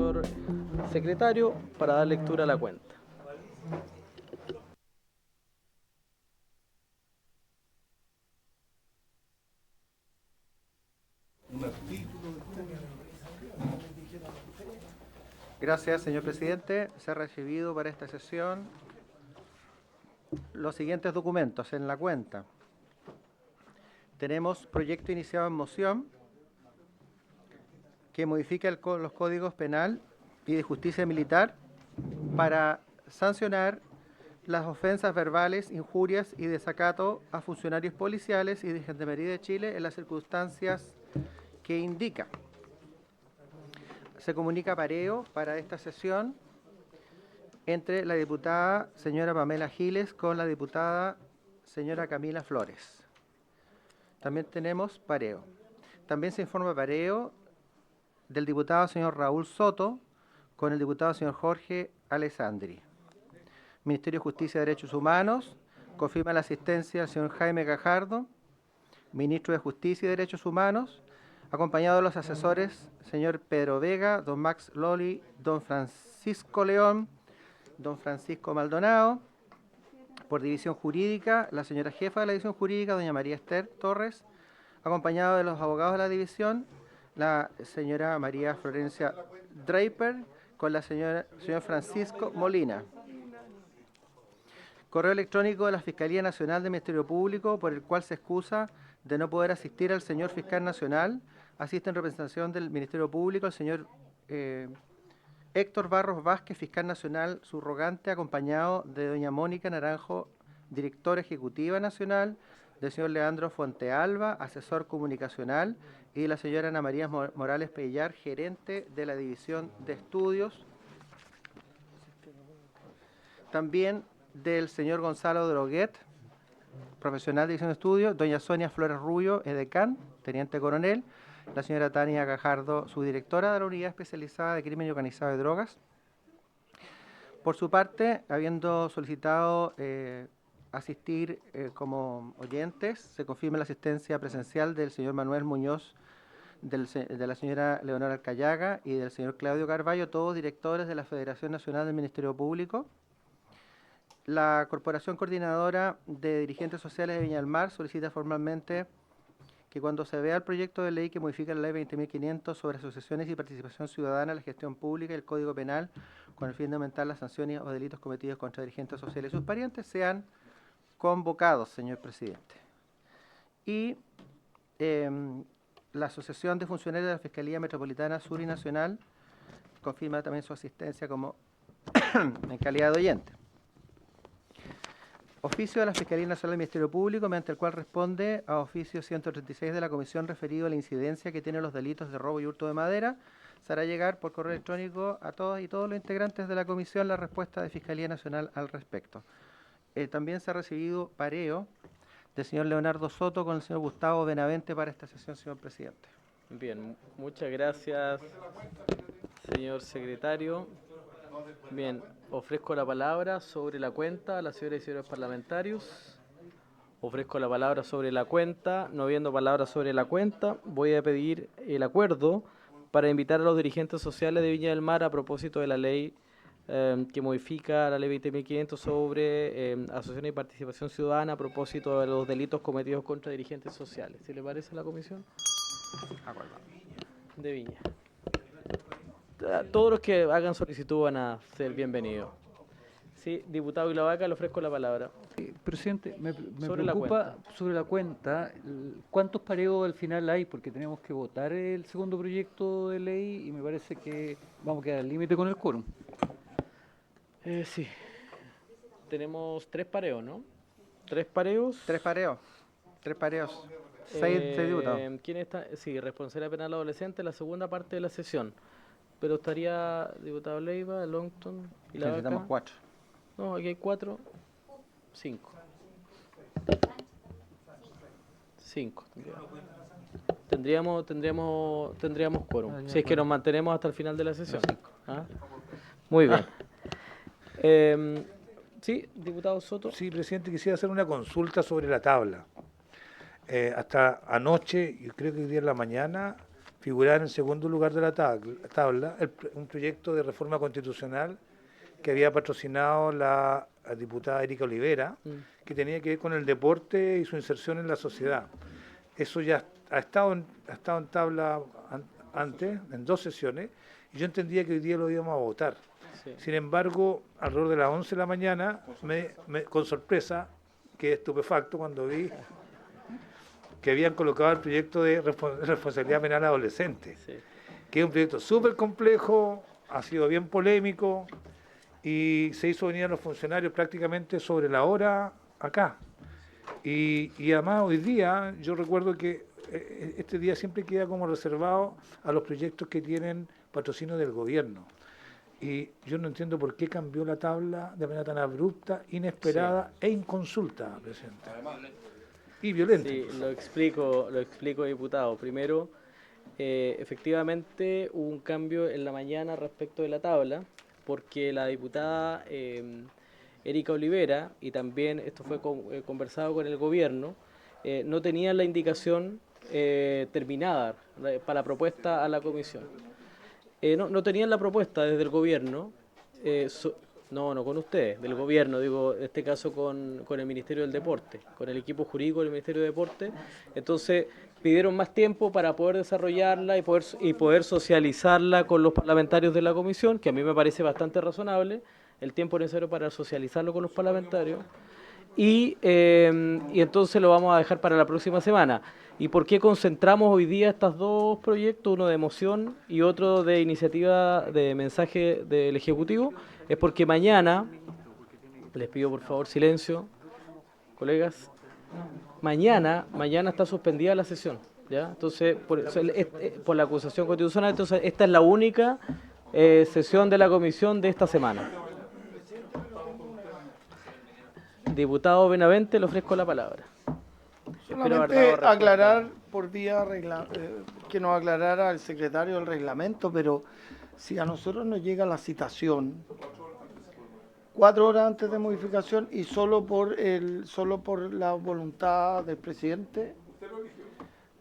señor secretario para dar lectura a la cuenta. Gracias, señor presidente. Se ha recibido para esta sesión los siguientes documentos en la cuenta. Tenemos proyecto iniciado en moción que modifica los códigos penal y de justicia militar para sancionar las ofensas verbales, injurias y desacato a funcionarios policiales y de Gendarmería de Chile en las circunstancias que indica. Se comunica pareo para esta sesión entre la diputada señora Pamela Giles con la diputada señora Camila Flores. También tenemos pareo. También se informa pareo del diputado señor Raúl Soto con el diputado señor Jorge Alessandri. Ministerio de Justicia y Derechos Humanos confirma la asistencia del señor Jaime Gajardo, ministro de Justicia y Derechos Humanos, acompañado de los asesores señor Pedro Vega, don Max Loli, don Francisco León, don Francisco Maldonado. Por división jurídica, la señora jefa de la división jurídica, doña María Esther Torres, acompañado de los abogados de la división, la señora María Florencia Draper, con la señor Francisco Molina. Correo electrónico de la Fiscalía Nacional del Ministerio Público, por el cual se excusa de no poder asistir al señor Fiscal Nacional. Asiste en representación del Ministerio Público el señor Héctor Barros Vázquez, Fiscal Nacional subrogante, acompañado de doña Mónica Naranjo, Directora Ejecutiva Nacional, del señor Leandro Fuentealba, asesor comunicacional, y de la señora Ana María Morales Pellar, gerente de la División de Estudios. También del señor Gonzalo Droguet, profesional de División de Estudios, doña Sonia Flores Rubio, edecán, teniente coronel, la señora Tania Gajardo, subdirectora de la Unidad Especializada de Crimen Organizado y Drogas. Por su parte, habiendo solicitado asistir como oyentes, se confirma la asistencia presencial del señor Manuel Muñoz, de la señora Leonora Alcayaga y del señor Claudio Carballo, todos directores de la Federación Nacional del Ministerio Público. La Corporación Coordinadora de Dirigentes Sociales de Viña del Mar solicita formalmente que cuando se vea el proyecto de ley que modifica la ley 20.500 sobre asociaciones y participación ciudadana en la gestión pública y el Código Penal con el fin de aumentar las sanciones o delitos cometidos contra dirigentes sociales y sus parientes, sean convocados, señor presidente. Y la Asociación de Funcionarios de la Fiscalía Metropolitana Sur y Nacional confirma también su asistencia como en calidad de oyente. Oficio de la Fiscalía Nacional del Ministerio Público, mediante el cual responde a oficio 136 de la Comisión referido a la incidencia que tienen los delitos de robo y hurto de madera. Se hará llegar por correo electrónico a todos y todos los integrantes de la comisión la respuesta de Fiscalía Nacional al respecto. También se ha recibido pareo del señor Leonardo Soto con el señor Gustavo Benavente para esta sesión, señor presidente. Bien, muchas gracias, señor secretario. Bien, ofrezco la palabra sobre la cuenta a las señoras y señores parlamentarios. Ofrezco la palabra sobre la cuenta. No habiendo palabra sobre la cuenta, voy a pedir el acuerdo para invitar a los dirigentes sociales de Viña del Mar a propósito de la ley que modifica la ley 20.500 sobre asociaciones y participación ciudadana a propósito de los delitos cometidos contra dirigentes sociales. ¿Sí le parece a la comisión? Acuerdo. De Viña. Todos los que hagan solicitud van a ser bienvenidos. Sí, diputado Glavaca, le ofrezco la palabra. Presidente, me Sobre preocupa sobre la cuenta, ¿cuántos pareos al final hay? Porque tenemos que votar el segundo proyecto de ley y me parece que vamos a quedar al límite con el quórum. Sí. Tenemos 3 pareos, ¿no? 3 pareos. 3 pareos. 3 pareos. 6 diputados. ¿Quién está? Sí, responsabilidad penal adolescente, la segunda parte de la sesión. Pero estaría diputado Leiva, Longton y la Necesitamos 4. No, aquí hay 4. 5. 5. Tendríamos quórum. Si es que nos mantenemos hasta el final de la sesión. ¿Ah? Muy bien. Sí, diputado Soto. Sí, presidente, quisiera hacer una consulta sobre la tabla. Hasta anoche, yo creo que hoy día en la mañana, figuraba en segundo lugar de la tabla un proyecto de reforma constitucional que había patrocinado la diputada Erika Olivera, que tenía que ver con el deporte y su inserción en la sociedad. Eso ya ha estado en tabla antes, en 2 sesiones, y yo entendía que hoy día lo íbamos a votar. Sí. Sin embargo, alrededor de las 11 de la mañana, con sorpresa, quedé estupefacto cuando vi que habían colocado el proyecto de responsabilidad penal adolescente, Sí. que es un proyecto súper complejo, ha sido bien polémico, y se hizo venir a los funcionarios prácticamente sobre la hora acá. Y además hoy día, yo recuerdo que este día siempre queda como reservado a los proyectos que tienen patrocinio del gobierno. Y yo no entiendo por qué cambió la tabla de manera tan abrupta, inesperada e inconsulta, presidente. Y violenta. Sí, lo explico, diputado. Primero, efectivamente hubo un cambio en la mañana respecto de la tabla, porque la diputada Erika Olivera, y también esto fue conversado con el gobierno, no tenían la indicación terminada para la propuesta a la comisión. No tenían la propuesta desde el gobierno, no con ustedes, del gobierno, digo, en este caso con el Ministerio del Deporte, con el equipo jurídico del Ministerio de Deporte. Entonces pidieron más tiempo para poder desarrollarla y poder socializarla con los parlamentarios de la comisión, que a mí me parece bastante razonable, el tiempo necesario para socializarlo con los parlamentarios. Y entonces lo vamos a dejar para la próxima semana. ¿Y por qué concentramos hoy día estos 2 proyectos, uno de moción y otro de iniciativa de mensaje del Ejecutivo? Es porque mañana, les pido por favor silencio, colegas, mañana está suspendida la sesión, ¿ya? Entonces, por la acusación constitucional, entonces esta es la única sesión de la comisión de esta semana. Diputado Benavente, le ofrezco la palabra. Solamente aclarar por vía que nos aclarara el secretario del reglamento, pero si a nosotros nos llega la citación 4 horas antes de modificación y solo por la voluntad del presidente.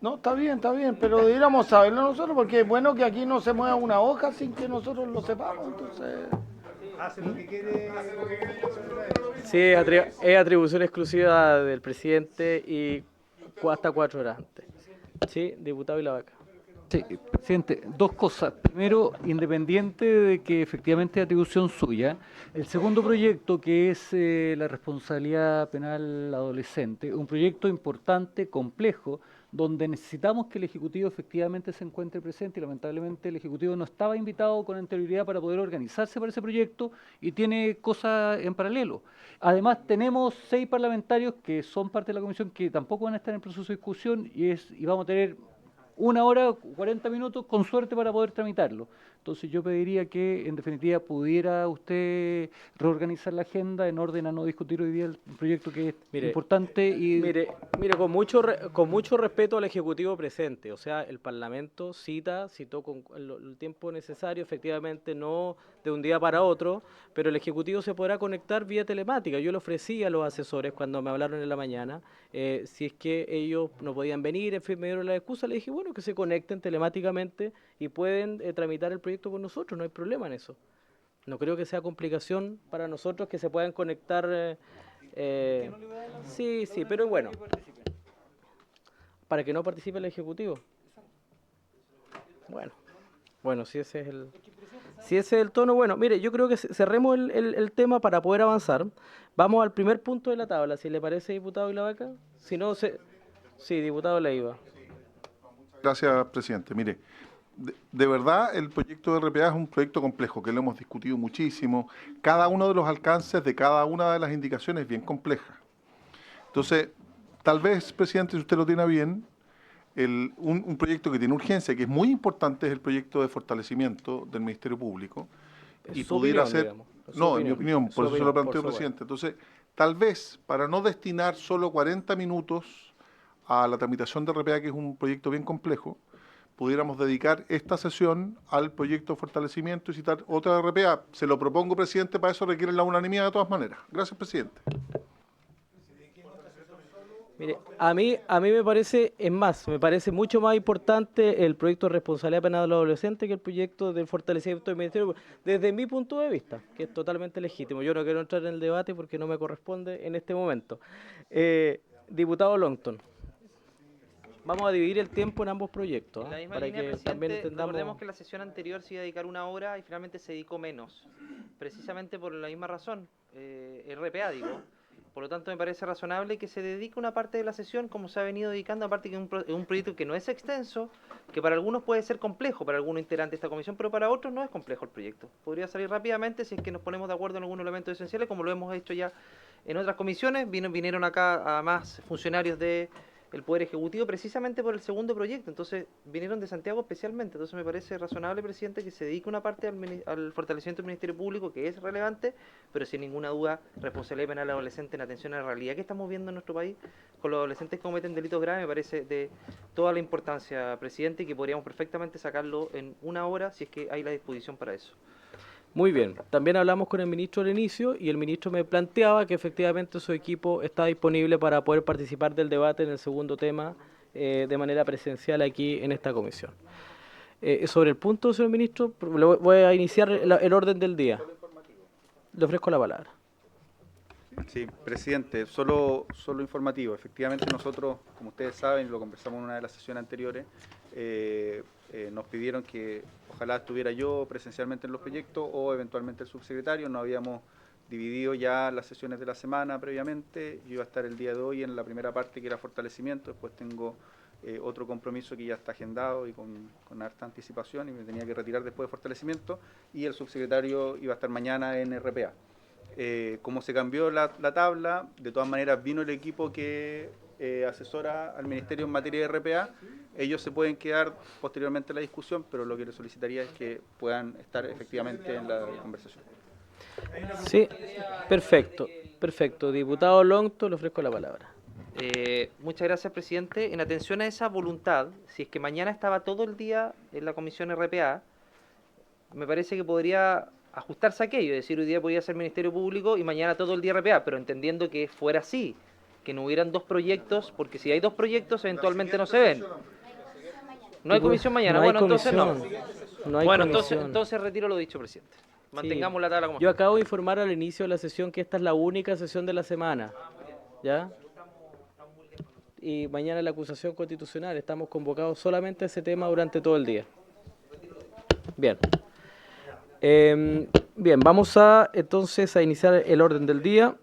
No, está bien, pero deberíamos saberlo nosotros, porque es bueno que aquí no se mueva una hoja sin que nosotros lo sepamos, entonces. Hace lo que quiere. Sí, es atribución exclusiva del presidente y hasta 4 horas antes. Sí, diputado Ilavaca. Sí, presidente, 2 cosas. Primero, independiente de que efectivamente es atribución suya, el segundo proyecto, que es la responsabilidad penal adolescente, un proyecto importante, complejo, donde necesitamos que el Ejecutivo efectivamente se encuentre presente, y lamentablemente el Ejecutivo no estaba invitado con anterioridad para poder organizarse para ese proyecto y tiene cosas en paralelo. Además, tenemos 6 parlamentarios que son parte de la comisión que tampoco van a estar en proceso de discusión y vamos a tener 1 hora, 40 minutos, con suerte, para poder tramitarlo. Entonces yo pediría que, en definitiva, pudiera usted reorganizar la agenda en orden a no discutir hoy día el proyecto que es importante. Y Mire, con mucho respeto al Ejecutivo presente, o sea, el Parlamento citó con el tiempo necesario, efectivamente no de un día para otro, pero el Ejecutivo se podrá conectar vía telemática. Yo le ofrecí a los asesores cuando me hablaron en la mañana, si es que ellos no podían venir, en fin, me dieron la excusa, le dije, bueno, que se conecten telemáticamente y pueden tramitar el proyecto con nosotros, no hay problema en eso. No creo que sea complicación para nosotros que se puedan conectar. Sí, pero bueno, para que no participe el Ejecutivo. Bueno, si ese es el tono, bueno, mire, yo creo que cerremos el tema para poder avanzar. Vamos al primer punto de la tabla, si le parece, diputado Ilavaca. Si no, sí, diputado Leiva. Gracias, presidente. Mire, de verdad el proyecto de RPA es un proyecto complejo, que lo hemos discutido muchísimo. Cada uno de los alcances de cada una de las indicaciones es bien compleja. Entonces, tal vez, presidente, si usted lo tiene bien, un proyecto que tiene urgencia, que es muy importante, es el proyecto de fortalecimiento del Ministerio Público. Y pudiera ser... No, en mi opinión, por eso se lo planteo, presidente. Entonces, tal vez, para no destinar solo 40 minutos a la tramitación de RPA, que es un proyecto bien complejo, pudiéramos dedicar esta sesión al proyecto de fortalecimiento y citar otra RPA. Se lo propongo, presidente, para eso requiere la unanimidad de todas maneras. Gracias, presidente. Mire, a mí me parece, es más, me parece mucho más importante el proyecto de responsabilidad penal de los adolescentes que el proyecto del fortalecimiento del Ministerio, desde mi punto de vista, que es totalmente legítimo. Yo no quiero entrar en el debate porque no me corresponde en este momento. Diputado Longton, vamos a dividir el tiempo en ambos proyectos, En la misma para línea, que presidente, también entendamos. recordemos que la sesión anterior se iba a dedicar 1 hora y finalmente se dedicó menos, precisamente por la misma razón, RPA digo. Por lo tanto, me parece razonable que se dedique una parte de la sesión como se ha venido dedicando, aparte que es un proyecto que no es extenso, que para algunos puede ser complejo, para algunos integrantes de esta comisión, pero para otros no es complejo el proyecto. Podría salir rápidamente si es que nos ponemos de acuerdo en algunos elementos esenciales, como lo hemos hecho ya en otras comisiones. Vinieron acá además funcionarios del Poder Ejecutivo precisamente por el segundo proyecto, entonces vinieron de Santiago especialmente. Entonces me parece razonable, presidente, que se dedique una parte al fortalecimiento del Ministerio Público, que es relevante, pero sin ninguna duda responsabilidad penal adolescente en atención a la realidad que estamos viendo en nuestro país con los adolescentes que cometen delitos graves. Me parece de toda la importancia, presidente, y que podríamos perfectamente sacarlo en 1 hora si es que hay la disposición para eso. Muy bien, también hablamos con el ministro al inicio y el ministro me planteaba que efectivamente su equipo está disponible para poder participar del debate en el segundo tema de manera presencial aquí en esta comisión. Sobre el punto, señor ministro, voy a iniciar el orden del día. Le ofrezco la palabra. Sí, presidente, solo informativo. Efectivamente nosotros, como ustedes saben, y lo conversamos en una de las sesiones anteriores, nos pidieron que ojalá estuviera yo presencialmente en los proyectos o eventualmente el subsecretario. Nos habíamos dividido ya las sesiones de la semana previamente. Yo iba a estar el día de hoy en la primera parte, que era fortalecimiento. Después tengo otro compromiso que ya está agendado y con harta anticipación, y me tenía que retirar después de fortalecimiento, y el subsecretario iba a estar mañana en RPA. Como se cambió la tabla, de todas maneras vino el equipo que asesora al Ministerio en materia de RPA. Ellos se pueden quedar posteriormente en la discusión, pero lo que les solicitaría es que puedan estar efectivamente en la conversación. Sí, perfecto. Diputado Longton, le ofrezco la palabra. Muchas gracias, presidente. En atención a esa voluntad, si es que mañana estaba todo el día en la comisión RPA, me parece que podría ajustarse a aquello, es decir, hoy día podría ser Ministerio Público y mañana todo el día RPA, pero entendiendo que fuera así, que no hubieran dos proyectos, porque si hay dos proyectos eventualmente no se ven. No hay comisión mañana, bueno, entonces no. Bueno, entonces retiro lo dicho, presidente. Mantengamos la tabla como Yo acabo de informar al inicio de la sesión que esta es la única sesión de la semana, ¿ya? Y mañana la acusación constitucional, estamos convocados solamente a ese tema durante todo el día. Bien. Bien, vamos entonces a iniciar el orden del día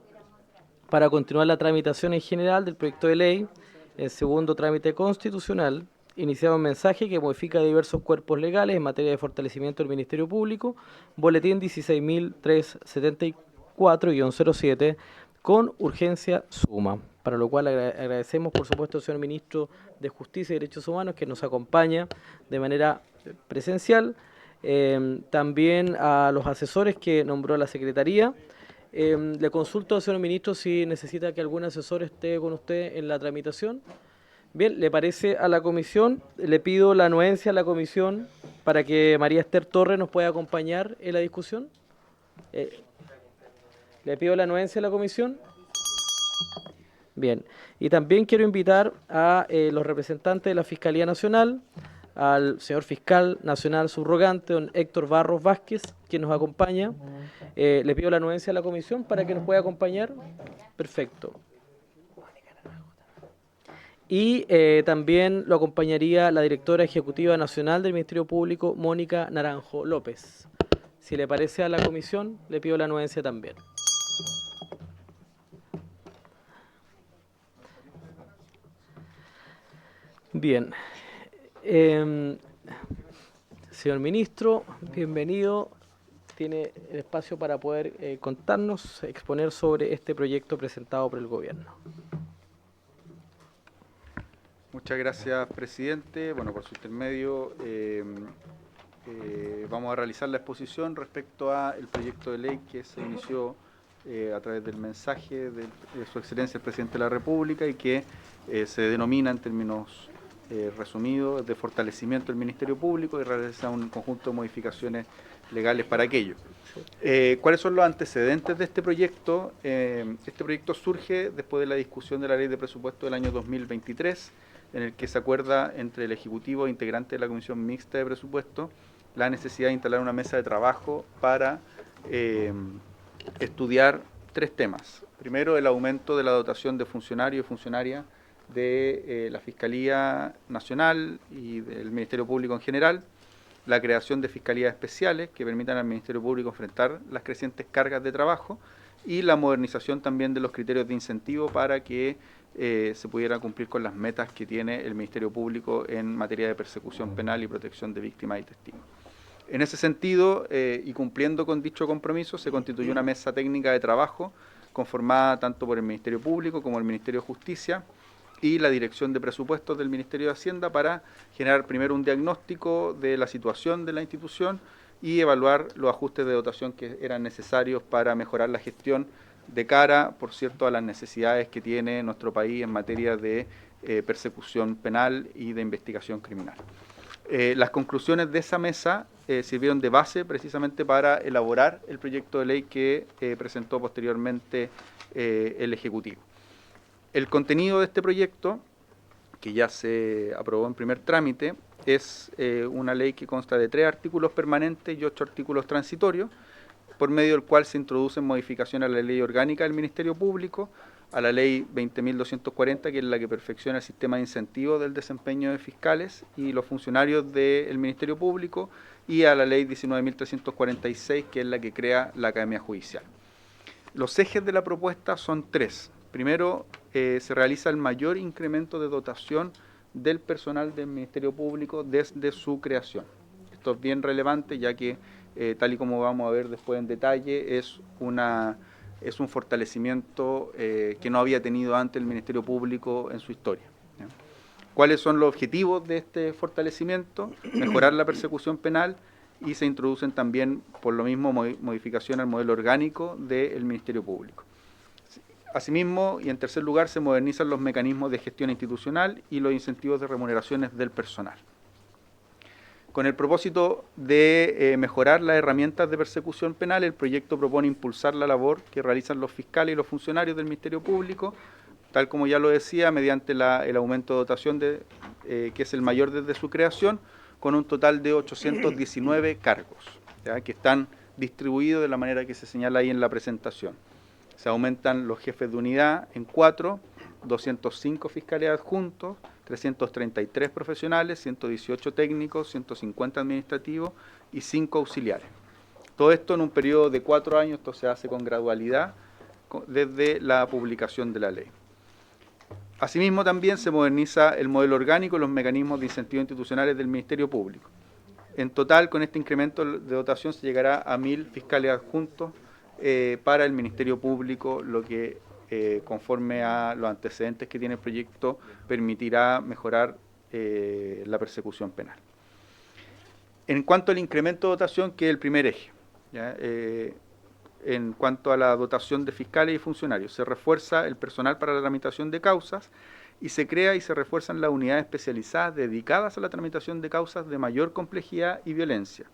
para continuar la tramitación en general del proyecto de ley. En segundo trámite constitucional, iniciamos un mensaje que modifica diversos cuerpos legales en materia de fortalecimiento del Ministerio Público, boletín 16.374-07, con urgencia suma, para lo cual agradecemos, por supuesto, al señor Ministro de Justicia y Derechos Humanos, que nos acompaña de manera presencial. También a los asesores que nombró la Secretaría. Le consulto al señor Ministro si necesita que algún asesor esté con usted en la tramitación. Bien, ¿le parece a la comisión? Le pido la anuencia a la comisión para que María Esther Torres nos pueda acompañar en la discusión. Le pido la anuencia a la comisión. Bien, y también quiero invitar a los representantes de la Fiscalía Nacional, al señor fiscal nacional subrogante, don Héctor Barros Vázquez, quien nos acompaña. Le pido la anuencia a la comisión para que nos pueda acompañar. Perfecto. Y también lo acompañaría la directora ejecutiva nacional del Ministerio Público, Mónica Naranjo López. Si le parece a la comisión, le pido la anuencia también. Bien. Señor Ministro, bienvenido. Tiene el espacio para poder contarnos, exponer sobre este proyecto presentado por el Gobierno. Muchas gracias, presidente. Bueno, por su intermedio vamos a realizar la exposición respecto al proyecto de ley que se inició a través del mensaje de Su Excelencia el Presidente de la República y que se denomina en términos resumidos de fortalecimiento del Ministerio Público y realiza un conjunto de modificaciones legales para aquello. ¿Cuáles son los antecedentes de este proyecto? Este proyecto surge después de la discusión de la Ley de Presupuesto del año 2023, en el que se acuerda entre el Ejecutivo e integrante de la Comisión Mixta de Presupuesto la necesidad de instalar una mesa de trabajo para estudiar 3 temas. Primero, el aumento de la dotación de funcionarios y funcionarias de la Fiscalía Nacional y del Ministerio Público en general, la creación de fiscalías especiales que permitan al Ministerio Público enfrentar las crecientes cargas de trabajo y la modernización también de los criterios de incentivo para que se pudiera cumplir con las metas que tiene el Ministerio Público en materia de persecución penal y protección de víctimas y testigos. En ese sentido, y cumpliendo con dicho compromiso, se constituyó una mesa técnica de trabajo conformada tanto por el Ministerio Público como el Ministerio de Justicia y la Dirección de Presupuestos del Ministerio de Hacienda para generar primero un diagnóstico de la situación de la institución y evaluar los ajustes de dotación que eran necesarios para mejorar la gestión de cara, por cierto, a las necesidades que tiene nuestro país en materia de persecución penal y de investigación criminal. Las conclusiones de esa mesa sirvieron de base precisamente para elaborar el proyecto de ley que presentó posteriormente el Ejecutivo. El contenido de este proyecto, que ya se aprobó en primer trámite, es una ley que consta de 3 artículos permanentes y 8 artículos transitorios, por medio del cual se introducen modificaciones a la ley orgánica del Ministerio Público, a la ley 20.240, que es la que perfecciona el sistema de incentivos del desempeño de fiscales y los funcionarios del Ministerio Público, y a la ley 19.346, que es la que crea la Academia Judicial. Los ejes de la propuesta son 3. Primero, se realiza el mayor incremento de dotación del personal del Ministerio Público desde su creación. Esto es bien relevante, ya que, tal y como vamos a ver después en detalle, es un fortalecimiento que no había tenido antes el Ministerio Público en su historia. ¿Cuáles son los objetivos de este fortalecimiento? Mejorar la persecución penal, y se introducen también, por lo mismo, modificación al modelo orgánico del Ministerio Público. Asimismo, y en tercer lugar, se modernizan los mecanismos de gestión institucional y los incentivos de remuneraciones del personal. Con el propósito de mejorar las herramientas de persecución penal, el proyecto propone impulsar la labor que realizan los fiscales y los funcionarios del Ministerio Público, tal como ya lo decía, mediante el aumento de dotación que es el mayor desde su creación, con un total de 819 cargos, ¿ya?, que están distribuidos de la manera que se señala ahí en la presentación. Se aumentan los jefes de unidad en 4, 205 fiscales adjuntos, 333 profesionales, 118 técnicos, 150 administrativos y 5 auxiliares. Todo esto en un periodo de 4 años, esto se hace con gradualidad desde la publicación de la ley. Asimismo, también se moderniza el modelo orgánico y los mecanismos de incentivos institucionales del Ministerio Público. En total, con este incremento de dotación se llegará a 1.000 fiscales adjuntos para el Ministerio Público, lo que, conforme a los antecedentes que tiene el proyecto, permitirá mejorar la persecución penal. En cuanto al incremento de dotación, que es el primer eje, ¿ya? En cuanto a la dotación de fiscales y funcionarios, se refuerza el personal para la tramitación de causas y se crea y se refuerzan las unidades especializadas dedicadas a la tramitación de causas de mayor complejidad y violencia.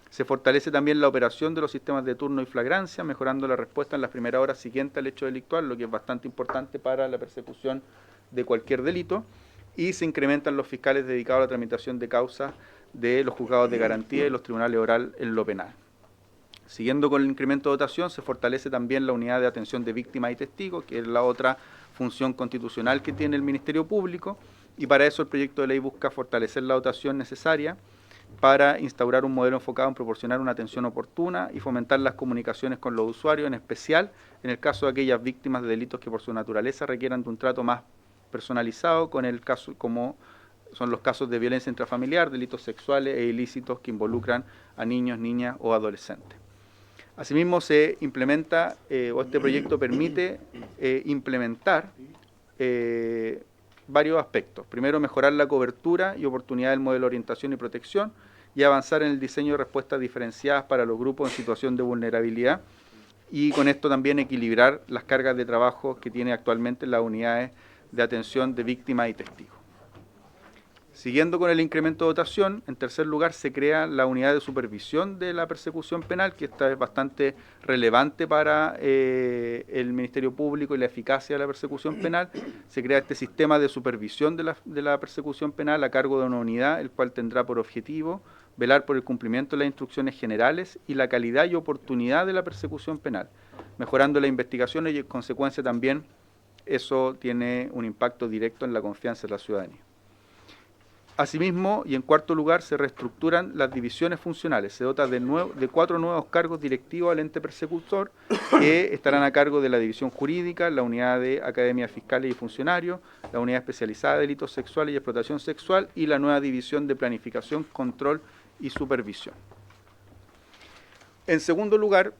Se fortalece también la operación de los sistemas de turno y flagrancia, mejorando la respuesta en las primeras horas siguientes al hecho delictual, lo que es bastante importante para la persecución de cualquier delito, y se incrementan los fiscales dedicados a la tramitación de causas de los juzgados de garantía y los tribunales orales en lo penal. Siguiendo con el incremento de dotación, se fortalece también la unidad de atención de víctimas y testigos, que es la otra función constitucional que tiene el Ministerio Público, y para eso el proyecto de ley busca fortalecer la dotación necesaria para instaurar un modelo enfocado en proporcionar una atención oportuna y fomentar las comunicaciones con los usuarios, en especial en el caso de aquellas víctimas de delitos que por su naturaleza requieran de un trato más personalizado, con el caso como son los casos de violencia intrafamiliar, delitos sexuales e ilícitos que involucran a niños, niñas o adolescentes. Asimismo, se implementa, o este proyecto permite implementar varios aspectos. Primero, mejorar la cobertura y oportunidad del modelo de orientación y protección y avanzar en el diseño de respuestas diferenciadas para los grupos en situación de vulnerabilidad, y con esto también equilibrar las cargas de trabajo que tiene actualmente las unidades de atención de víctimas y testigos. Siguiendo con el incremento de dotación, en tercer lugar se crea la unidad de supervisión de la persecución penal, que esta es bastante relevante para el Ministerio Público y la eficacia de la persecución penal. Se crea este sistema de supervisión de la persecución penal a cargo de una unidad, el cual tendrá por objetivo velar por el cumplimiento de las instrucciones generales y la calidad y oportunidad de la persecución penal, mejorando la investigación y en consecuencia también eso tiene un impacto directo en la confianza de la ciudadanía. Asimismo, y en cuarto lugar, se reestructuran las divisiones funcionales. Se dota de 4 nuevos cargos directivos al ente persecutor que estarán a cargo de la división jurídica, la unidad de academias fiscales y funcionarios, la unidad especializada de delitos sexuales y explotación sexual y la nueva división de planificación, control y supervisión. En segundo lugar,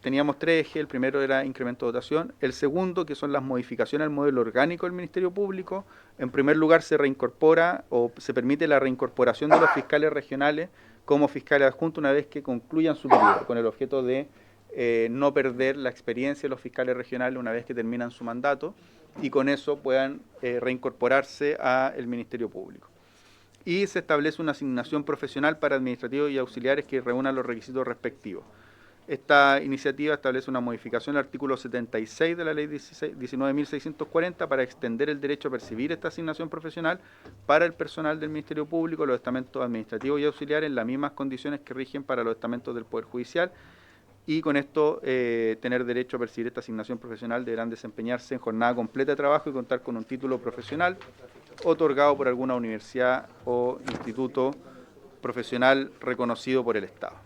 teníamos 3 ejes. El primero era incremento de dotación. El segundo, que son las modificaciones al modelo orgánico del Ministerio Público. En primer lugar, se reincorpora o se permite la reincorporación de los fiscales regionales como fiscales adjuntos una vez que concluyan su periodo, con el objeto de no perder la experiencia de los fiscales regionales una vez que terminan su mandato y con eso puedan reincorporarse al Ministerio Público. Y se establece una asignación profesional para administrativos y auxiliares que reúnan los requisitos respectivos. Esta iniciativa establece una modificación al artículo 76 de la ley 19.640 para extender el derecho a percibir esta asignación profesional para el personal del Ministerio Público, los estamentos administrativos y auxiliares en las mismas condiciones que rigen para los estamentos del Poder Judicial, y con esto tener derecho a percibir esta asignación profesional deberán desempeñarse en jornada completa de trabajo y contar con un título profesional otorgado por alguna universidad o instituto profesional reconocido por el Estado.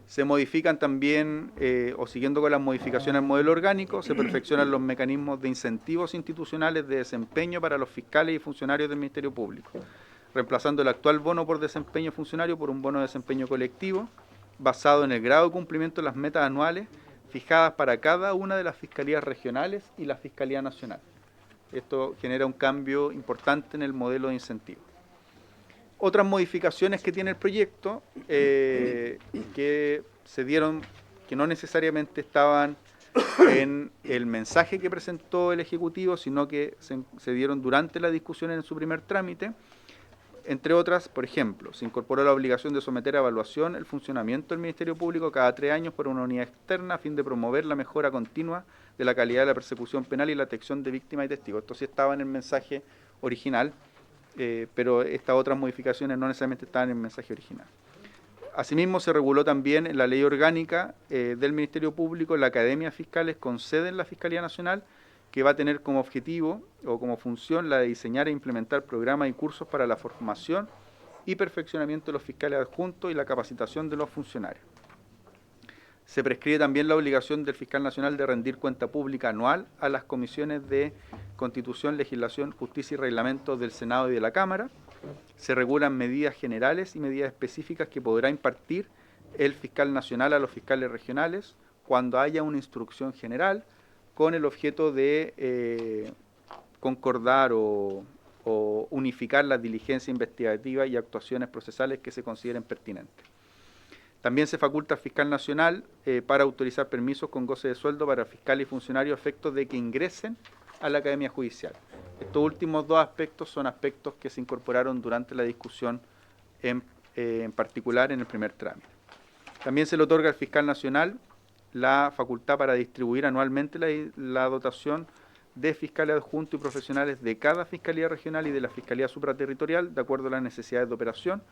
Se modifican también, o siguiendo con las modificaciones al modelo orgánico, se perfeccionan los mecanismos de incentivos institucionales de desempeño para los fiscales y funcionarios del Ministerio Público, reemplazando el actual bono por desempeño funcionario por un bono de desempeño colectivo, basado en el grado de cumplimiento de las metas anuales fijadas para cada una de las fiscalías regionales y la Fiscalía Nacional. Esto genera un cambio importante en el modelo de incentivo. Otras modificaciones que tiene el proyecto, que se dieron, que no necesariamente estaban en el mensaje que presentó el Ejecutivo, sino que se dieron durante la discusión en su primer trámite. Entre otras, por ejemplo, se incorporó la obligación de someter a evaluación el funcionamiento del Ministerio Público cada 3 años por una unidad externa a fin de promover la mejora continua de la calidad de la persecución penal y la detección de víctimas y testigos. Esto sí estaba en el mensaje original, pero estas otras modificaciones no necesariamente estaban en el mensaje original. Asimismo, se reguló también en la ley orgánica del Ministerio Público la Academia de Fiscales con sede en la Fiscalía Nacional, que va a tener como objetivo o como función la de diseñar e implementar programas y cursos para la formación y perfeccionamiento de los fiscales adjuntos y la capacitación de los funcionarios. Se prescribe también la obligación del fiscal nacional de rendir cuenta pública anual a las comisiones de Constitución, Legislación, Justicia y Reglamento del Senado y de la Cámara. Se regulan medidas generales y medidas específicas que podrá impartir el fiscal nacional a los fiscales regionales cuando haya una instrucción general, con el objeto de concordar o unificar las diligencias investigativas y actuaciones procesales que se consideren pertinentes. También se faculta al fiscal nacional para autorizar permisos con goce de sueldo para fiscales y funcionarios a efectos de que ingresen a la Academia Judicial. Estos últimos 2 aspectos son aspectos que se incorporaron durante la discusión, en particular en el primer trámite. También se le otorga al fiscal nacional la facultad para distribuir anualmente la dotación de fiscales adjuntos y profesionales de cada Fiscalía Regional y de la Fiscalía Supraterritorial, de acuerdo a las necesidades de operación,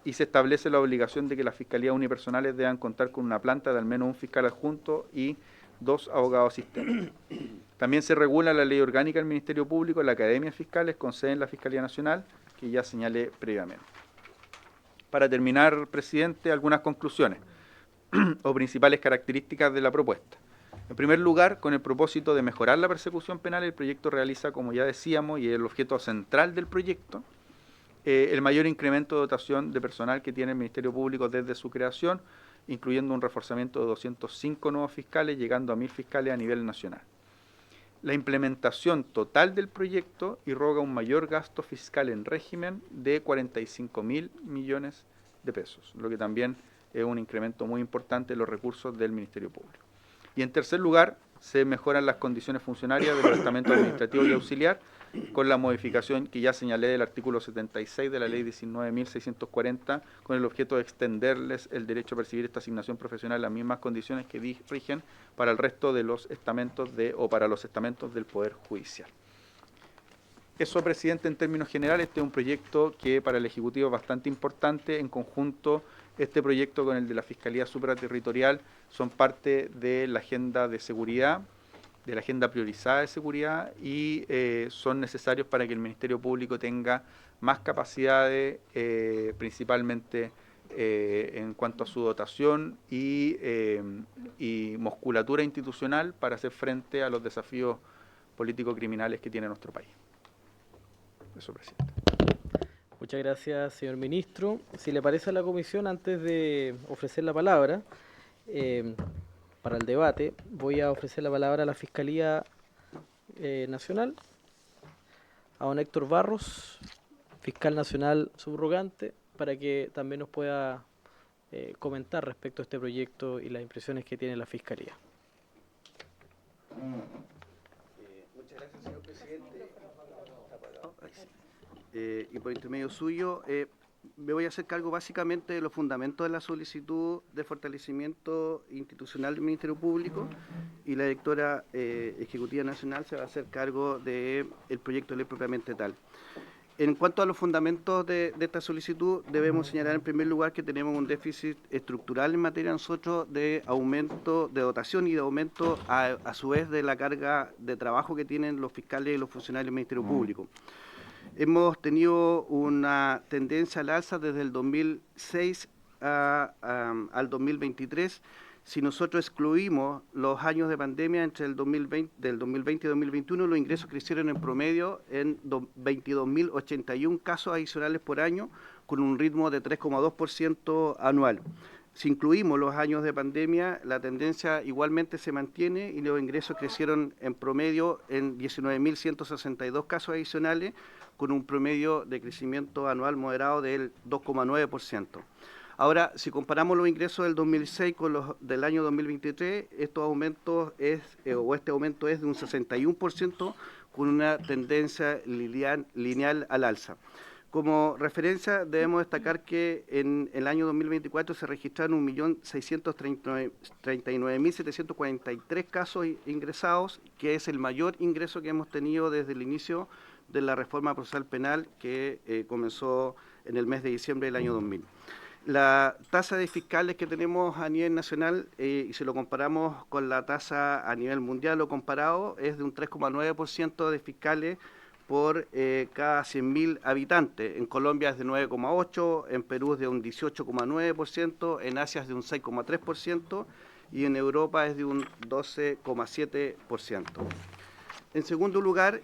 y se establece la obligación de que las Fiscalías unipersonales deban contar con una planta de al menos un fiscal adjunto y 2 abogados asistentes. También se regula la ley orgánica del Ministerio Público, la Academia de Fiscales con sede en la Fiscalía Nacional, que ya señalé previamente. Para terminar, presidente, algunas conclusiones o principales características de la propuesta. En primer lugar, con el propósito de mejorar la persecución penal, el proyecto realiza, como ya decíamos, y el objeto central del proyecto, el mayor incremento de dotación de personal que tiene el Ministerio Público desde su creación, incluyendo un reforzamiento de 205 nuevos fiscales, llegando a 1.000 fiscales a nivel nacional. La implementación total del proyecto irroga un mayor gasto fiscal en régimen de 45.000 millones de pesos, lo que también es un incremento muy importante de los recursos del Ministerio Público. Y en tercer lugar, se mejoran las condiciones funcionarias de los estamentos administrativos y auxiliar, con la modificación que ya señalé del artículo 76 de la ley 19.640, con el objeto de extenderles el derecho a percibir esta asignación profesional en las mismas condiciones que rigen para el resto de los estamentos o para los estamentos del Poder Judicial. Eso, presidente, en términos generales, este es un proyecto que para el Ejecutivo es bastante importante. En conjunto, este proyecto con el de la Fiscalía Supraterritorial son parte de la agenda de seguridad, de la agenda priorizada de seguridad, y son necesarios para que el Ministerio Público tenga más capacidades, principalmente en cuanto a su dotación y musculatura institucional para hacer frente a los desafíos político-criminales que tiene nuestro país. Eso, presidente. Muchas gracias, señor ministro. Si le parece a la comisión, antes de ofrecer la palabra para el debate, voy a ofrecer la palabra a la Fiscalía Nacional, a don Héctor Barros, fiscal nacional subrogante, para que también nos pueda comentar respecto a este proyecto y las impresiones que tiene la Fiscalía. Muchas gracias, señor presidente. Y por intermedio suyo, me voy a hacer cargo básicamente de los fundamentos de la solicitud de fortalecimiento institucional del Ministerio Público, y la directora ejecutiva nacional se va a hacer cargo del proyecto de ley propiamente tal. En cuanto a los fundamentos de esta solicitud, debemos señalar en primer lugar que tenemos un déficit estructural en materia nosotros de aumento de dotación y de aumento a su vez de la carga de trabajo que tienen los fiscales y los funcionarios del Ministerio Público. Hemos tenido una tendencia al alza desde el 2006 al 2023. Si nosotros excluimos los años de pandemia entre el 2020 y 2021, los ingresos crecieron en promedio en 22.081 casos adicionales por año, con un ritmo de 3,2% anual. Si incluimos los años de pandemia, la tendencia igualmente se mantiene y los ingresos crecieron en promedio en 19.162 casos adicionales, con un promedio de crecimiento anual moderado del 2,9%. Ahora, si comparamos los ingresos del 2006 con los del año 2023, este aumento es de un 61%, con una tendencia lineal al alza. Como referencia, debemos destacar que en el año 2024 se registraron 1.639.743 casos ingresados, que es el mayor ingreso que hemos tenido desde el inicio de la reforma procesal penal que comenzó en el mes de diciembre del año 2000. La tasa de fiscales que tenemos a nivel nacional, y si lo comparamos con la tasa a nivel mundial o comparado, es de un 3,9% de fiscales por cada 100.000 habitantes. En Colombia es de 9,8%, en Perú es de un 18,9%, en Asia es de un 6,3% y en Europa es de un 12,7%. En segundo lugar,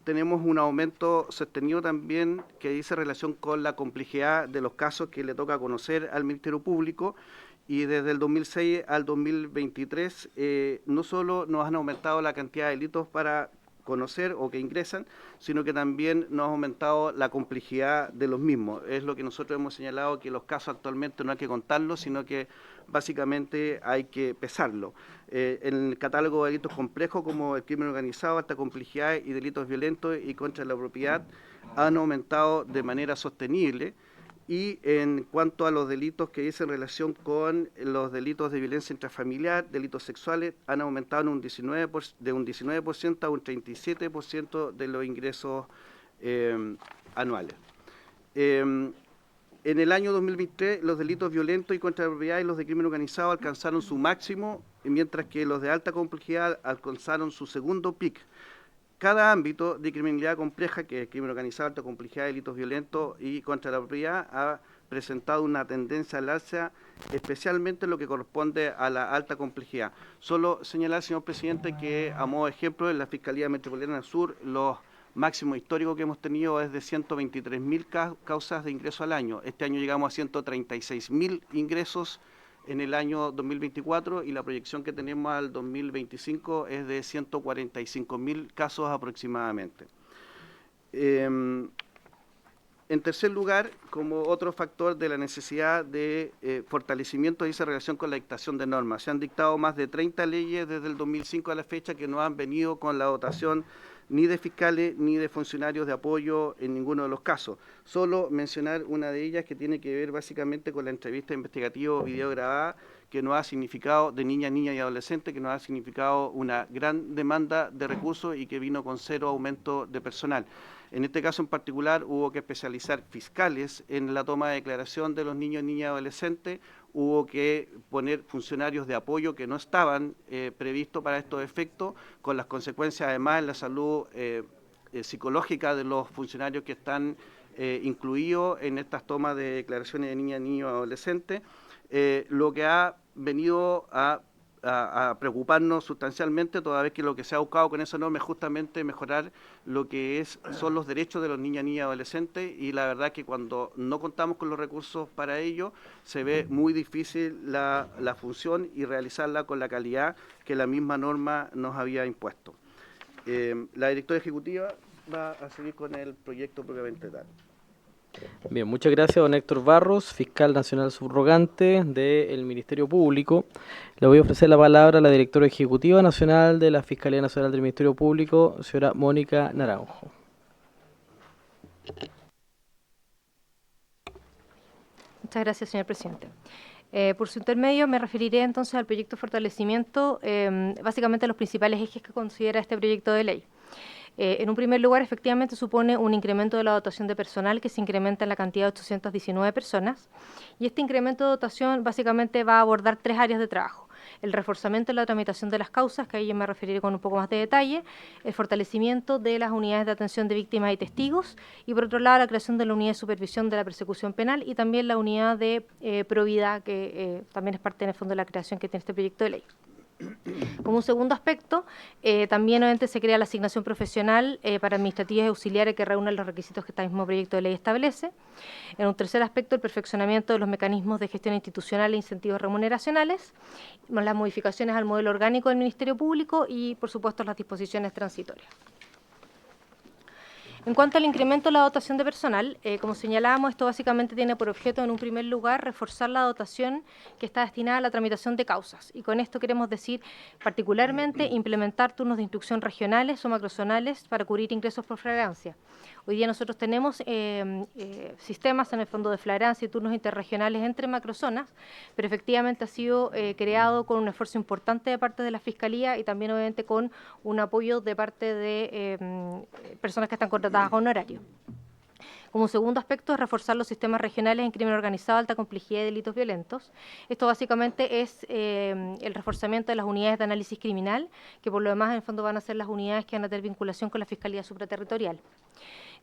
tenemos un aumento sostenido también que dice relación con la complejidad de los casos que le toca conocer al Ministerio Público, y desde el 2006 al 2023 no solo nos han aumentado la cantidad de delitos para conocer o que ingresan, sino que también nos ha aumentado la complejidad de los mismos. Es lo que nosotros hemos señalado, que los casos actualmente no hay que contarlos, sino que básicamente hay que pesarlo. En el catálogo de delitos complejos como el crimen organizado, alta complejidad y delitos violentos y contra la propiedad han aumentado de manera sostenible. Y en cuanto a los delitos que dicen relación con los delitos de violencia intrafamiliar, delitos sexuales, han aumentado de un 19% a un 37% de los ingresos anuales. En el año 2023, los delitos violentos y contra la propiedad y los de crimen organizado alcanzaron su máximo, mientras que los de alta complejidad alcanzaron su segundo pic. Cada ámbito de criminalidad compleja, que es crimen organizado, alta complejidad, delitos violentos y contra la propiedad, ha presentado una tendencia al alza, especialmente en lo que corresponde a la alta complejidad. Solo señalar, señor presidente, que a modo de ejemplo, en la Fiscalía Metropolitana Sur, los máximos históricos que hemos tenido es de 123.000 causas de ingreso al año. Este año llegamos a 136.000 ingresos en el año 2024 y la proyección que tenemos al 2025 es de 145.000 casos aproximadamente. En tercer lugar, como otro factor de la necesidad de fortalecimiento de esa relación con la dictación de normas, se han dictado más de 30 leyes desde el 2005 a la fecha que no han venido con la dotación ni de fiscales ni de funcionarios de apoyo en ninguno de los casos. Solo mencionar una de ellas que tiene que ver básicamente con la entrevista investigativa o video grabada, que nos ha significado, de niñas y adolescentes, que nos ha significado una gran demanda de recursos y que vino con 0 aumento de personal. En este caso en particular hubo que especializar fiscales en la toma de declaración de los niños, niñas y adolescentes, hubo que poner funcionarios de apoyo que no estaban previstos para estos efectos, con las consecuencias además en la salud psicológica de los funcionarios que están incluidos en estas tomas de declaraciones de niñas, niños y adolescentes, lo que ha venido a preocuparnos sustancialmente, toda vez que lo que se ha buscado con esa norma es justamente mejorar lo que son los derechos de los niñas, niñas y adolescentes, y la verdad que cuando no contamos con los recursos para ello, se ve muy difícil la función y realizarla con la calidad que la misma norma nos había impuesto. La directora ejecutiva va a seguir con el proyecto propiamente tal. Bien, muchas gracias, don Héctor Barros, fiscal nacional subrogante del Ministerio Público. Le voy a ofrecer la palabra a la directora ejecutiva nacional de la Fiscalía Nacional del Ministerio Público, señora Mónica Naranjo. Muchas gracias, señor presidente. Por su intermedio me referiré entonces al proyecto de fortalecimiento, básicamente a los principales ejes que considera este proyecto de ley. En un primer lugar, efectivamente supone un incremento de la dotación de personal que se incrementa en la cantidad de 819 personas, y este incremento de dotación básicamente va a abordar 3 áreas de trabajo: el reforzamiento de la tramitación de las causas, que ahí yo me referiré con un poco más de detalle, el fortalecimiento de las unidades de atención de víctimas y testigos, y por otro lado la creación de la unidad de supervisión de la persecución penal y también la unidad de probidad, que también es parte en el fondo de la creación que tiene este proyecto de ley. Como un segundo aspecto, también obviamente se crea la asignación profesional para administrativas y auxiliares que reúnen los requisitos que este mismo proyecto de ley establece. En un tercer aspecto, el perfeccionamiento de los mecanismos de gestión institucional e incentivos remuneracionales, las modificaciones al modelo orgánico del Ministerio Público y, por supuesto, las disposiciones transitorias. En cuanto al incremento de la dotación de personal, como señalábamos, esto básicamente tiene por objeto, en un primer lugar, reforzar la dotación que está destinada a la tramitación de causas. Y con esto queremos decir, particularmente, implementar turnos de instrucción regionales o macrozonales para cubrir ingresos por flagrancia. Hoy día nosotros tenemos sistemas en el fondo de flagrancia y turnos interregionales entre macrozonas, pero efectivamente ha sido creado con un esfuerzo importante de parte de la Fiscalía y también obviamente con un apoyo de parte de personas que están contratadas con horario. Como un segundo aspecto es reforzar los sistemas regionales en crimen organizado, alta complejidad y delitos violentos. Esto básicamente es el reforzamiento de las unidades de análisis criminal, que por lo demás en el fondo van a ser las unidades que van a tener vinculación con la Fiscalía Supraterritorial.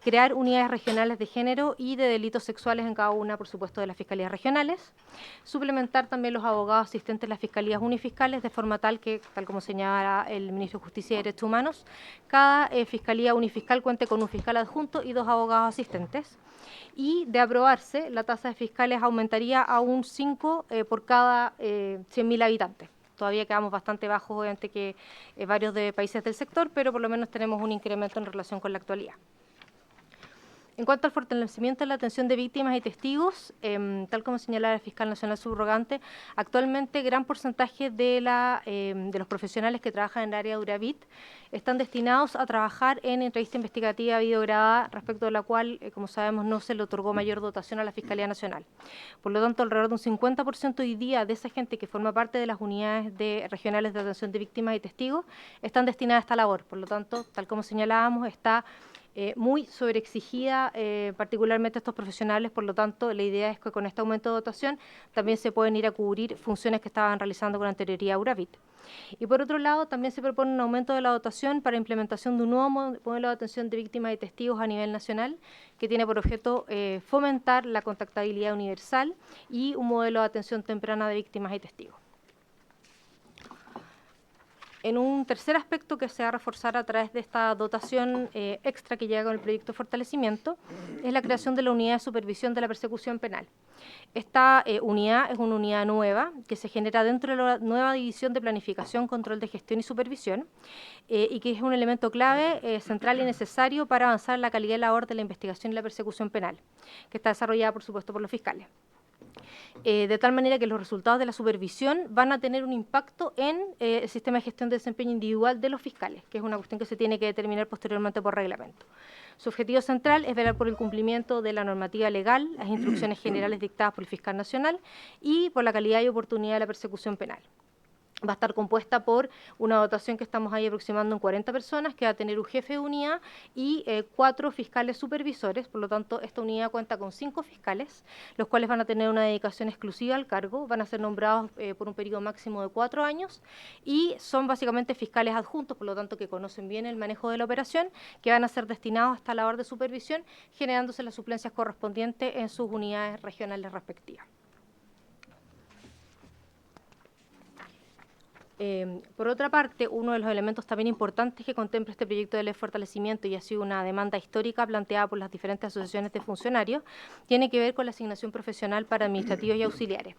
Crear unidades regionales de género y de delitos sexuales en cada una, por supuesto, de las fiscalías regionales. Suplementar también los abogados asistentes de las fiscalías unifiscales, de forma tal que, tal como señala el Ministro de Justicia y Derechos Humanos, cada fiscalía unifiscal cuente con un fiscal adjunto y 2 abogados asistentes. Y de aprobarse, la tasa de fiscales aumentaría a un 5 por cada 100.000 habitantes. Todavía quedamos bastante bajos, obviamente, que varios de países del sector, pero por lo menos tenemos un incremento en relación con la actualidad. En cuanto al fortalecimiento de la atención de víctimas y testigos, tal como señalaba el fiscal nacional subrogante, actualmente gran porcentaje de los profesionales que trabajan en el área de Uravit están destinados a trabajar en entrevista investigativa videograbada, respecto de la cual, como sabemos, no se le otorgó mayor dotación a la Fiscalía Nacional. Por lo tanto, alrededor de un 50% hoy día de esa gente que forma parte de las unidades regionales de atención de víctimas y testigos están destinadas a esta labor. Por lo tanto, tal como señalábamos, está muy sobreexigida, particularmente estos profesionales. Por lo tanto, la idea es que con este aumento de dotación también se pueden ir a cubrir funciones que estaban realizando con anterioridad a Uravit. Y por otro lado, también se propone un aumento de la dotación para implementación de un nuevo modelo de atención de víctimas y testigos a nivel nacional, que tiene por objeto fomentar la contactabilidad universal y un modelo de atención temprana de víctimas y testigos. En un tercer aspecto que se va a reforzar a través de esta dotación extra que llega con el proyecto de fortalecimiento es la creación de la unidad de supervisión de la persecución penal. Esta unidad es una unidad nueva que se genera dentro de la nueva división de planificación, control de gestión y supervisión y que es un elemento clave, central y necesario para avanzar en la calidad y labor de la investigación y la persecución penal, que está desarrollada, por supuesto, por los fiscales. de tal manera que los resultados de la supervisión van a tener un impacto en el sistema de gestión de desempeño individual de los fiscales, que es una cuestión que se tiene que determinar posteriormente por reglamento. Su objetivo central es velar por el cumplimiento de la normativa legal, las instrucciones generales dictadas por el fiscal nacional y por la calidad y oportunidad de la persecución penal. Va a estar compuesta por una dotación que estamos ahí aproximando en 40 personas, que va a tener un jefe de unidad y 4 fiscales supervisores. Por lo tanto, esta unidad cuenta con 5 fiscales, los cuales van a tener una dedicación exclusiva al cargo, van a ser nombrados por un periodo máximo de 4 años y son básicamente fiscales adjuntos, por lo tanto que conocen bien el manejo de la operación, que van a ser destinados a esta labor de supervisión, generándose las suplencias correspondientes en sus unidades regionales respectivas. Por otra parte, uno de los elementos también importantes que contempla este proyecto de ley de fortalecimiento, y ha sido una demanda histórica planteada por las diferentes asociaciones de funcionarios, tiene que ver con la asignación profesional para administrativos y auxiliares.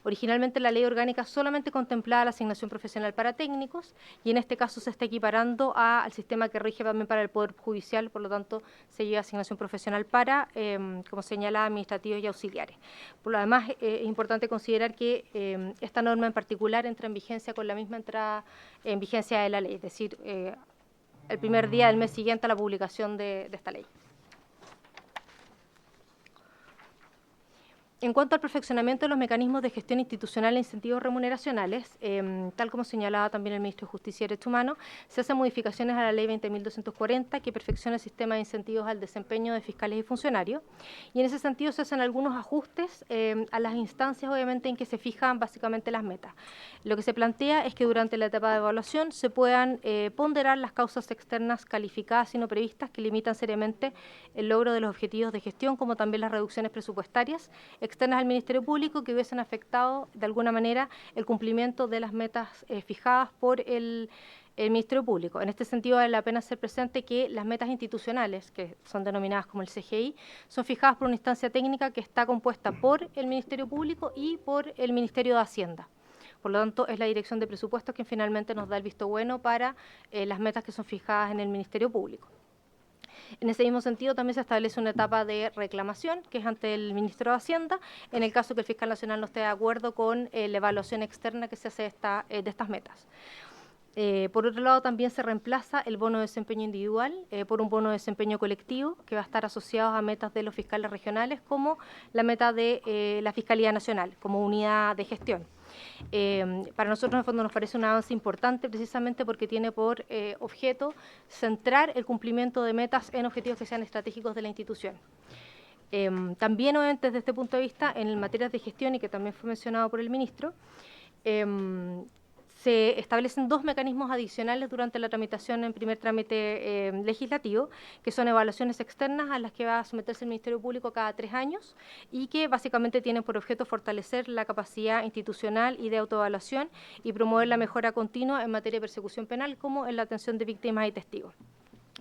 Originalmente la ley orgánica solamente contemplaba la asignación profesional para técnicos y en este caso se está equiparando al sistema que rige también para el Poder Judicial, por lo tanto se lleva asignación profesional para, como señala, administrativos y auxiliares. Por lo demás, es importante considerar que esta norma en particular entra en vigencia con la misma entrada en vigencia de la ley, es decir, el primer día del mes siguiente a la publicación de esta ley. En cuanto al perfeccionamiento de los mecanismos de gestión institucional e incentivos remuneracionales, tal como señalaba también el Ministro de Justicia y Derechos Humanos, se hacen modificaciones a la Ley 20.240 que perfecciona el sistema de incentivos al desempeño de fiscales y funcionarios, y en ese sentido se hacen algunos ajustes a las instancias, obviamente, en que se fijan básicamente las metas. Lo que se plantea es que durante la etapa de evaluación se puedan ponderar las causas externas calificadas y no previstas que limitan seriamente el logro de los objetivos de gestión, como también las reducciones presupuestarias externas al Ministerio Público que hubiesen afectado de alguna manera el cumplimiento de las metas fijadas por el Ministerio Público. En este sentido, vale la pena hacer presente que las metas institucionales, que son denominadas como el CGI, son fijadas por una instancia técnica que está compuesta por el Ministerio Público y por el Ministerio de Hacienda. Por lo tanto, es la Dirección de Presupuestos quien finalmente nos da el visto bueno para las metas que son fijadas en el Ministerio Público. En ese mismo sentido, también se establece una etapa de reclamación, que es ante el Ministro de Hacienda, en el caso que el fiscal nacional no esté de acuerdo con la evaluación externa que se hace de estas metas. Por otro lado, también se reemplaza el bono de desempeño individual por un bono de desempeño colectivo, que va a estar asociado a metas de los fiscales regionales, como la meta de la Fiscalía Nacional, como unidad de gestión. Para nosotros, en el fondo, nos parece un avance importante precisamente porque tiene por objeto centrar el cumplimiento de metas en objetivos que sean estratégicos de la institución. También, obviamente, desde este punto de vista, en materias de gestión, y que también fue mencionado por el ministro, se establecen 2 mecanismos adicionales durante la tramitación en primer trámite legislativo, que son evaluaciones externas a las que va a someterse el Ministerio Público cada 3 años y que básicamente tienen por objeto fortalecer la capacidad institucional y de autoevaluación y promover la mejora continua en materia de persecución penal como en la atención de víctimas y testigos.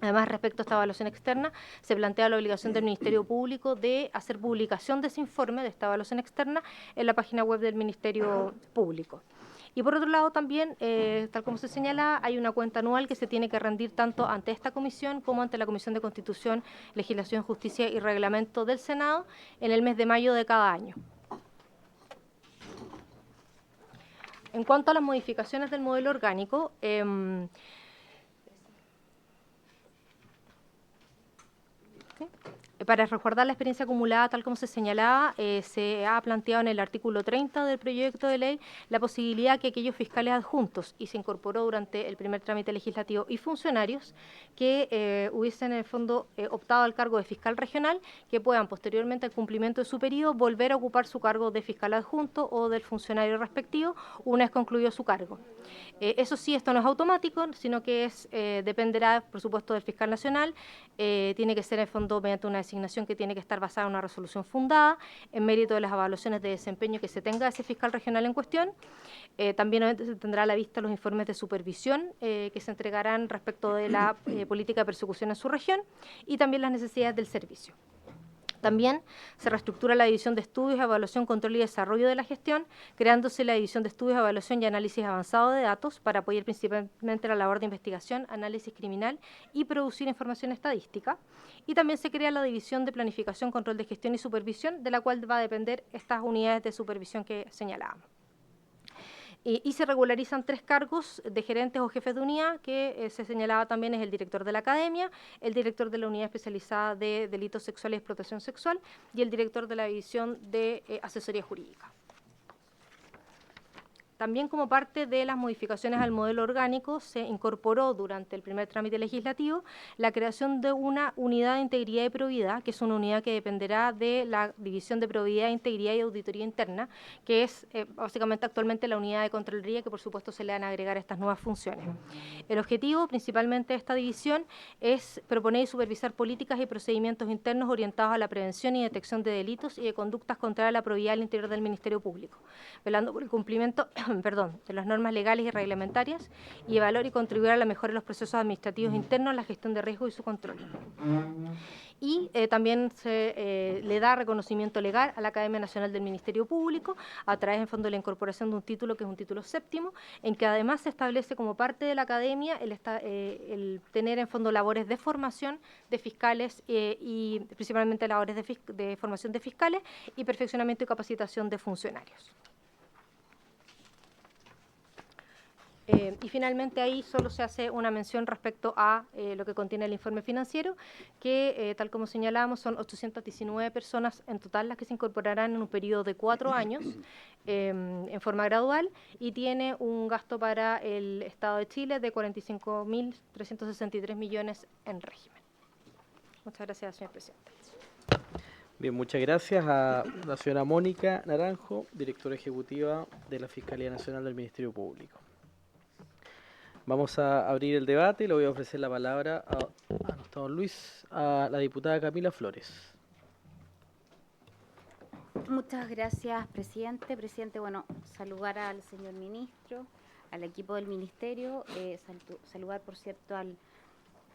Además, respecto a esta evaluación externa, se plantea la obligación del Ministerio Público de hacer publicación de ese informe, de esta evaluación externa, en la página web del Ministerio Público. Y por otro lado también, tal como se señala, hay una cuenta anual que se tiene que rendir tanto ante esta comisión como ante la Comisión de Constitución, Legislación, Justicia y Reglamento del Senado en el mes de mayo de cada año. En cuanto a las modificaciones del modelo orgánico, para resguardar la experiencia acumulada, tal como se señalaba, se ha planteado en el artículo 30 del proyecto de ley la posibilidad que aquellos fiscales adjuntos, y se incorporó durante el primer trámite legislativo, y funcionarios que hubiesen en el fondo optado al cargo de fiscal regional, que puedan posteriormente al cumplimiento de su periodo volver a ocupar su cargo de fiscal adjunto o del funcionario respectivo una vez concluido su cargo. Eso sí, esto no es automático, sino que dependerá, por supuesto, del fiscal nacional. Tiene que ser en el fondo mediante una designación que tiene que estar basada en una resolución fundada, en mérito de las evaluaciones de desempeño que se tenga ese fiscal regional en cuestión. También obviamente se tendrá a la vista los informes de supervisión que se entregarán respecto de la política de persecución en su región y también las necesidades del servicio. También se reestructura la División de Estudios, Evaluación, Control y Desarrollo de la Gestión, creándose la División de Estudios, Evaluación y Análisis Avanzado de Datos para apoyar principalmente la labor de investigación, análisis criminal y producir información estadística. Y también se crea la División de Planificación, Control de Gestión y Supervisión, de la cual va a depender estas unidades de supervisión que señalábamos. Y se regularizan 3 cargos de gerentes o jefes de unidad, que se señalaba también es el director de la academia, el director de la unidad especializada de delitos sexuales y explotación sexual y el director de la división de asesoría jurídica. También como parte de las modificaciones al modelo orgánico se incorporó durante el primer trámite legislativo la creación de una unidad de integridad y probidad, que es una unidad que dependerá de la División de Probidad, Integridad y Auditoría Interna, que es básicamente actualmente la unidad de Contraloría, que por supuesto se le van a agregar estas nuevas funciones. El objetivo principalmente de esta división es proponer y supervisar políticas y procedimientos internos orientados a la prevención y detección de delitos y de conductas contrarias a la probidad al interior del Ministerio Público, velando por el cumplimiento de las normas legales y reglamentarias y evaluar y contribuir a la mejora de los procesos administrativos internos, la gestión de riesgo y su control. Y también se le da reconocimiento legal a la Academia Nacional del Ministerio Público a través, en fondo, de la incorporación de un título que es un título 7º, en que además se establece como parte de la Academia el tener, en fondo, labores de formación de fiscales y principalmente labores de formación de fiscales y perfeccionamiento y capacitación de funcionarios. Y finalmente ahí solo se hace una mención respecto a lo que contiene el informe financiero, que tal como señalábamos son 819 personas en total las que se incorporarán en un periodo de 4 años en forma gradual y tiene un gasto para el Estado de Chile de 45.363 millones en régimen. Muchas gracias, señor presidente. Bien, muchas gracias a la señora Mónica Naranjo, directora ejecutiva de la Fiscalía Nacional del Ministerio Público. Vamos a abrir el debate y le voy a ofrecer la palabra a don Luis, a la diputada Camila Flores. Muchas gracias, presidente. Presidente, bueno, saludar al señor ministro, al equipo del ministerio, saludar, por cierto, al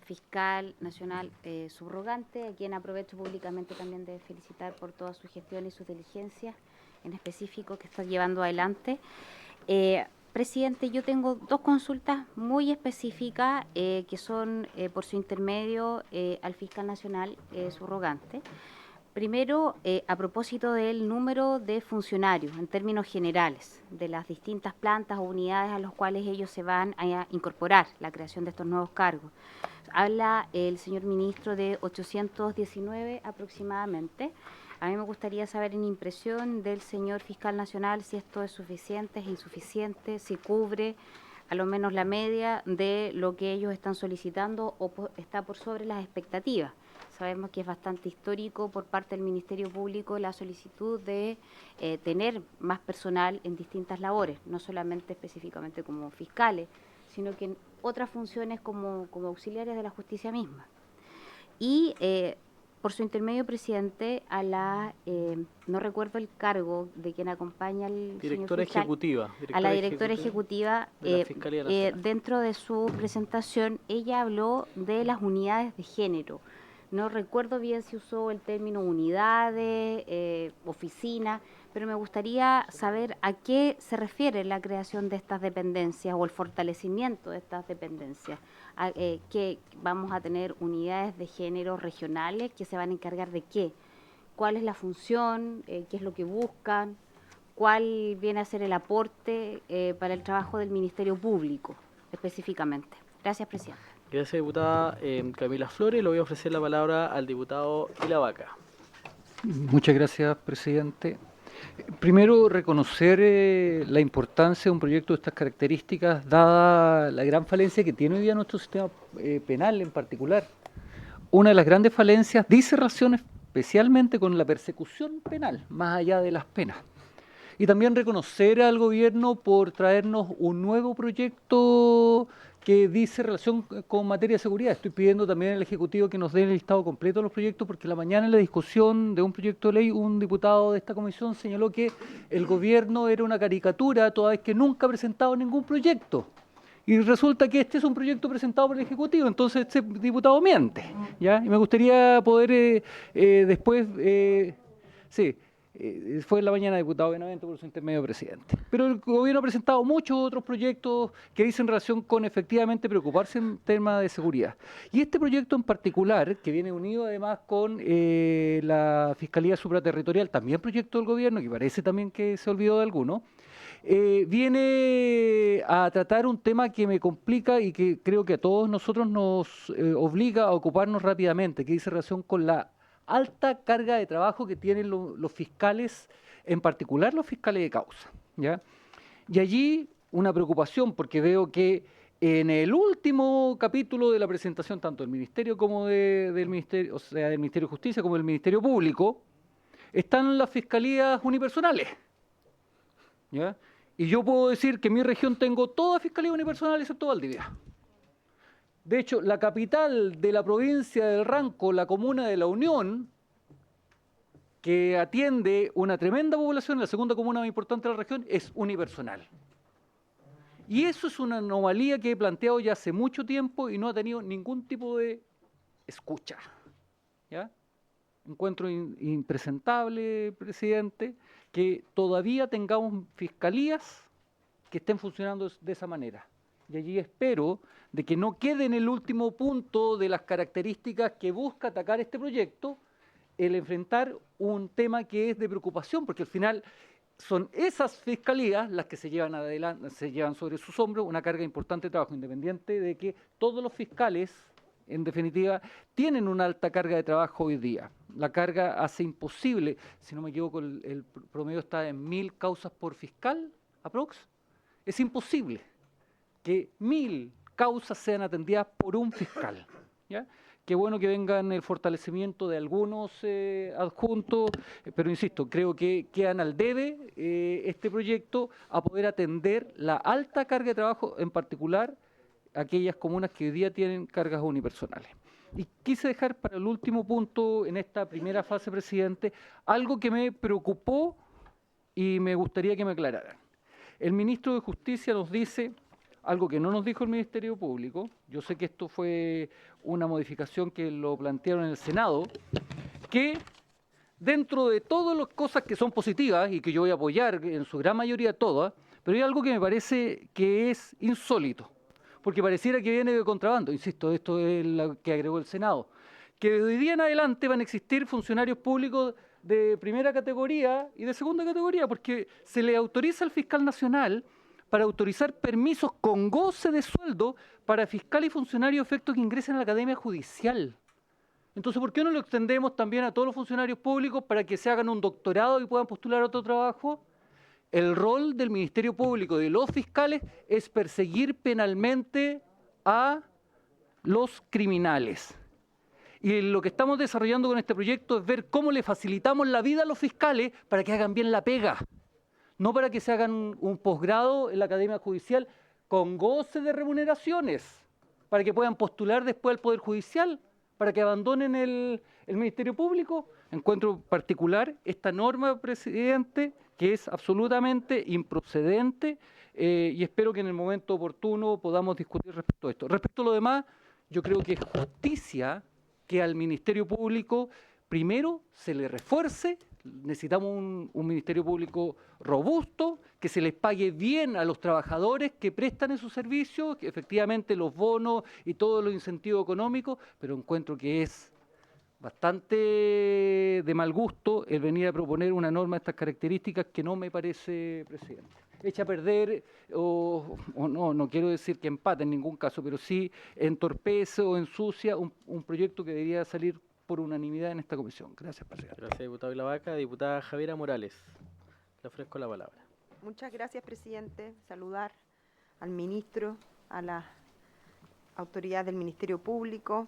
fiscal nacional subrogante, a quien aprovecho públicamente también de felicitar por toda su gestión y sus diligencias en específico que está llevando adelante. Presidente, yo tengo 2 consultas muy específicas que son por su intermedio al fiscal nacional subrogante. Primero, a propósito del número de funcionarios en términos generales de las distintas plantas o unidades a los cuales ellos se van a incorporar la creación de estos nuevos cargos. Habla el señor ministro de 819 aproximadamente. A mí me gustaría saber en impresión del señor fiscal nacional si esto es suficiente, es insuficiente, si cubre a lo menos la media de lo que ellos están solicitando o está por sobre las expectativas. Sabemos que es bastante histórico por parte del Ministerio Público la solicitud de tener más personal en distintas labores, no solamente específicamente como fiscales, sino que en otras funciones como auxiliares de la justicia misma. Y por su intermedio, presidente, a la, no recuerdo el cargo de quien acompaña al directora fiscal, ejecutiva. A la directora ejecutiva, de la Fiscalía Nacional. Dentro de su presentación, ella habló de las unidades de género. No recuerdo bien si usó el término unidades, oficina, pero me gustaría saber a qué se refiere la creación de estas dependencias o el fortalecimiento de estas dependencias. Que vamos a tener unidades de género regionales que se van a encargar de qué, cuál es la función, qué es lo que buscan, cuál viene a ser el aporte para el trabajo del Ministerio Público específicamente. Gracias, presidente. Gracias, diputada Camila Flores. Le voy a ofrecer la palabra al diputado Ilavaca. Muchas gracias, presidente. Primero, reconocer la importancia de un proyecto de estas características, dada la gran falencia que tiene hoy día nuestro sistema penal en particular. Una de las grandes falencias dice relación especialmente con la persecución penal, más allá de las penas. Y también reconocer al gobierno por traernos un nuevo proyecto que dice relación con materia de seguridad. Estoy pidiendo también al Ejecutivo que nos dé el listado completo de los proyectos, porque la mañana en la discusión de un proyecto de ley, un diputado de esta comisión señaló que el gobierno era una caricatura, toda vez que nunca ha presentado ningún proyecto. Y resulta que este es un proyecto presentado por el Ejecutivo, entonces este diputado miente, ¿ya? Y me gustaría poder después, fue en la mañana diputado Benavente por su intermedio presidente. Pero el gobierno ha presentado muchos otros proyectos que dicen relación con efectivamente preocuparse en temas de seguridad. Y este proyecto en particular, que viene unido además con la Fiscalía Supraterritorial, también proyecto del gobierno, que parece también que se olvidó de alguno, viene a tratar un tema que me complica y que creo que a todos nosotros nos obliga a ocuparnos rápidamente, que dice relación con la alta carga de trabajo que tienen los fiscales, en particular los fiscales de causa, ¿ya? Y allí una preocupación, porque veo que en el último capítulo de la presentación, tanto del Ministerio como del Ministerio, o sea, del Ministerio de Justicia como del Ministerio Público, están las fiscalías unipersonales, ¿ya? Y yo puedo decir que en mi región tengo todas fiscalías unipersonales excepto Valdivia. De hecho, la capital de la provincia del Ranco, la comuna de La Unión, que atiende una tremenda población, la segunda comuna más importante de la región, es unipersonal. Y eso es una anomalía que he planteado ya hace mucho tiempo y no ha tenido ningún tipo de escucha, ¿ya? Encuentro impresentable, presidente, que todavía tengamos fiscalías que estén funcionando de esa manera. Y allí espero de que no quede en el último punto de las características que busca atacar este proyecto, el enfrentar un tema que es de preocupación, porque al final son esas fiscalías las que se llevan adelante, se llevan sobre sus hombros una carga importante de trabajo, independiente de que todos los fiscales, en definitiva, tienen una alta carga de trabajo hoy día. La carga hace imposible, si no me equivoco, el promedio está en 1000 causas por fiscal, aprox. Es imposible que 1000 causas sean atendidas por un fiscal, ¿ya? Qué bueno que vengan el fortalecimiento de algunos adjuntos, pero insisto, creo que quedan al debe este proyecto a poder atender la alta carga de trabajo, en particular aquellas comunas que hoy día tienen cargas unipersonales. Y quise dejar para el último punto en esta primera fase, presidente, algo que me preocupó y me gustaría que me aclararan. El ministro de Justicia nos dice algo que no nos dijo el Ministerio Público. Yo sé que esto fue una modificación que lo plantearon en el Senado, que dentro de todas las cosas que son positivas y que yo voy a apoyar en su gran mayoría todas, pero hay algo que me parece que es insólito, porque pareciera que viene de contrabando. Insisto, esto es lo que agregó el Senado, que de hoy día en adelante van a existir funcionarios públicos de primera categoría y de segunda categoría, porque se le autoriza al fiscal nacional para autorizar permisos con goce de sueldo para fiscal y funcionarios de efectos que ingresen a la Academia Judicial. Entonces, ¿por qué no lo extendemos también a todos los funcionarios públicos para que se hagan un doctorado y puedan postular a otro trabajo? El rol del Ministerio Público y de los fiscales es perseguir penalmente a los criminales. Y lo que estamos desarrollando con este proyecto es ver cómo le facilitamos la vida a los fiscales para que hagan bien la pega. No para que se hagan un posgrado en la Academia Judicial con goce de remuneraciones, para que puedan postular después al Poder Judicial, para que abandonen el Ministerio Público. Encuentro particular esta norma, presidente, que es absolutamente improcedente y espero que en el momento oportuno podamos discutir respecto a esto. Respecto a lo demás, yo creo que es justicia que al Ministerio Público primero se le refuerce. Necesitamos un Ministerio Público robusto, que se les pague bien a los trabajadores que prestan esos servicios, que efectivamente los bonos y todos los incentivos económicos, pero encuentro que es bastante de mal gusto el venir a proponer una norma de estas características que no me parece, presidente. Echa a perder, o no quiero decir que empate en ningún caso, pero sí entorpece o ensucia un proyecto que debería salir por unanimidad en esta comisión. Gracias, presidente. Gracias, diputado Ilavaca. Diputada Javiera Morales, le ofrezco la palabra. Muchas gracias, presidente. Saludar al ministro, a la autoridad del Ministerio Público.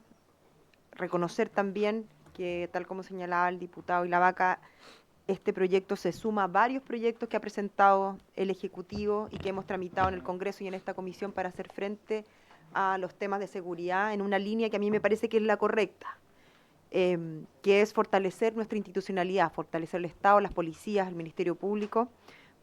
Reconocer también que, tal como señalaba el diputado Ilavaca, este proyecto se suma a varios proyectos que ha presentado el Ejecutivo y que hemos tramitado en el Congreso y en esta comisión para hacer frente a los temas de seguridad en una línea que a mí me parece que es la correcta. Que es fortalecer nuestra institucionalidad, fortalecer el Estado, las policías, el Ministerio Público,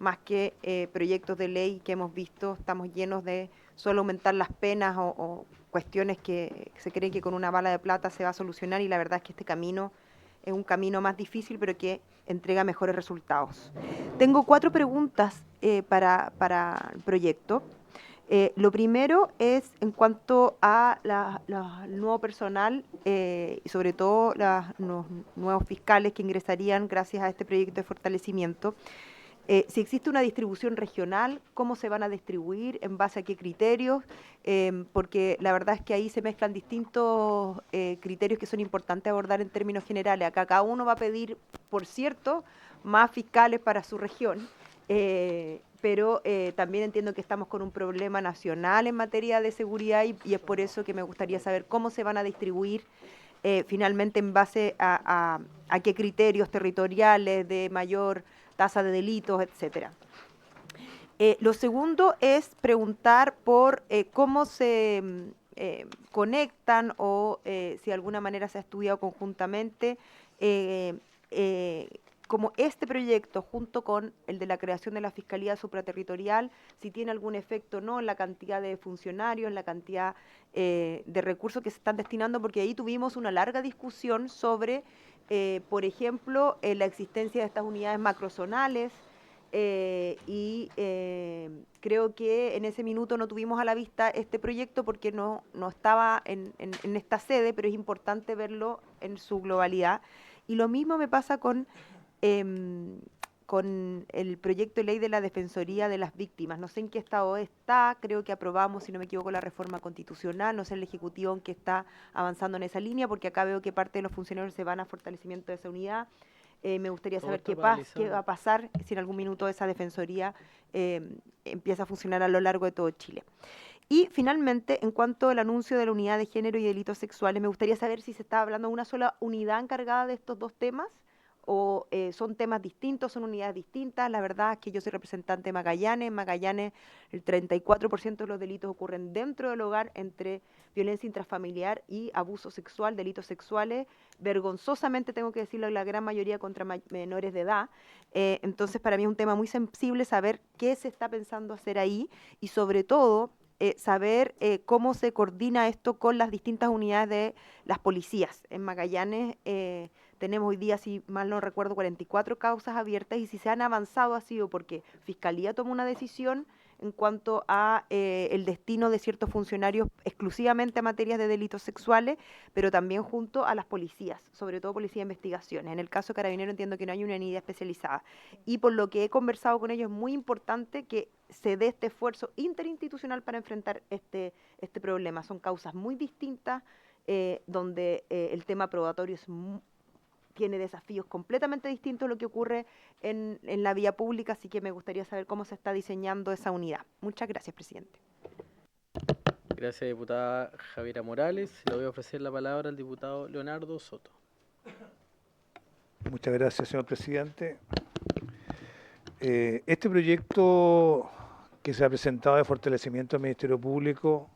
más que proyectos de ley que hemos visto. Estamos llenos de solo aumentar las penas o cuestiones que se creen que con una bala de plata se va a solucionar, y la verdad es que este camino es un camino más difícil, pero que entrega mejores resultados. Tengo 4 preguntas para el proyecto. Lo primero es en cuanto a el nuevo personal y sobre todo los nuevos fiscales que ingresarían gracias a este proyecto de fortalecimiento. Si existe una distribución regional, ¿cómo se van a distribuir? ¿En base a qué criterios? Porque la verdad es que ahí se mezclan distintos criterios que son importantes abordar en términos generales. Acá cada uno va a pedir, por cierto, más fiscales para su región, pero también entiendo que estamos con un problema nacional en materia de seguridad y es por eso que me gustaría saber cómo se van a distribuir finalmente en base a qué criterios territoriales de mayor tasa de delitos, etcétera. Lo segundo es preguntar por cómo se conectan o si de alguna manera se ha estudiado conjuntamente como este proyecto junto con el de la creación de la Fiscalía Supraterritorial, si tiene algún efecto o no en la cantidad de funcionarios, en la cantidad de recursos que se están destinando, porque ahí tuvimos una larga discusión sobre por ejemplo, la existencia de estas unidades macrozonales y creo que en ese minuto no tuvimos a la vista este proyecto porque no estaba en esta sede, pero es importante verlo en su globalidad. Y lo mismo me pasa con el proyecto de ley de la Defensoría de las Víctimas. No sé en qué estado está, creo que aprobamos, si no me equivoco, la reforma constitucional, no sé el Ejecutivo en qué está avanzando en esa línea, porque acá veo que parte de los funcionarios se van a fortalecimiento de esa unidad. Me gustaría saber qué va a pasar si en algún minuto esa Defensoría empieza a funcionar a lo largo de todo Chile. Y finalmente, en cuanto al anuncio de la unidad de género y delitos sexuales, me gustaría saber si se está hablando de una sola unidad encargada de estos 2 temas, o son temas distintos, son unidades distintas. La verdad es que yo soy representante de Magallanes. En Magallanes el 34% de los delitos ocurren dentro del hogar, entre violencia intrafamiliar y abuso sexual, delitos sexuales. Vergonzosamente tengo que decirlo, la gran mayoría contra menores de edad. Entonces para mí es un tema muy sensible saber qué se está pensando hacer ahí y sobre todo saber cómo se coordina esto con las distintas unidades de las policías. En Magallanes tenemos hoy día, si mal no recuerdo, 44 causas abiertas, y si se han avanzado ha sido porque Fiscalía toma una decisión en cuanto a el destino de ciertos funcionarios exclusivamente a materias de delitos sexuales, pero también junto a las policías, sobre todo Policía de Investigaciones. En el caso de Carabineros entiendo que no hay una unidad especializada. Y por lo que he conversado con ellos, es muy importante que se dé este esfuerzo interinstitucional para enfrentar este problema. Son causas muy distintas, donde el tema probatorio tiene desafíos completamente distintos a lo que ocurre en la vía pública, así que me gustaría saber cómo se está diseñando esa unidad. Muchas gracias, presidente. Gracias, diputada Javiera Morales. Le voy a ofrecer la palabra al diputado Leonardo Soto. Muchas gracias, señor presidente. Este proyecto que se ha presentado de fortalecimiento del Ministerio Público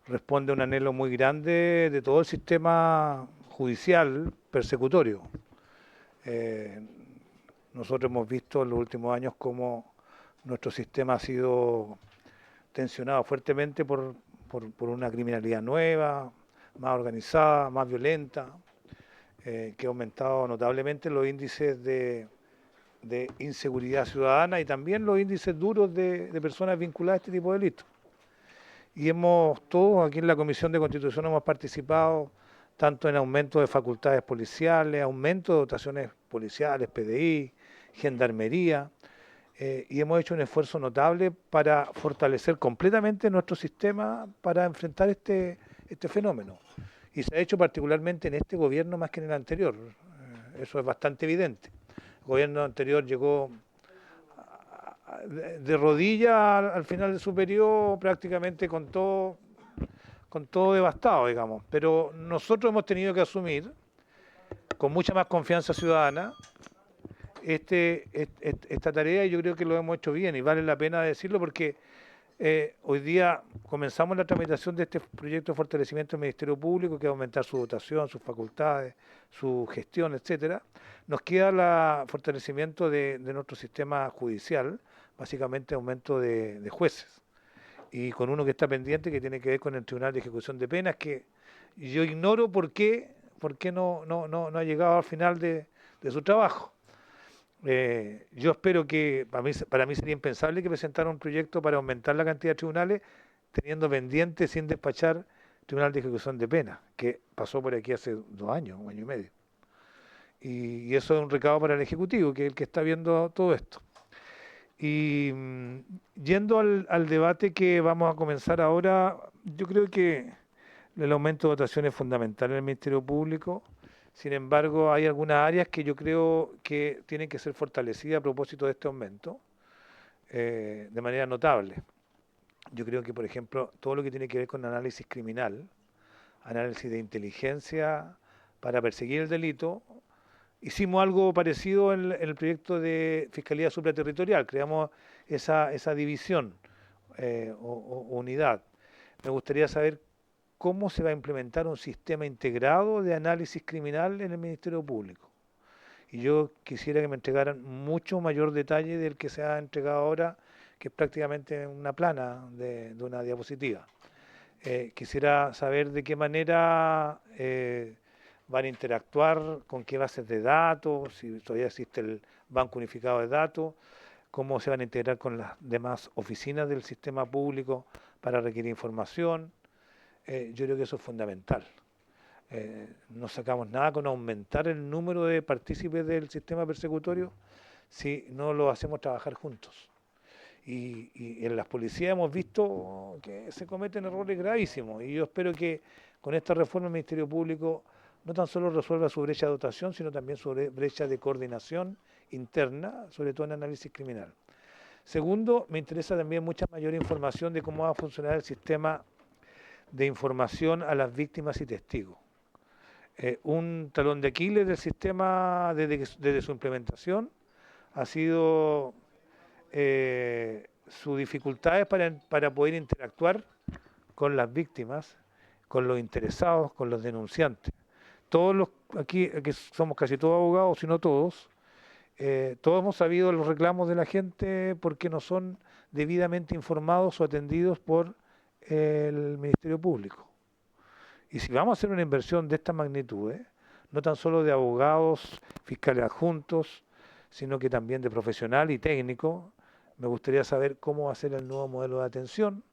responde a un anhelo muy grande de todo el sistema judicial persecutorio. Nosotros hemos visto en los últimos años cómo nuestro sistema ha sido tensionado fuertemente por una criminalidad nueva, más organizada, más violenta, que ha aumentado notablemente los índices de inseguridad ciudadana y también los índices duros de personas vinculadas a este tipo de delitos. Y todos aquí en la Comisión de Constitución hemos participado tanto en aumento de facultades policiales, aumento de dotaciones policiales, PDI, gendarmería, y hemos hecho un esfuerzo notable para fortalecer completamente nuestro sistema para enfrentar este fenómeno. Y se ha hecho particularmente en este gobierno más que en el anterior, eso es bastante evidente. El gobierno anterior llegó de rodillas al final de su periodo prácticamente con todo devastado, digamos. Pero nosotros hemos tenido que asumir con mucha más confianza ciudadana esta tarea, y yo creo que lo hemos hecho bien y vale la pena decirlo porque hoy día comenzamos la tramitación de este proyecto de fortalecimiento del Ministerio Público, que va a aumentar su dotación, sus facultades, su gestión, etcétera. Nos queda el fortalecimiento de nuestro sistema judicial, básicamente aumento de jueces. Y con uno que está pendiente, que tiene que ver con el Tribunal de Ejecución de Penas, que yo ignoro por qué no ha llegado al final de su trabajo. Yo espero que, para mí sería impensable que presentara un proyecto para aumentar la cantidad de tribunales, teniendo pendiente sin despachar Tribunal de Ejecución de Penas, que pasó por aquí hace 2 años, 1 año y medio. Y eso es un recado para el Ejecutivo, que es el que está viendo todo esto. Y yendo al debate que vamos a comenzar ahora, yo creo que el aumento de dotación es fundamental en el Ministerio Público. Sin embargo, hay algunas áreas que yo creo que tienen que ser fortalecidas a propósito de este aumento, de manera notable. Yo creo que, por ejemplo, todo lo que tiene que ver con análisis criminal, análisis de inteligencia para perseguir el delito. Hicimos algo parecido en el proyecto de Fiscalía Supraterritorial, creamos esa división o unidad. Me gustaría saber cómo se va a implementar un sistema integrado de análisis criminal en el Ministerio Público. Y yo quisiera que me entregaran mucho mayor detalle del que se ha entregado ahora, que es prácticamente una plana de una diapositiva. Quisiera saber de qué manera van a interactuar, con qué bases de datos, si todavía existe el Banco Unificado de Datos, cómo se van a integrar con las demás oficinas del sistema público para requerir información. Yo creo que eso es fundamental. No sacamos nada con aumentar el número de partícipes del sistema persecutorio si no lo hacemos trabajar juntos. Y en las policías hemos visto que se cometen errores gravísimos, y yo espero que con esta reforma el Ministerio Público no tan solo resuelva su brecha de dotación, sino también su brecha de coordinación interna, sobre todo en análisis criminal. Segundo, me interesa también mucha mayor información de cómo va a funcionar el sistema de información a las víctimas y testigos. Un talón de Aquiles del sistema desde su implementación ha sido sus dificultades para poder interactuar con las víctimas, con los interesados, con los denunciantes. Todos los aquí somos casi todos abogados, si no todos, todos hemos sabido los reclamos de la gente porque no son debidamente informados o atendidos por el Ministerio Público. Y si vamos a hacer una inversión de esta magnitud, no tan solo de abogados, fiscales adjuntos, sino que también de profesional y técnico, me gustaría saber cómo va a ser el nuevo modelo de atención,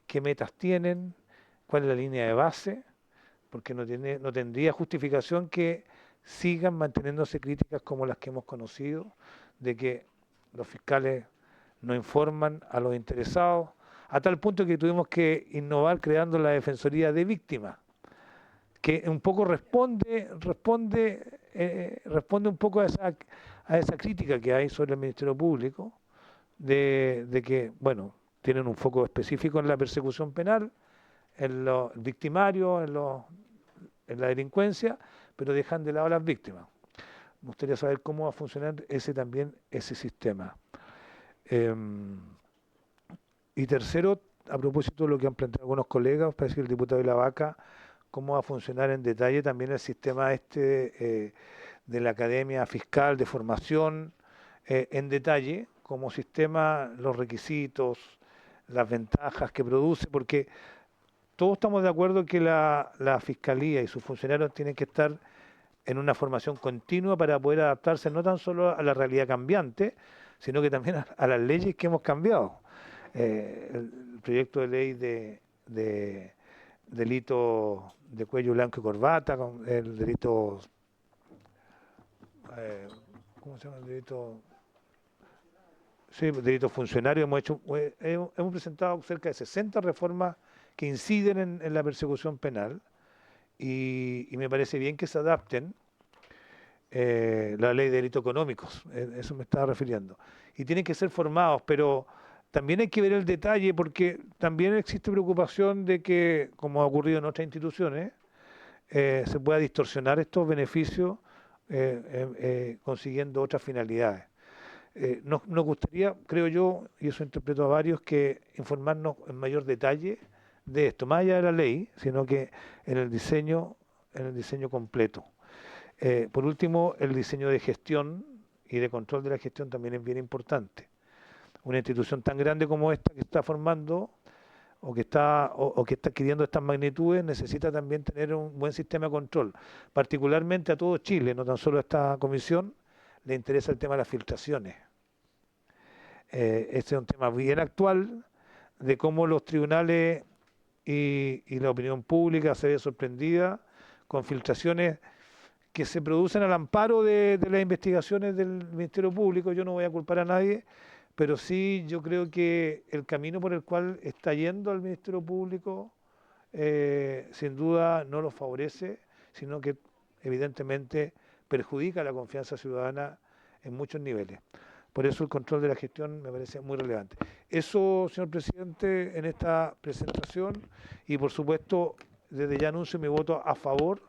qué metas tienen, cuál es la línea de base, porque no tendría justificación que sigan manteniéndose críticas como las que hemos conocido, de que los fiscales no informan a los interesados, a tal punto que tuvimos que innovar creando la Defensoría de Víctimas, que un poco responde un poco a esa crítica que hay sobre el Ministerio Público, de que, bueno, tienen un foco específico en la persecución penal, en los victimarios, en la delincuencia, pero dejan de lado a las víctimas. Me gustaría saber cómo va a funcionar ese sistema. Y tercero, a propósito de lo que han planteado algunos colegas, parece que el diputado de la Vaca, cómo va a funcionar en detalle también el sistema de la Academia Fiscal de Formación, en detalle, como sistema, los requisitos, las ventajas que produce, porque todos estamos de acuerdo que la Fiscalía y sus funcionarios tienen que estar en una formación continua para poder adaptarse no tan solo a la realidad cambiante, sino que también a las leyes que hemos cambiado. El proyecto de ley de delito de cuello blanco y corbata, con el delito, ¿cómo se llama el delito? Sí, delito funcionario. Hemos presentado cerca de 60 reformas que inciden en la persecución penal, y me parece bien que se adapten. La ley de delitos económicos, eso me estaba refiriendo, y tienen que ser formados, pero también hay que ver el detalle, porque también existe preocupación de que, como ha ocurrido en otras instituciones, se pueda distorsionar estos beneficios consiguiendo otras finalidades. Nos gustaría, creo yo, y eso interpreto a varios, que informarnos en mayor detalle de esto, más allá de la ley, sino que en el diseño completo. Por último, el diseño de gestión y de control de la gestión también es bien importante. una institución tan grande como esta que está formando o que está adquiriendo estas magnitudes necesita también tener un buen sistema de control. Particularmente a todo Chile, no tan solo a esta comisión, le interesa el tema de las filtraciones. Este es un tema bien actual de cómo los tribunales y la opinión pública se ve sorprendida con filtraciones que se producen al amparo de las investigaciones del Ministerio Público. Yo no voy a culpar a nadie, pero sí yo creo que el camino por el cual está yendo al Ministerio Público sin duda no lo favorece, sino que evidentemente perjudica la confianza ciudadana en muchos niveles. Por eso el control de la gestión me parece muy relevante. Eso, señor presidente, en esta presentación, y por supuesto desde ya anuncio mi voto a favor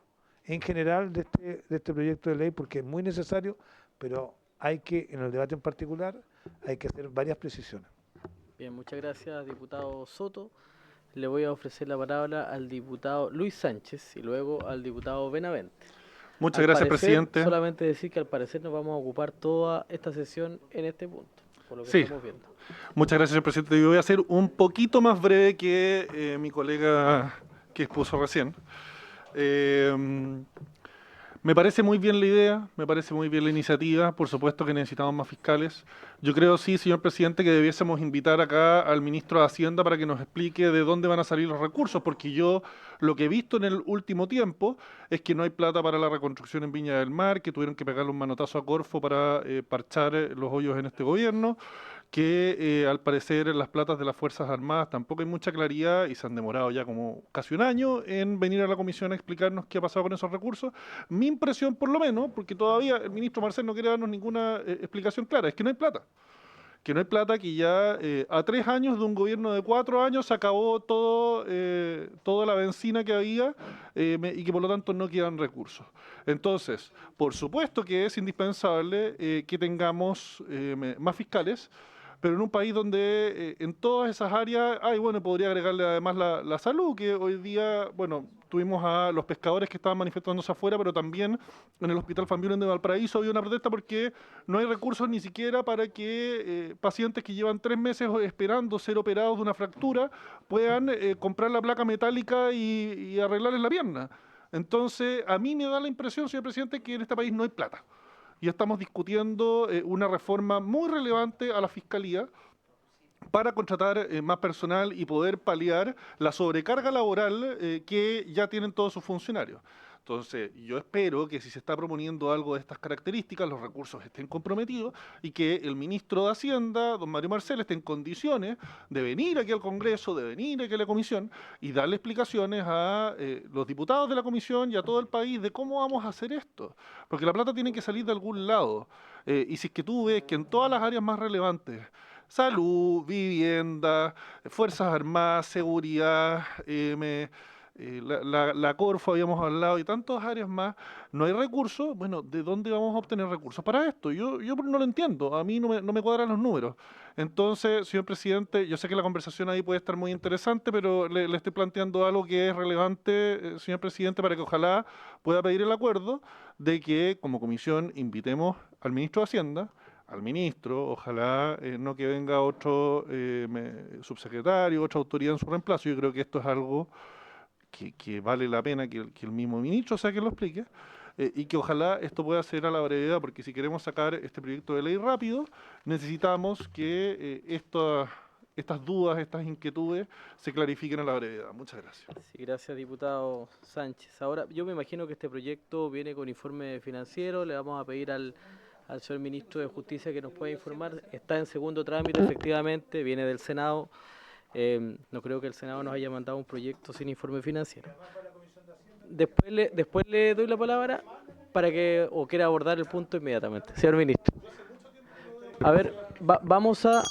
en general de este proyecto de ley, porque es muy necesario, pero hay que, en el debate en particular, hay que hacer varias precisiones. Bien, muchas gracias, diputado Soto. Le voy a ofrecer la palabra al diputado Luis Sánchez y luego al diputado Benavente. Muchas gracias, presidente. Solamente decir que al parecer nos vamos a ocupar toda esta sesión en este punto, por lo que estamos viendo. Muchas gracias, señor presidente. Yo voy a ser un poquito más breve que mi colega que expuso recién. Me parece muy bien la idea, me parece muy bien la iniciativa, por supuesto que necesitamos más fiscales. Yo creo sí, señor presidente, que debiésemos invitar acá al ministro de Hacienda para que nos explique de dónde van a salir los recursos, porque yo lo que he visto en el último tiempo es que no hay plata para la reconstrucción en Viña del Mar, que tuvieron que pegarle un manotazo a Corfo para parchar los hoyos en este gobierno, que al parecer en las platas de las Fuerzas Armadas tampoco hay mucha claridad y se han demorado ya como casi un año en venir a la comisión a explicarnos qué ha pasado con esos recursos. Mi impresión, por lo menos, porque todavía el ministro Marcel no quiere darnos ninguna explicación clara, es que no hay plata. Que no hay plata, que ya a 3 años de un gobierno de 4 años se acabó toda la benzina que había y que por lo tanto no quedan recursos. Entonces, por supuesto que es indispensable que tengamos más fiscales, pero en un país donde en todas esas áreas, podría agregarle además la salud, que hoy día, tuvimos a los pescadores que estaban manifestándose afuera, pero también en el Hospital Van Buren de Valparaíso había una protesta porque no hay recursos ni siquiera para que pacientes que llevan 3 meses esperando ser operados de una fractura puedan comprar la placa metálica y arreglarles la pierna. Entonces, a mí me da la impresión, señor presidente, que en este país no hay plata. Y estamos discutiendo una reforma muy relevante a la Fiscalía para contratar más personal y poder paliar la sobrecarga laboral que ya tienen todos sus funcionarios. Entonces, yo espero que si se está proponiendo algo de estas características, los recursos estén comprometidos y que el ministro de Hacienda, don Mario Marcel, esté en condiciones de venir aquí al Congreso, de venir aquí a la comisión y darle explicaciones a los diputados de la comisión y a todo el país de cómo vamos a hacer esto. Porque la plata tiene que salir de algún lado. Y si es que tú ves que en todas las áreas más relevantes, salud, vivienda, Fuerzas Armadas, seguridad, la Corfo habíamos hablado y tantas áreas más, no hay recursos, ¿de dónde vamos a obtener recursos para esto? Yo no lo entiendo, a mí no me cuadran los números. Entonces, señor presidente, yo sé que la conversación ahí puede estar muy interesante, pero le estoy planteando algo que es relevante, señor presidente, para que ojalá pueda pedir el acuerdo de que como comisión invitemos al ministro de Hacienda, al ministro, ojalá no que venga otro subsecretario, otra autoridad en su reemplazo. Yo creo que esto es algo que vale la pena que el mismo ministro sea quien lo explique y que ojalá esto pueda ser a la brevedad, porque si queremos sacar este proyecto de ley rápido, necesitamos que estas dudas, estas inquietudes se clarifiquen a la brevedad. Muchas gracias. Sí, gracias, diputado Sánchez. Ahora, yo me imagino que este proyecto viene con informe financiero, le vamos a pedir al señor ministro de Justicia que nos pueda informar. Está en segundo trámite, efectivamente, viene del Senado. No creo que el Senado nos haya mandado un proyecto sin informe financiero. Después le doy la palabra para que quiera abordar el punto inmediatamente. Señor ministro. A ver, vamos a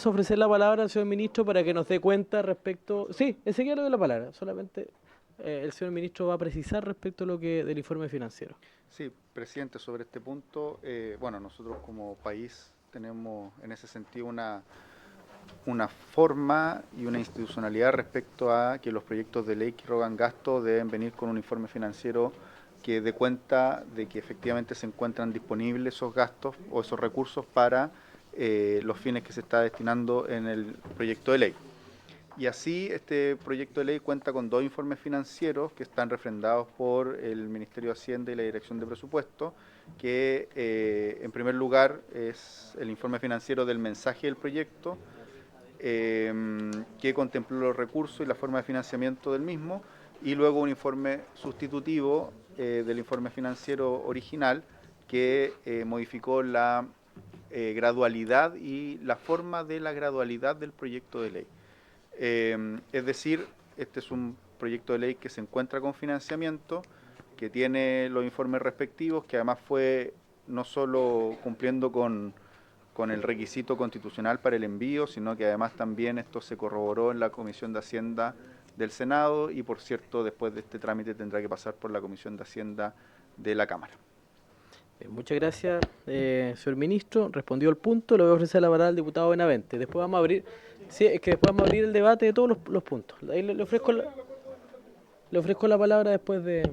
ofrecer la palabra al señor ministro para que nos dé cuenta respecto... Sí, enseguida le doy la palabra. Solamente el señor ministro va a precisar respecto a lo que del informe financiero. Sí, presidente, sobre este punto, nosotros como país tenemos en ese sentido una forma y una institucionalidad respecto a que los proyectos de ley que rogan gasto deben venir con un informe financiero que dé cuenta de que efectivamente se encuentran disponibles esos gastos o esos recursos para los fines que se está destinando en el proyecto de ley. Y así este proyecto de ley cuenta con 2 informes financieros que están refrendados por el Ministerio de Hacienda y la Dirección de Presupuesto, que en primer lugar es el informe financiero del mensaje del proyecto, que contempló los recursos y la forma de financiamiento del mismo, y luego un informe sustitutivo del informe financiero original que modificó la gradualidad y la forma de la gradualidad del proyecto de ley. Es decir, este es un proyecto de ley que se encuentra con financiamiento, que tiene los informes respectivos, que además fue no solo cumpliendo con el requisito constitucional para el envío, sino que además también esto se corroboró en la Comisión de Hacienda del Senado y, por cierto, después de este trámite tendrá que pasar por la Comisión de Hacienda de la Cámara. Muchas gracias, señor ministro. Respondió el punto. Le voy a ofrecer la palabra al diputado Benavente. Después vamos a abrir, sí, es que después vamos a abrir el debate de todos los puntos. Ahí le ofrezco la palabra después del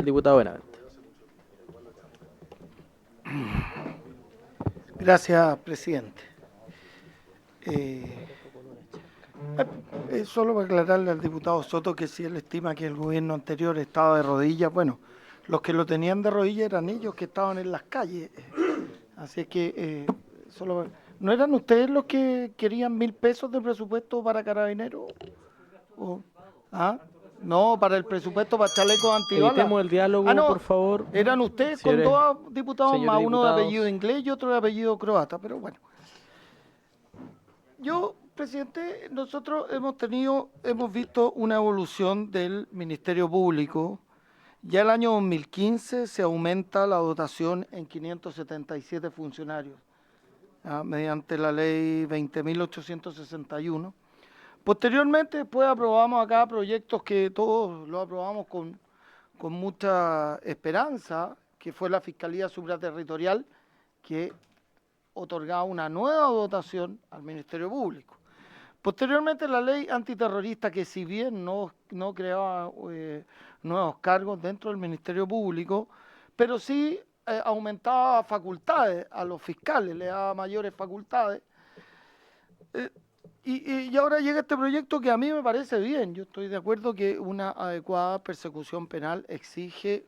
diputado Benavente. Gracias, presidente. Solo para aclararle al diputado Soto que si él estima que el gobierno anterior estaba de rodillas, bueno, los que lo tenían de rodillas eran ellos que estaban en las calles. Así es que, ¿no eran ustedes los que querían 1.000 pesos de presupuesto para Carabineros? No, para el presupuesto para chalecos antibalas. Evitemos el diálogo, no, por favor. Eran ustedes Señores, con 2 diputados más, uno de diputados. apellido inglés y otro de apellido croata, pero bueno. Yo, presidente, nosotros hemos visto una evolución del Ministerio Público. Ya el año 2015 se aumenta la dotación en 577 funcionarios, mediante la ley 20.861. Posteriormente, después aprobamos acá proyectos que todos los aprobamos con mucha esperanza, que fue la Fiscalía Supraterritorial, que otorgaba una nueva dotación al Ministerio Público. Posteriormente, la ley antiterrorista, que si bien no creaba nuevos cargos dentro del Ministerio Público, pero sí aumentaba facultades a los fiscales, le daba mayores facultades. Y ahora llega este proyecto que a mí me parece bien. Yo estoy de acuerdo que una adecuada persecución penal exige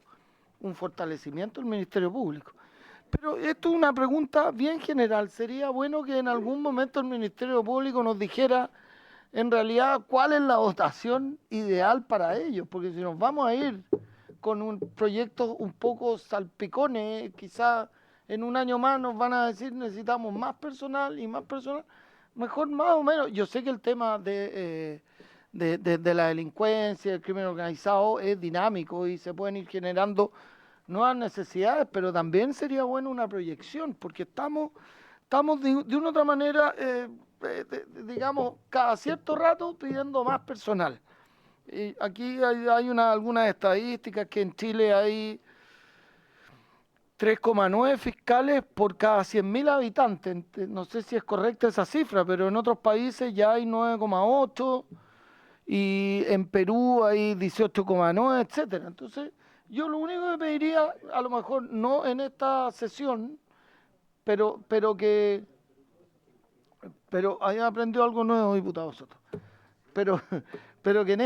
un fortalecimiento del Ministerio Público. Pero esto es una pregunta bien general. Sería bueno que en algún momento el Ministerio Público nos dijera en realidad cuál es la dotación ideal para ellos, porque si nos vamos a ir con un proyecto un poco salpicones, quizás en un año más nos van a decir necesitamos más personal y más personal. Mejor más o menos, yo sé que el tema de la delincuencia, el crimen organizado es dinámico y se pueden ir generando nuevas necesidades, pero también sería bueno una proyección, porque estamos de una otra manera, digamos, cada cierto rato pidiendo más personal. Y aquí hay algunas estadísticas que en Chile hay 3,9 fiscales por cada 100.000 habitantes. No sé si es correcta esa cifra, pero en otros países ya hay 9,8 y en Perú hay 18,9, etcétera. Entonces, yo lo único que pediría, a lo mejor no en esta sesión, pero ahí aprendió algo nuevo, diputado Soto. Pero que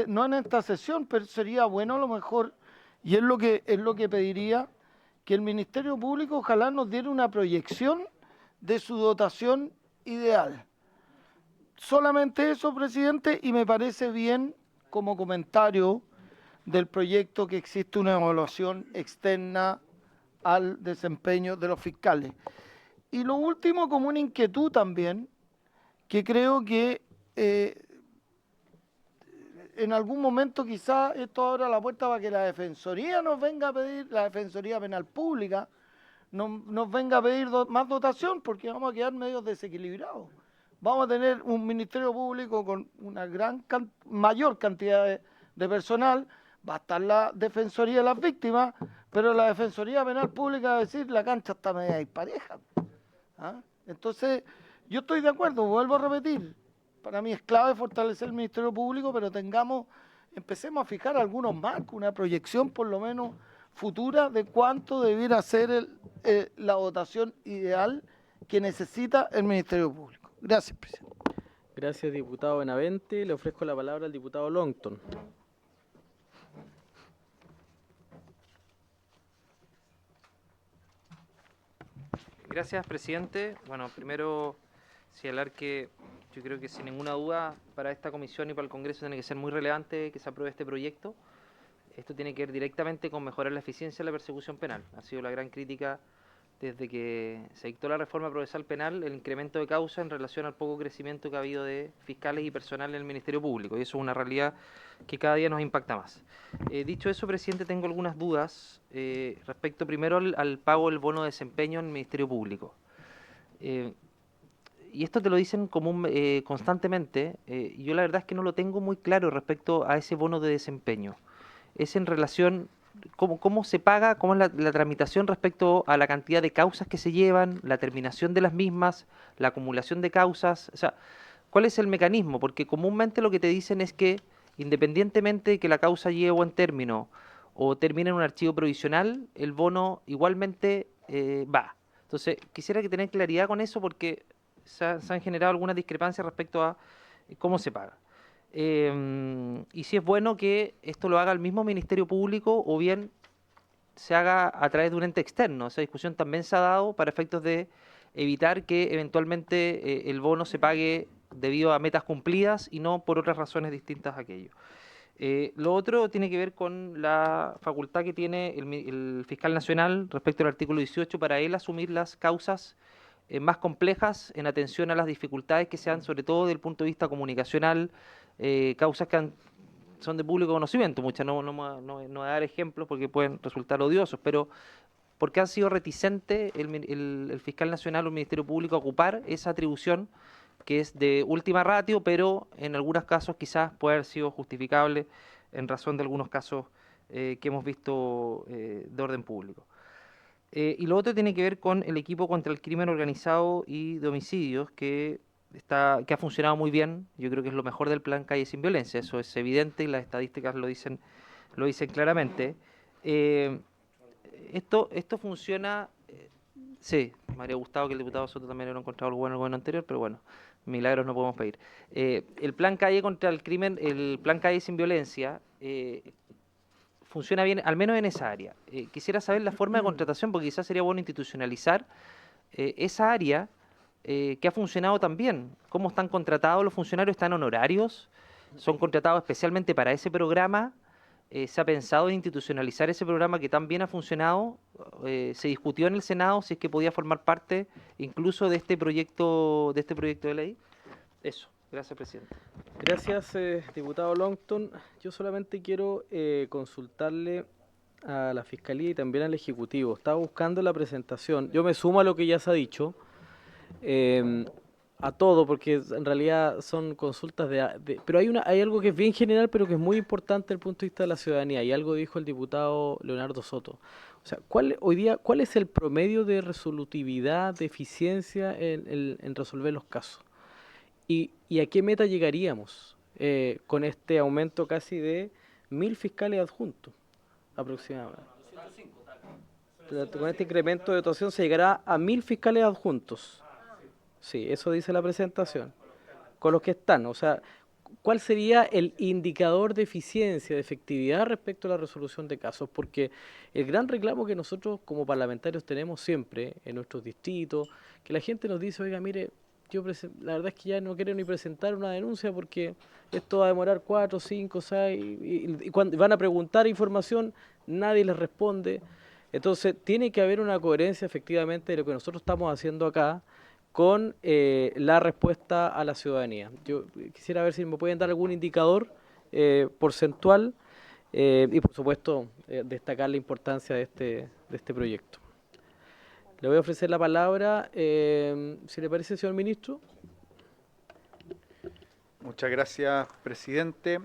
no en esta sesión, pero sería bueno a lo mejor, y es lo que pediría, que el Ministerio Público ojalá nos diera una proyección de su dotación ideal. Solamente eso, presidente, y me parece bien como comentario del proyecto que existe una evaluación externa al desempeño de los fiscales. Y lo último, como una inquietud también, que creo que en algún momento quizás esto abra la puerta para que la Defensoría nos venga a pedir, la Defensoría Penal Pública, nos venga a pedir más dotación, porque vamos a quedar medio desequilibrados. Vamos a tener un Ministerio Público con una mayor cantidad de personal, va a estar la Defensoría de las Víctimas, pero la Defensoría Penal Pública va a decir la cancha está media dispareja. Entonces, yo estoy de acuerdo, vuelvo a repetir, para mí es clave fortalecer el Ministerio Público, pero empecemos a fijar algunos marcos, una proyección por lo menos futura de cuánto debiera ser la dotación ideal que necesita el Ministerio Público. Gracias, presidente. Gracias, diputado Benavente. Le ofrezco la palabra al diputado Longton. Gracias, presidente. Bueno, primero señalar que yo creo que sin ninguna duda para esta comisión y para el Congreso tiene que ser muy relevante que se apruebe este proyecto. Esto tiene que ver directamente con mejorar la eficiencia de la persecución penal. Ha sido la gran crítica desde que se dictó la reforma procesal penal, el incremento de causa en relación al poco crecimiento que ha habido de fiscales y personal en el Ministerio Público. Y eso es una realidad que cada día nos impacta más. Dicho eso, presidente, tengo algunas dudas respecto primero al pago del bono de desempeño en el Ministerio Público. Y esto te lo dicen constantemente, y yo la verdad es que no lo tengo muy claro respecto a ese bono de desempeño. Es en relación, ¿cómo se paga, cómo es la tramitación respecto a la cantidad de causas que se llevan, la terminación de las mismas, la acumulación de causas? O sea, ¿cuál es el mecanismo? Porque comúnmente lo que te dicen es que independientemente de que la causa llegue a buen término o termine en un archivo provisional, el bono igualmente va. Entonces, quisiera que tener claridad con eso porque se han generado algunas discrepancias respecto a cómo se paga. Y si es bueno que esto lo haga el mismo Ministerio Público o bien se haga a través de un ente externo. Esa discusión también se ha dado para efectos de evitar que eventualmente el bono se pague debido a metas cumplidas y no por otras razones distintas a aquello. Lo otro tiene que ver con la facultad que tiene el fiscal nacional respecto al artículo 18 para él asumir las causas más complejas en atención a las dificultades que sean, sobre todo desde el punto de vista comunicacional, causas que son de público conocimiento. Muchas no voy a dar ejemplos porque pueden resultar odiosos, pero ¿por qué han sido reticentes el fiscal nacional o el Ministerio Público a ocupar esa atribución que es de última ratio, pero en algunos casos quizás puede haber sido justificable en razón de algunos casos que hemos visto de orden público? Y lo otro tiene que ver con el equipo contra el crimen organizado y de homicidios que ha funcionado muy bien. Yo creo que es lo mejor del plan Calle Sin Violencia. Eso es evidente y las estadísticas lo dicen claramente. Esto funciona. Sí, me habría gustado que el diputado Soto también hubiera encontrado algo bueno en el gobierno anterior, pero bueno, milagros no podemos pedir. El plan Calle contra el crimen, el plan Calle Sin Violencia, funciona bien, al menos en esa área. Quisiera saber la forma de contratación, porque quizás sería bueno institucionalizar esa área que ha funcionado tan bien. ¿Cómo están contratados los funcionarios? ¿Están honorarios? ¿Son contratados especialmente para ese programa? ¿Se ha pensado en institucionalizar ese programa que tan bien ha funcionado? ¿Se discutió en el Senado si es que podía formar parte incluso de este proyecto de ley? Eso. Gracias, presidente. Gracias, diputado Longton. Yo solamente quiero consultarle a la Fiscalía y también al Ejecutivo. Estaba buscando la presentación. Yo me sumo a lo que ya se ha dicho, a todo, porque en realidad son consultas pero hay algo que es bien general, pero que es muy importante desde el punto de vista de la ciudadanía, y algo dijo el diputado Leonardo Soto. O sea, ¿cuál es el promedio de resolutividad, de eficiencia en resolver los casos? ¿Y a qué meta llegaríamos con este aumento casi de 1.000 fiscales adjuntos aproximadamente? Con este incremento de dotación se llegará a 1.000 fiscales adjuntos. Sí, eso dice la presentación. Con los que están, o sea, ¿cuál sería el indicador de eficiencia, de efectividad respecto a la resolución de casos? Porque el gran reclamo que nosotros como parlamentarios tenemos siempre en nuestros distritos, que la gente nos dice, oiga, mire, la verdad es que ya no quiero ni presentar una denuncia porque esto va a demorar 4, 5, 6, y cuando van a preguntar información, nadie les responde. Entonces, tiene que haber una coherencia efectivamente de lo que nosotros estamos haciendo acá con la respuesta a la ciudadanía. Yo quisiera ver si me pueden dar algún indicador porcentual y, por supuesto, destacar la importancia de este proyecto. Le voy a ofrecer la palabra, si le parece, señor ministro. Muchas gracias, presidente.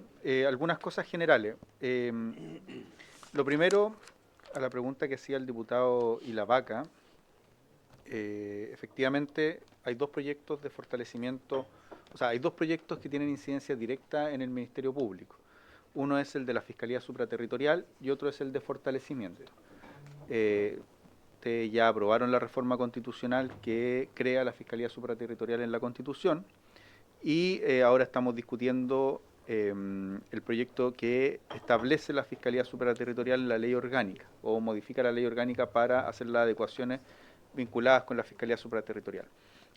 Algunas cosas generales. Lo primero, a la pregunta que hacía el diputado Ilavaca, efectivamente hay dos proyectos de fortalecimiento, o sea, hay dos proyectos que tienen incidencia directa en el Ministerio Público. Uno es el de la Fiscalía Supraterritorial y otro es el de fortalecimiento. ustedes ya aprobaron la reforma constitucional que crea la Fiscalía Supraterritorial en la Constitución y ahora estamos discutiendo el proyecto que establece la Fiscalía Supraterritorial en la ley orgánica o modifica la ley orgánica para hacer las adecuaciones vinculadas con la Fiscalía Supraterritorial.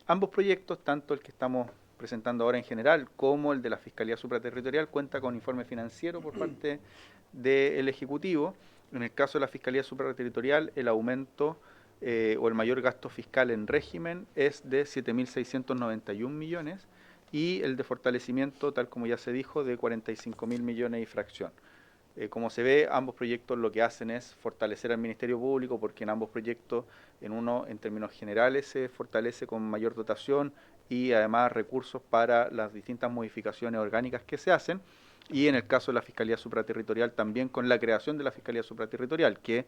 Ambos proyectos, tanto el que estamos presentando ahora en general como el de la Fiscalía Supraterritorial, cuenta con informe financiero por parte del Ejecutivo. En el caso de la Fiscalía Supraterritorial, el aumento o el mayor gasto fiscal en régimen es de 7.691 millones y el de fortalecimiento, tal como ya se dijo, de 45.000 millones y fracción. Como se ve, ambos proyectos lo que hacen es fortalecer al Ministerio Público, porque en ambos proyectos, en uno en términos generales se fortalece con mayor dotación y además recursos para las distintas modificaciones orgánicas que se hacen, y en el caso de la Fiscalía Supraterritorial también con la creación de la Fiscalía Supraterritorial, que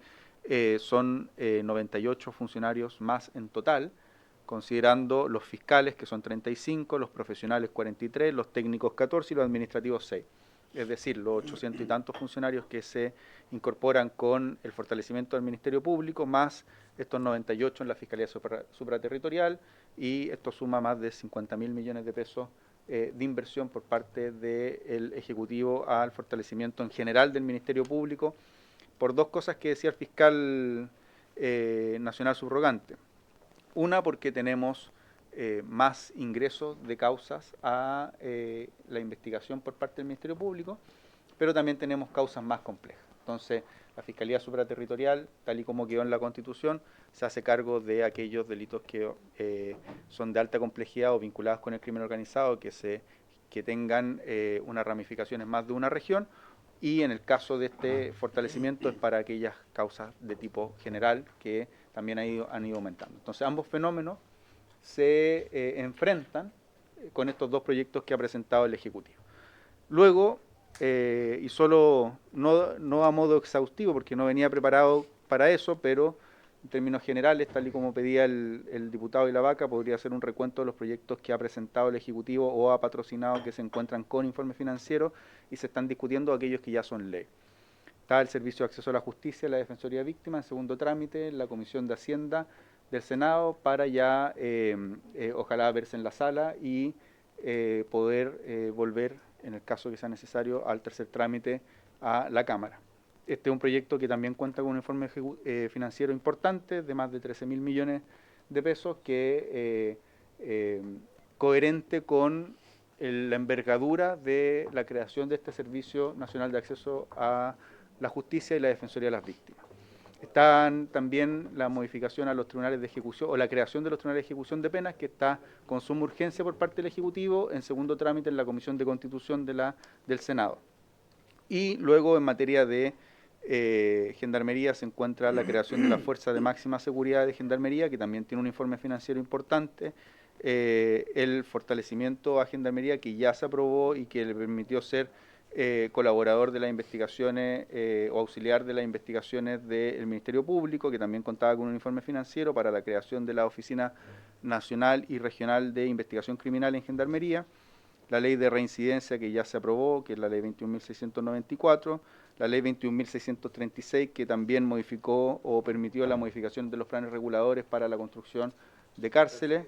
son 98 funcionarios más en total, considerando los fiscales, que son 35, los profesionales 43, los técnicos 14 y los administrativos 6. Es decir, los 800 y tantos funcionarios que se incorporan con el fortalecimiento del Ministerio Público, más estos 98 en la Fiscalía Supraterritorial, y esto suma más de 50.000 millones de pesos de inversión por parte del Ejecutivo al fortalecimiento en general del Ministerio Público, por dos cosas que decía el fiscal nacional subrogante. Una, porque tenemos más ingresos de causas a la investigación por parte del Ministerio Público, pero también tenemos causas más complejas. Entonces, la Fiscalía Supraterritorial, tal y como quedó en la Constitución, se hace cargo de aquellos delitos que son de alta complejidad o vinculados con el crimen organizado, que tengan unas ramificaciones más de una región, y en el caso de este fortalecimiento es para aquellas causas de tipo general que también han ido aumentando. Entonces, ambos fenómenos se enfrentan con estos dos proyectos que ha presentado el Ejecutivo. Luego, y solo no a modo exhaustivo, porque no venía preparado para eso, pero en términos generales, tal y como pedía el diputado de la Vaca, podría hacer un recuento de los proyectos que ha presentado el Ejecutivo o ha patrocinado, que se encuentran con informe financiero y se están discutiendo aquellos que ya son ley. Está el Servicio de Acceso a la Justicia, la Defensoría de Víctimas, en segundo trámite, la Comisión de Hacienda del Senado, para ya ojalá verse en la sala y poder volver, en el caso que sea necesario, al tercer trámite a la Cámara. Este es un proyecto que también cuenta con un informe financiero importante de más de 13.000 millones de pesos, que coherente con la envergadura de la creación de este Servicio Nacional de Acceso a la Justicia y la Defensoría de las Víctimas. Están también la modificación a los tribunales de ejecución o la creación de los tribunales de ejecución de penas, que está con suma urgencia por parte del Ejecutivo, en segundo trámite en la Comisión de Constitución del Senado. Y luego, en materia de Gendarmería, se encuentra la creación de la Fuerza de Máxima Seguridad de Gendarmería, que también tiene un informe financiero importante, el fortalecimiento a Gendarmería, que ya se aprobó y que le permitió ser colaborador de las investigaciones o auxiliar de las investigaciones del Ministerio Público, que también contaba con un informe financiero para la creación de la Oficina Nacional y Regional de Investigación Criminal en Gendarmería, la ley de reincidencia, que ya se aprobó, que es la ley 21.694, la ley 21.636, que también modificó o permitió la modificación de los planes reguladores para la construcción de cárceles.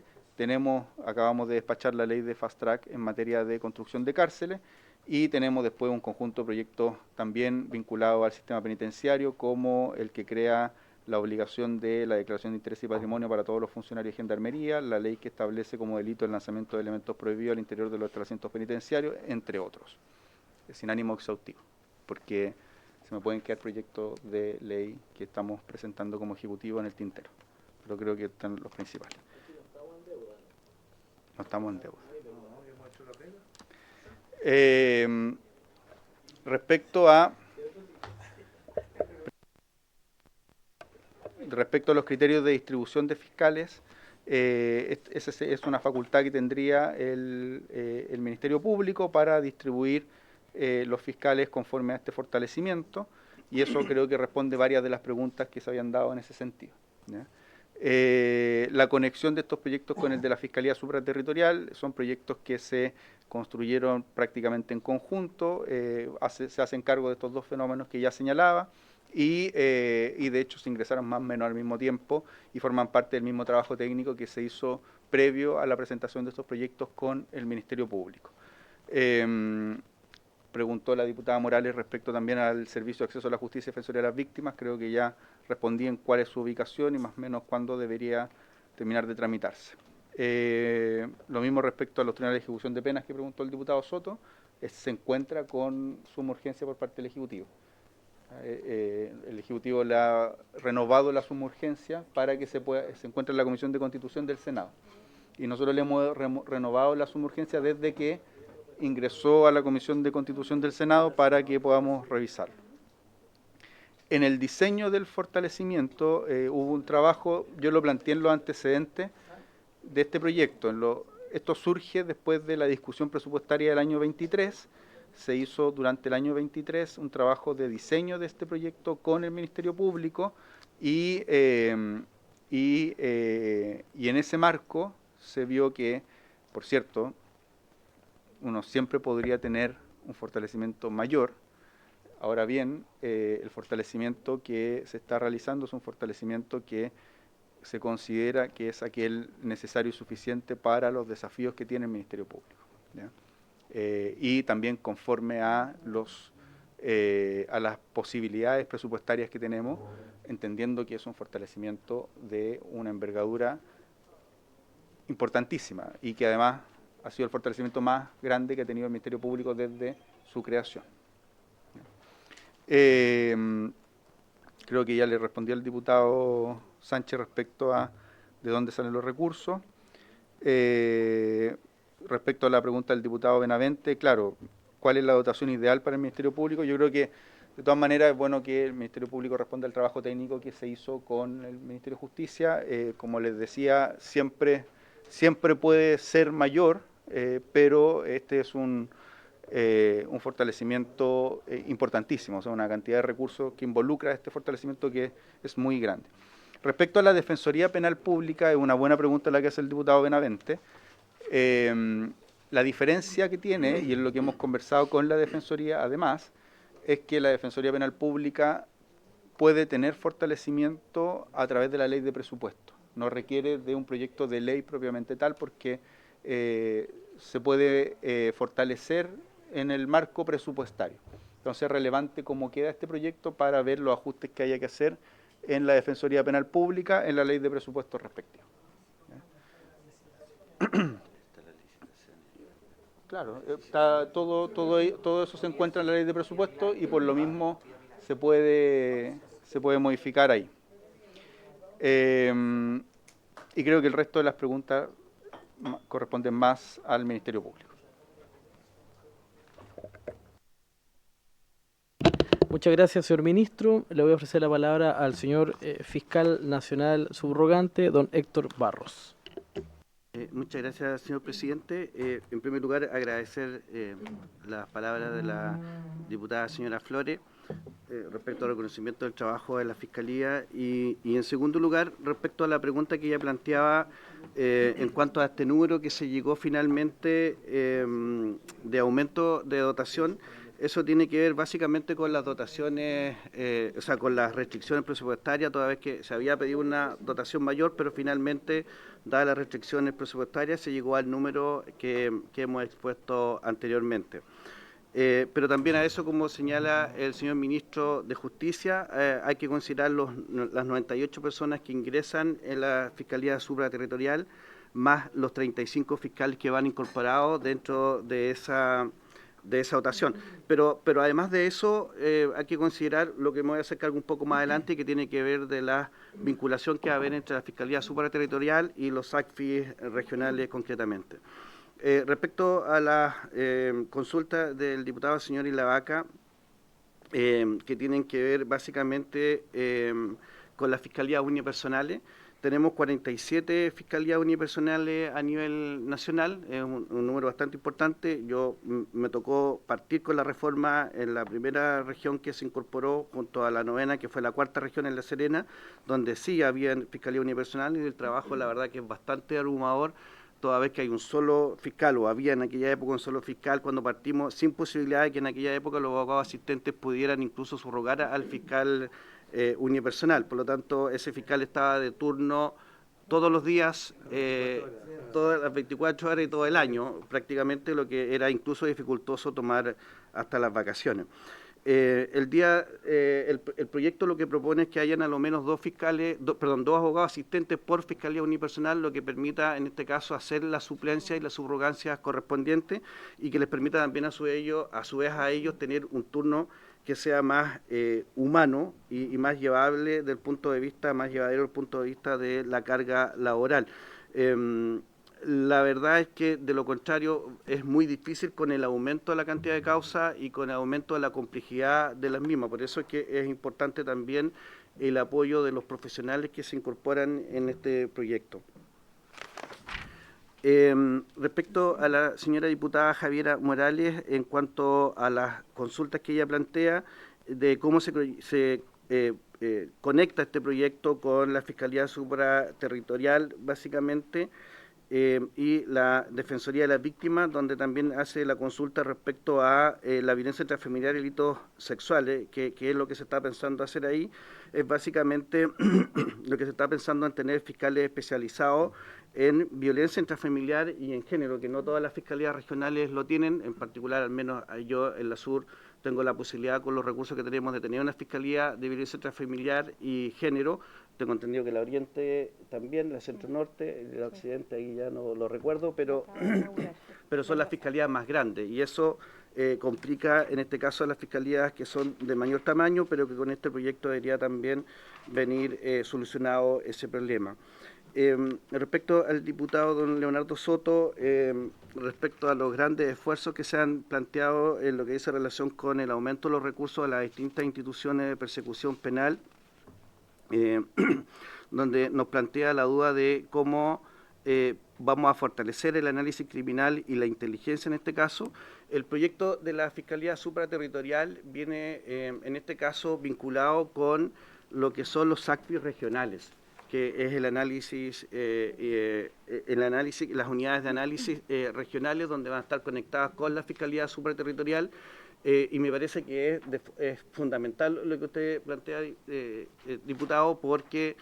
Acabamos de despachar la ley de Fast Track en materia de construcción de cárceles, y tenemos después un conjunto de proyectos también vinculados al sistema penitenciario, como el que crea la obligación de la declaración de interés y patrimonio para todos los funcionarios de Gendarmería, la ley que establece como delito el lanzamiento de elementos prohibidos al interior de los establecimientos penitenciarios, entre otros. Sin ánimo exhaustivo, porque se me pueden quedar proyectos de ley que estamos presentando como Ejecutivo en el tintero, pero creo que están los principales. No estamos en deuda. Respecto a los criterios de distribución de fiscales, esa es una facultad que tendría el Ministerio Público para distribuir los fiscales conforme a este fortalecimiento, y eso creo que responde varias de las preguntas que se habían dado en ese sentido, ¿ya? La conexión de estos proyectos con el de la Fiscalía Supraterritorial son proyectos que se construyeron prácticamente en conjunto, se hacen cargo de estos dos fenómenos que ya señalaba. y de hecho se ingresaron más o menos al mismo tiempo y forman parte del mismo trabajo técnico que se hizo previo a la presentación de estos proyectos con el Ministerio Público. Preguntó la diputada Morales respecto también al Servicio de Acceso a la Justicia y Defensoría de las Víctimas. Creo que ya respondí en cuál es su ubicación y más o menos cuándo debería terminar de tramitarse. Lo mismo respecto a los tribunales de ejecución de penas que preguntó el diputado Soto, se encuentra con suma urgencia por parte del Ejecutivo. El Ejecutivo le ha renovado la suma urgencia para que se encuentre en la Comisión de Constitución del Senado. Y nosotros le hemos renovado la suma urgencia desde que ingresó a la Comisión de Constitución del Senado para que podamos revisarlo. En el diseño del fortalecimiento hubo un trabajo, yo lo planteé en los antecedentes de este proyecto. Esto surge después de la discusión presupuestaria del año 23. Se hizo durante el año 23 un trabajo de diseño de este proyecto con el Ministerio Público y en ese marco se vio que, por cierto, uno siempre podría tener un fortalecimiento mayor. Ahora bien, el fortalecimiento que se está realizando es un fortalecimiento que se considera que es aquel necesario y suficiente para los desafíos que tiene el Ministerio Público, ¿ya? Y también conforme a las posibilidades presupuestarias que tenemos, entendiendo que es un fortalecimiento de una envergadura importantísima y que además ha sido el fortalecimiento más grande que ha tenido el Ministerio Público desde su creación. Creo que ya le respondí al diputado Sánchez respecto a de dónde salen los recursos. Respecto a la pregunta del diputado Benavente, claro, ¿cuál es la dotación ideal para el Ministerio Público? Yo creo que de todas maneras es bueno que el Ministerio Público responda al trabajo técnico que se hizo con el Ministerio de Justicia. Como les decía, siempre puede ser mayor, pero este es un fortalecimiento importantísimo, o sea, una cantidad de recursos que involucra este fortalecimiento que es muy grande. Respecto a la Defensoría Penal Pública, es una buena pregunta la que hace el diputado Benavente. La diferencia que tiene, y es lo que hemos conversado con la Defensoría además, es que la Defensoría Penal Pública puede tener fortalecimiento a través de la ley de presupuesto. No requiere de un proyecto de ley propiamente tal porque se puede fortalecer en el marco presupuestario. Entonces es relevante cómo queda este proyecto para ver los ajustes que haya que hacer en la Defensoría Penal Pública, en la ley de presupuesto respectiva. Claro, todo eso se encuentra en la ley de presupuesto y por lo mismo se puede modificar ahí. Y creo que el resto de las preguntas corresponden más al Ministerio Público. Muchas gracias, señor ministro. Le voy a ofrecer la palabra al señor fiscal nacional subrogante, don Héctor Barros. Muchas gracias, señor presidente. En primer lugar, agradecer las palabras de la diputada señora Flores respecto al reconocimiento del trabajo de la Fiscalía y en segundo lugar, respecto a la pregunta que ella planteaba en cuanto a este número que se llegó finalmente de aumento de dotación. Eso tiene que ver básicamente con las dotaciones, o sea, con las restricciones presupuestarias, toda vez que se había pedido una dotación mayor, pero finalmente, dadas las restricciones presupuestarias, se llegó al número que hemos expuesto anteriormente. Pero también a eso, como señala el señor ministro de Justicia, hay que considerar las 98 personas que ingresan en la Fiscalía Supraterritorial, más los 35 fiscales que van incorporados dentro de esa dotación. Pero además de eso, hay que considerar lo que me voy a hacer cargo un poco más adelante, que tiene que ver de la vinculación que va a haber entre la Fiscalía Supraterritorial y los SACFIS regionales concretamente. Respecto a la consulta del diputado señor Ilavaca, que tienen que ver básicamente con las fiscalías unipersonales, tenemos 47 fiscalías unipersonales a nivel nacional, es un número bastante importante. Me tocó partir con la reforma en la primera región que se incorporó junto a la novena, que fue la cuarta región en La Serena, donde sí había fiscalía unipersonal y el trabajo la verdad que es bastante abrumador toda vez que hay un solo fiscal, o había en aquella época un solo fiscal cuando partimos, sin posibilidad de que en aquella época los abogados asistentes pudieran incluso subrogar al fiscal unipersonal. Por lo tanto, ese fiscal estaba de turno todos los días, todas las 24 horas y todo el año, prácticamente, lo que era incluso dificultoso tomar hasta las vacaciones. El proyecto lo que propone es que hayan a lo menos dos abogados asistentes por fiscalía unipersonal, lo que permita en este caso hacer la suplencia y las subrogancias correspondientes y que les permita también a su vez a ellos tener un turno que sea más humano y más llevable del punto de vista, más llevadero del punto de vista de la carga laboral. La verdad es que, de lo contrario, es muy difícil con el aumento de la cantidad de causas y con el aumento de la complejidad de las mismas. Por eso es que es importante también el apoyo de los profesionales que se incorporan en este proyecto. Respecto a la señora diputada Javiera Morales, en cuanto a las consultas que ella plantea, de cómo se conecta este proyecto con la Fiscalía Supraterritorial, básicamente, y la Defensoría de las Víctimas, donde también hace la consulta respecto a la violencia intrafamiliar y delitos sexuales, que es lo que se está pensando hacer ahí, es básicamente lo que se está pensando en tener fiscales especializados en violencia intrafamiliar y en género, que no todas las fiscalías regionales lo tienen, en particular, al menos yo en la sur tengo la posibilidad con los recursos que tenemos de tener una fiscalía de violencia intrafamiliar y género. Tengo entendido que la Oriente también, la Centro Norte, el Occidente ahí ya no lo recuerdo, pero son las fiscalías más grandes y eso complica en este caso a las fiscalías que son de mayor tamaño, pero que con este proyecto debería también venir solucionado ese problema. Respecto al diputado don Leonardo Soto, respecto a los grandes esfuerzos que se han planteado en lo que dice relación con el aumento de los recursos a las distintas instituciones de persecución penal, donde nos plantea la duda de cómo vamos a fortalecer el análisis criminal y la inteligencia en este caso. El proyecto de la Fiscalía Supraterritorial viene en este caso vinculado con lo que son los SACFI regionales, que es el análisis, las unidades de análisis regionales donde van a estar conectadas con la Fiscalía Supraterritorial, y me parece que es fundamental lo que usted plantea, diputado, porque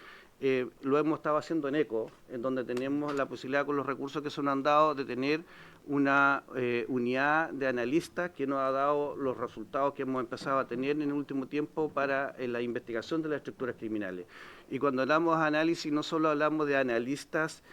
lo hemos estado haciendo en ECO, en donde tenemos la posibilidad con los recursos que se nos han dado de tener una unidad de analistas que nos ha dado los resultados que hemos empezado a tener en el último tiempo para la investigación de las estructuras criminales. Y cuando hablamos de análisis, no solo hablamos de analistas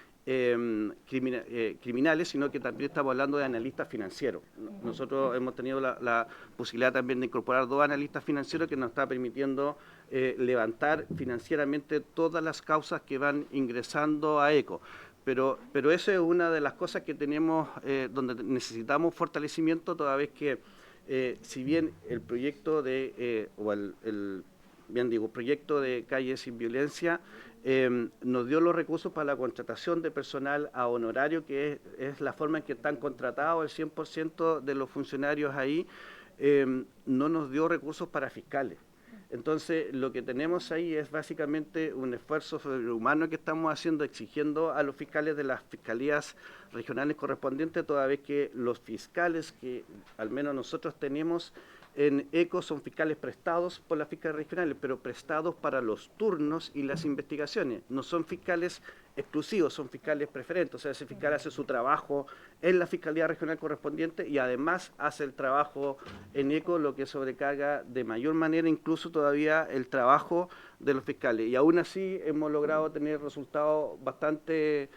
criminales, sino que también estamos hablando de analistas financieros. Nosotros hemos tenido la posibilidad también de incorporar dos analistas financieros que nos está permitiendo levantar financieramente todas las causas que van ingresando a ECO. Pero esa es una de las cosas que tenemos, donde necesitamos fortalecimiento, toda vez que, si bien el proyecto proyecto de Calles sin Violencia nos dio los recursos para la contratación de personal a honorario, que es la forma en que están contratados el 100% de los funcionarios ahí, no nos dio recursos para fiscales. Entonces, lo que tenemos ahí es básicamente un esfuerzo sobrehumano que estamos haciendo, exigiendo a los fiscales de las fiscalías regionales correspondientes, toda vez que los fiscales que al menos nosotros tenemos en ECO son fiscales prestados por las fiscales regionales, pero prestados para los turnos y las investigaciones. No son fiscales exclusivos, son fiscales preferentes. O sea, ese fiscal hace su trabajo en la fiscalía regional correspondiente y además hace el trabajo en ECO, lo que sobrecarga de mayor manera incluso todavía el trabajo de los fiscales. Y aún así hemos logrado tener resultados bastante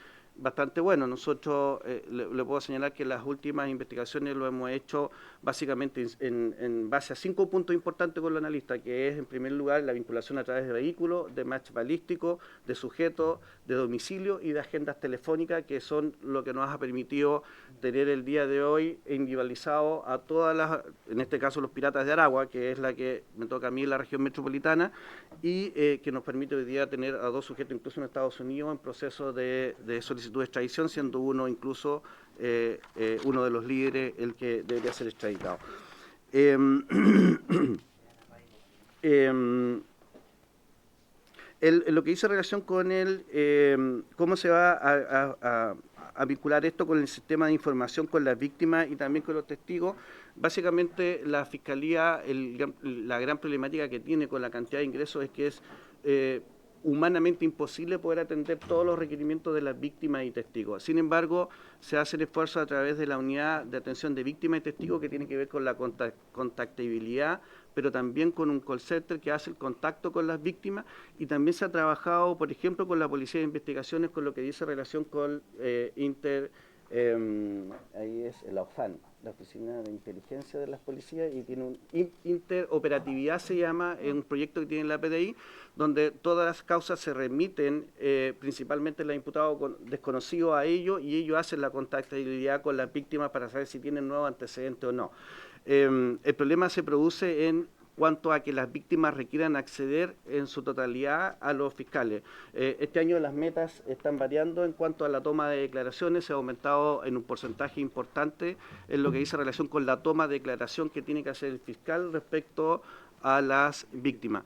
bueno. Nosotros le puedo señalar que las últimas investigaciones lo hemos hecho básicamente en base a 5 puntos importantes con los analistas, que es en primer lugar la vinculación a través de vehículos, de match balístico, de sujetos, de domicilio y de agendas telefónicas, que son lo que nos ha permitido tener el día de hoy individualizado a todas las, en este caso los piratas de Aragua, que es la que me toca a mí en la región metropolitana, y que nos permite hoy día tener a 2 sujetos incluso en Estados Unidos en proceso de solicitud de extradición, siendo uno incluso uno de los líderes el que debería ser extraditado. Lo que hice en relación con cómo se va a vincular esto con el sistema de información con las víctimas y también con los testigos, básicamente la Fiscalía, la gran problemática que tiene con la cantidad de ingresos es que es humanamente imposible poder atender todos los requerimientos de las víctimas y testigos. Sin embargo, se hacen esfuerzos a través de la unidad de atención de víctimas y testigos que tiene que ver con la contactabilidad, pero también con un call center que hace el contacto con las víctimas, y también se ha trabajado, por ejemplo, con la Policía de Investigaciones, con lo que dice relación con ahí es la OFAN, la Oficina de Inteligencia de las Policías, y tiene un interoperatividad, se llama, es un proyecto que tiene la PDI, donde todas las causas se remiten, principalmente los imputados desconocidos a ellos, y ellos hacen la contactabilidad con las víctimas para saber si tienen nuevos antecedentes o no. El problema se produce en cuanto a que las víctimas requieran acceder en su totalidad a los fiscales. Este año las metas están variando en cuanto a la toma de declaraciones, se ha aumentado en un porcentaje importante en lo que dice relación con la toma de declaración que tiene que hacer el fiscal respecto a las víctimas.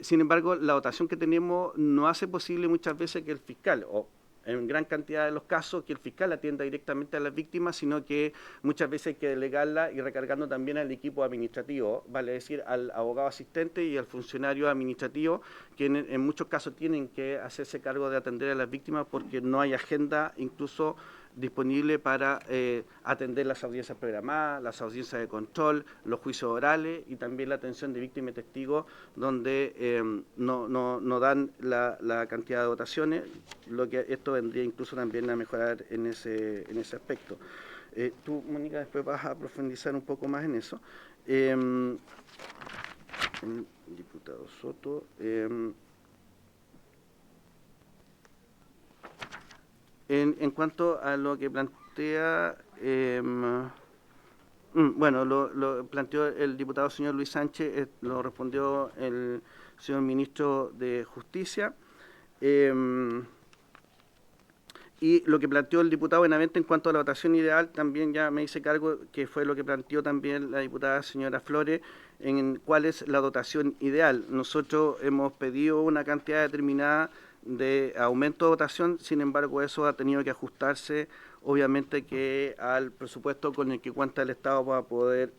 Sin embargo, la dotación que tenemos no hace posible muchas veces que el fiscal, o en gran cantidad de los casos, que el fiscal atienda directamente a las víctimas, sino que muchas veces hay que delegarla y recargando también al equipo administrativo, vale decir, al abogado asistente y al funcionario administrativo, que en muchos casos tienen que hacerse cargo de atender a las víctimas porque no hay agenda incluso disponible para atender las audiencias programadas, las audiencias de control, los juicios orales y también la atención de víctimas y testigos, donde no dan la cantidad de dotaciones, lo que esto vendría incluso también a mejorar en ese aspecto. Tú, Mónica, después vas a profundizar un poco más en eso. Diputado Soto. En cuanto a lo que plantea, bueno, lo planteó el diputado señor Luis Sánchez, lo respondió el señor ministro de Justicia, y lo que planteó el diputado Benavente en cuanto a la votación ideal, también ya me hice cargo, que fue lo que planteó también la diputada señora Flores, en cuál es la dotación ideal. Nosotros hemos pedido una cantidad determinada de aumento de dotación, sin embargo eso ha tenido que ajustarse obviamente que al presupuesto con el que cuenta el Estado para poder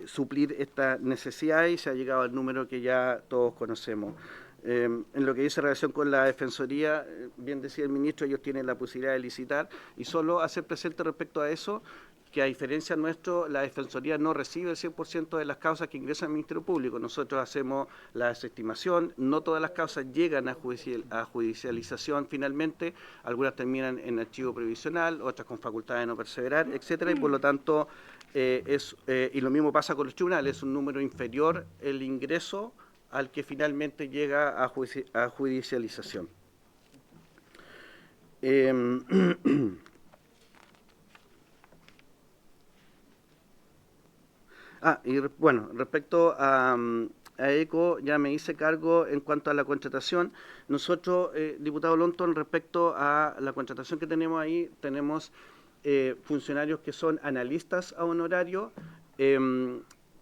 suplir esta necesidad, y se ha llegado al número que ya todos conocemos. En lo que dice relación con la Defensoría, bien decía el ministro, ellos tienen la posibilidad de licitar, y solo hacer presente respecto a eso, que a diferencia nuestro, la Defensoría no recibe el 100% de las causas que ingresan al Ministerio Público. Nosotros hacemos la desestimación, no todas las causas llegan a judicialización finalmente, algunas terminan en archivo previsional, otras con facultad de no perseverar, etcétera, y por lo tanto, y lo mismo pasa con los tribunales, es un número inferior el ingreso al que finalmente llega a judicialización. Y bueno, respecto a ECO, ya me hice cargo en cuanto a la contratación. Nosotros, diputado Lonton, respecto a la contratación que tenemos ahí, tenemos funcionarios que son analistas a honorario,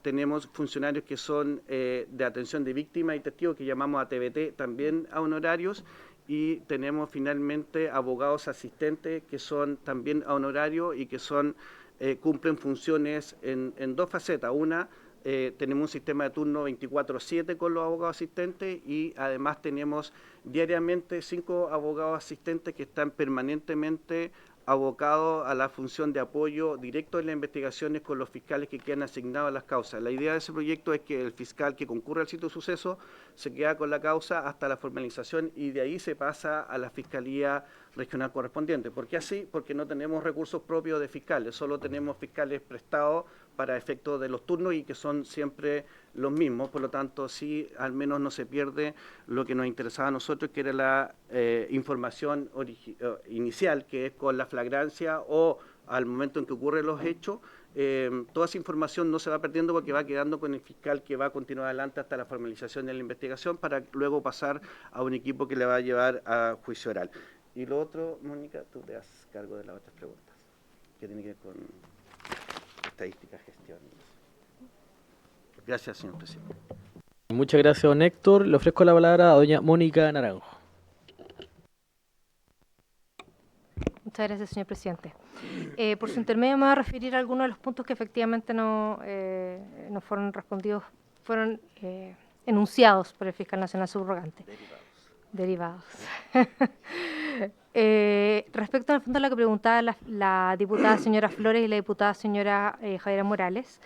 tenemos funcionarios que son de atención de víctimas y testigos, que llamamos ATBT, también a honorarios, y tenemos finalmente abogados asistentes que son también a honorario y que son cumplen funciones en dos facetas. Una, tenemos un sistema de turno 24/7 con los abogados asistentes, y además tenemos diariamente 5 abogados asistentes que están permanentemente abocados a la función de apoyo directo en las investigaciones con los fiscales que quedan asignados a las causas. La idea de ese proyecto es que el fiscal que concurre al sitio de suceso se queda con la causa hasta la formalización, y de ahí se pasa a la Fiscalía Regional correspondiente. ¿Por qué así? Porque no tenemos recursos propios de fiscales, solo tenemos fiscales prestados para efectos de los turnos y que son siempre los mismos. Por lo tanto, sí, al menos no se pierde lo que nos interesaba a nosotros, que era la información inicial, que es con la flagrancia o al momento en que ocurren los hechos. Toda esa información no se va perdiendo porque va quedando con el fiscal, que va a continuar adelante hasta la formalización de la investigación, para luego pasar a un equipo que le va a llevar a juicio oral. Y lo otro, Mónica, tú te haces cargo de las otras preguntas, que tienen que ver con estadística, gestión. Gracias, señor presidente. Muchas gracias, don Héctor. Le ofrezco la palabra a doña Mónica Naranjo. Muchas gracias, señor presidente. Por su intermedio me voy a referir a algunos de los puntos que efectivamente no fueron respondidos, fueron enunciados por el fiscal nacional subrogante. Derivados. Respecto al fondo a lo que preguntaba la diputada señora Flores y la diputada señora Javiera Morales,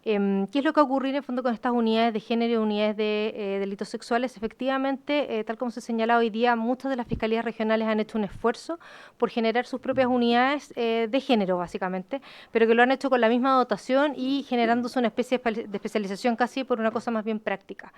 ¿qué es lo que va a ocurrir en el fondo con estas unidades de género y unidades de delitos sexuales? Efectivamente, tal como se señala hoy día, muchas de las fiscalías regionales han hecho un esfuerzo por generar sus propias unidades de género, básicamente, pero que lo han hecho con la misma dotación y generándose una especie de especialización casi por una cosa más bien práctica.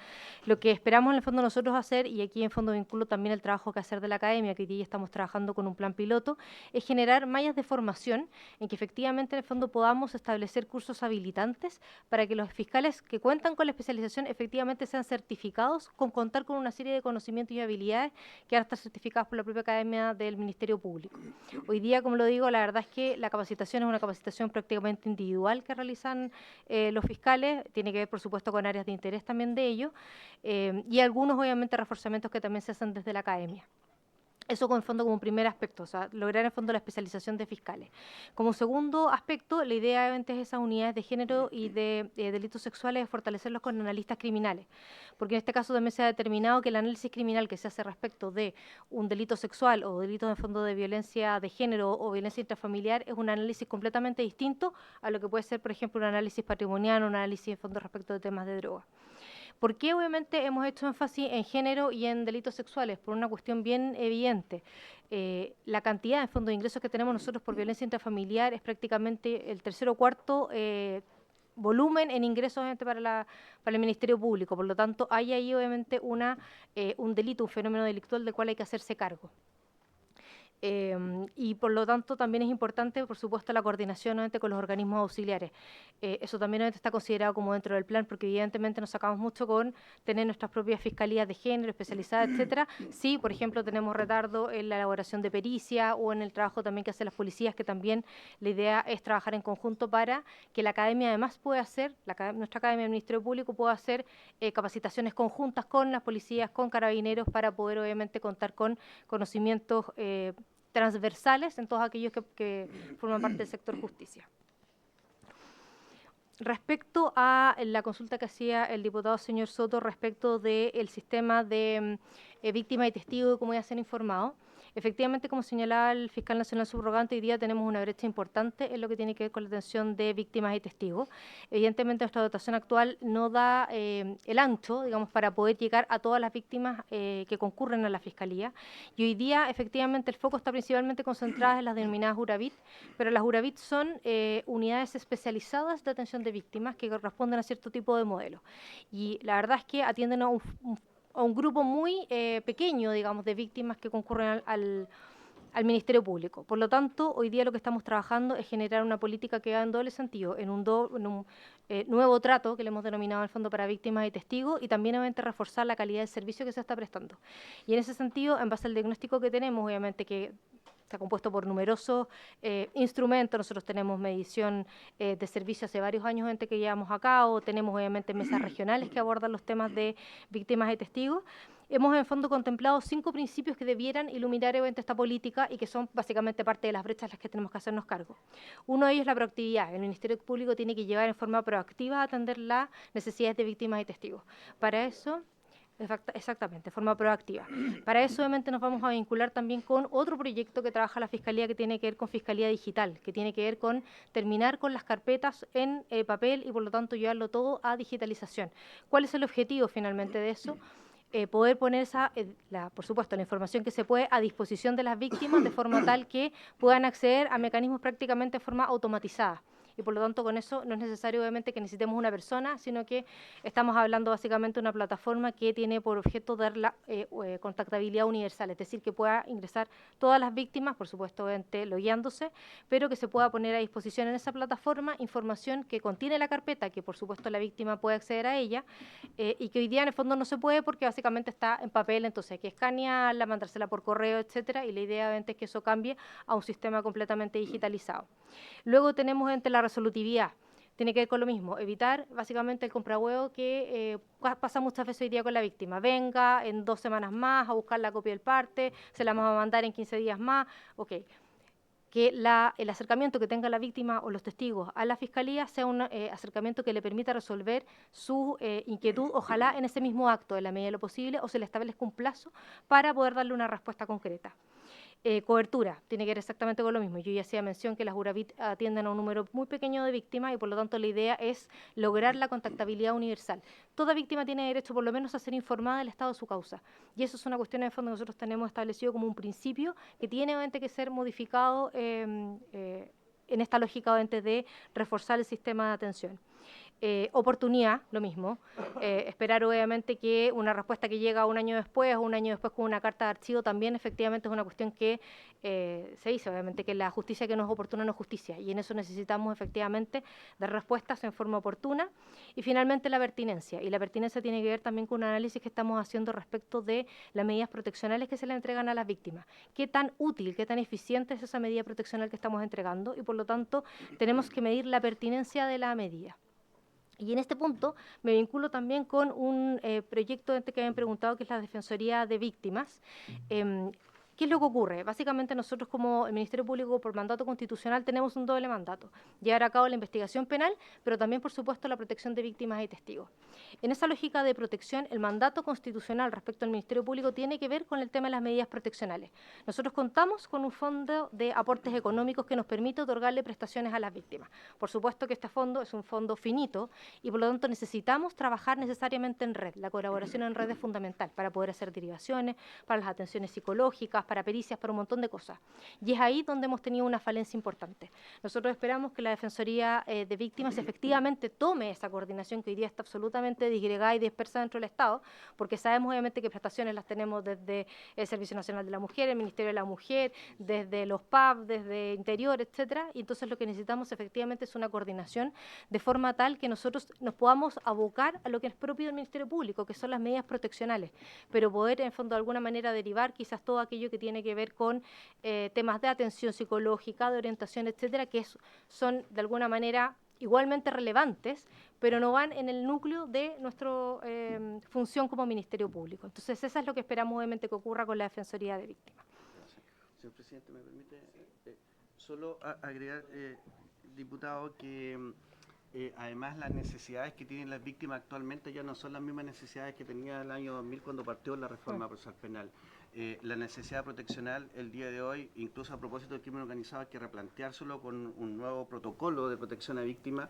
Lo que esperamos en el fondo nosotros hacer, y aquí en fondo vinculo también el trabajo que hacer de la academia, que hoy día estamos trabajando con un plan piloto, es generar mallas de formación en que efectivamente en el fondo podamos establecer cursos habilitantes para que los fiscales que cuentan con la especialización efectivamente sean certificados con contar con una serie de conocimientos y habilidades que van a estar certificados por la propia Academia del Ministerio Público. Hoy día, como lo digo, la verdad es que la capacitación es una capacitación prácticamente individual que realizan los fiscales, tiene que ver por supuesto con áreas de interés también de ellos, y algunos obviamente reforzamientos que también se hacen desde la Academia. Eso con el fondo como un primer aspecto, o sea, lograr en el fondo la especialización de fiscales. Como segundo aspecto, la idea obviamente es esas unidades de género y de delitos sexuales, es fortalecerlos con analistas criminales, porque en este caso también se ha determinado que el análisis criminal que se hace respecto de un delito sexual o delitos en fondo de violencia de género o violencia intrafamiliar es un análisis completamente distinto a lo que puede ser, por ejemplo, un análisis patrimonial o un análisis en fondo respecto de temas de droga. ¿Por qué obviamente hemos hecho énfasis en género y en delitos sexuales? Por una cuestión bien evidente. La cantidad de fondos de ingresos que tenemos nosotros por violencia intrafamiliar es prácticamente el tercer o cuarto volumen en ingresos obviamente para el Ministerio Público. Por lo tanto, hay ahí obviamente un delito, un fenómeno delictual del cual hay que hacerse cargo. Y por lo tanto también es importante, por supuesto, la coordinación nuevamente con los organismos auxiliares. Eso también está considerado como dentro del plan, porque evidentemente nos sacamos mucho con tener nuestras propias fiscalías de género especializadas, etcétera. Sí, por ejemplo, tenemos retardo en la elaboración de pericia o en el trabajo también que hacen las policías, que también la idea es trabajar en conjunto para que la academia además pueda hacer, nuestra academia del Ministerio Público pueda hacer capacitaciones conjuntas con las policías, con carabineros, para poder obviamente contar con conocimientos transversales en todos aquellos que forman parte del sector justicia. Respecto a la consulta que hacía el diputado señor Soto respecto del sistema de víctimas y testigos, como ya se han informado, efectivamente, como señalaba el fiscal nacional subrogante, hoy día tenemos una brecha importante en lo que tiene que ver con la atención de víctimas y testigos. Evidentemente, nuestra dotación actual no da el ancho, digamos, para poder llegar a todas las víctimas que concurren a la Fiscalía. Y hoy día, efectivamente, el foco está principalmente concentrado en las denominadas URAVIT, pero las URAVIT son unidades especializadas de atención de víctimas que corresponden a cierto tipo de modelos. Y la verdad es que atienden a un grupo muy pequeño, digamos, de víctimas que concurren al Ministerio Público. Por lo tanto, hoy día lo que estamos trabajando es generar una política que va en doble sentido, en un nuevo trato que le hemos denominado el Fondo para Víctimas y Testigos, y también obviamente reforzar la calidad del servicio que se está prestando. Y en ese sentido, en base al diagnóstico que tenemos, obviamente que está compuesto por numerosos instrumentos. Nosotros tenemos medición de servicio hace varios años que llevamos a cabo, tenemos obviamente mesas regionales que abordan los temas de víctimas y testigos. Hemos en fondo contemplado 5 principios que debieran iluminar obviamente esta política y que son básicamente parte de las brechas a las que tenemos que hacernos cargo. Uno de ellos es la proactividad. El Ministerio Público tiene que llevar en forma proactiva a atender las necesidades de víctimas y testigos. Para eso, exactamente, de forma proactiva. Para eso, obviamente, nos vamos a vincular también con otro proyecto que trabaja la Fiscalía, que tiene que ver con Fiscalía Digital, que tiene que ver con terminar con las carpetas en papel y, por lo tanto, llevarlo todo a digitalización. ¿Cuál es el objetivo, finalmente, de eso? Poder poner por supuesto, la información que se puede a disposición de las víctimas de forma tal que puedan acceder a mecanismos prácticamente de forma automatizada. Y por lo tanto con eso no es necesario obviamente que necesitemos una persona, sino que estamos hablando básicamente de una plataforma que tiene por objeto dar la contactabilidad universal, es decir, que pueda ingresar todas las víctimas, por supuesto obviamente logueándose, pero que se pueda poner a disposición en esa plataforma información que contiene la carpeta, que por supuesto la víctima puede acceder a ella, y que hoy día en el fondo no se puede porque básicamente está en papel, entonces hay que escanearla, mandársela por correo, etcétera, y la idea obviamente es que eso cambie a un sistema completamente digitalizado. Luego tenemos la resolutividad. tiene que ver con lo mismo, evitar básicamente el comprahuevo que pasa muchas veces hoy día con la víctima. Venga en 2 semanas más a buscar la copia del parte, se la vamos a mandar en 15 días más, ok. Que el acercamiento que tenga la víctima o los testigos a la Fiscalía sea un acercamiento que le permita resolver su inquietud, ojalá en ese mismo acto, en la medida de lo posible, o se le establezca un plazo para poder darle una respuesta concreta. Cobertura, tiene que ver exactamente con lo mismo. Yo ya hacía mención que las URAVIT atienden a un número muy pequeño de víctimas y por lo tanto la idea es lograr la contactabilidad universal. Toda víctima tiene derecho por lo menos a ser informada del estado de su causa y eso es una cuestión en fondo que nosotros tenemos establecido como un principio que tiene obviamente que ser modificado en esta lógica obviamente de reforzar el sistema de atención. Oportunidad, lo mismo, esperar obviamente que una respuesta que llega un año después o un año después con una carta de archivo también efectivamente es una cuestión que se dice obviamente que la justicia que no es oportuna no es justicia y en eso necesitamos efectivamente dar respuestas en forma oportuna y finalmente la pertinencia y la pertinencia tiene que ver también con un análisis que estamos haciendo respecto de las medidas proteccionales que se le entregan a las víctimas, qué tan útil, qué tan eficiente es esa medida proteccional que estamos entregando y por lo tanto tenemos que medir la pertinencia de la medida. Y en este punto me vinculo también con un proyecto que habían preguntado, que es la Defensoría de Víctimas. ¿Qué es lo que ocurre? Básicamente nosotros como el Ministerio Público por mandato constitucional tenemos un doble mandato, llevar a cabo la investigación penal, pero también por supuesto la protección de víctimas y testigos. En esa lógica de protección, el mandato constitucional respecto al Ministerio Público tiene que ver con el tema de las medidas proteccionales. Nosotros contamos con un fondo de aportes económicos que nos permite otorgarle prestaciones a las víctimas. Por supuesto que este fondo es un fondo finito y por lo tanto necesitamos trabajar necesariamente en red. La colaboración en red es fundamental para poder hacer derivaciones, para las atenciones psicológicas, para pericias, para un montón de cosas. Y es ahí donde hemos tenido una falencia importante. Nosotros esperamos que la Defensoría de Víctimas efectivamente tome esa coordinación que hoy día está absolutamente disgregada y dispersa dentro del Estado, porque sabemos obviamente que prestaciones las tenemos desde el Servicio Nacional de la Mujer, el Ministerio de la Mujer, desde los PAB, desde Interior, etcétera, y entonces lo que necesitamos efectivamente es una coordinación de forma tal que nosotros nos podamos abocar a lo que es propio del Ministerio Público, que son las medidas proteccionales, pero poder en fondo de alguna manera derivar quizás todo aquello que tiene que ver con temas de atención psicológica, de orientación, etcétera, que son de alguna manera igualmente relevantes, pero no van en el núcleo de nuestra función como Ministerio Público. Entonces, eso es lo que esperamos obviamente que ocurra con la Defensoría de Víctimas. Señor presidente, ¿me permite solo agregar, diputado, que además las necesidades que tienen las víctimas actualmente ya no son las mismas necesidades que tenía el año 2000 cuando partió la reforma procesal penal? La necesidad proteccional el día de hoy, incluso a propósito del crimen organizado, hay que replanteárselo con un nuevo protocolo de protección a víctimas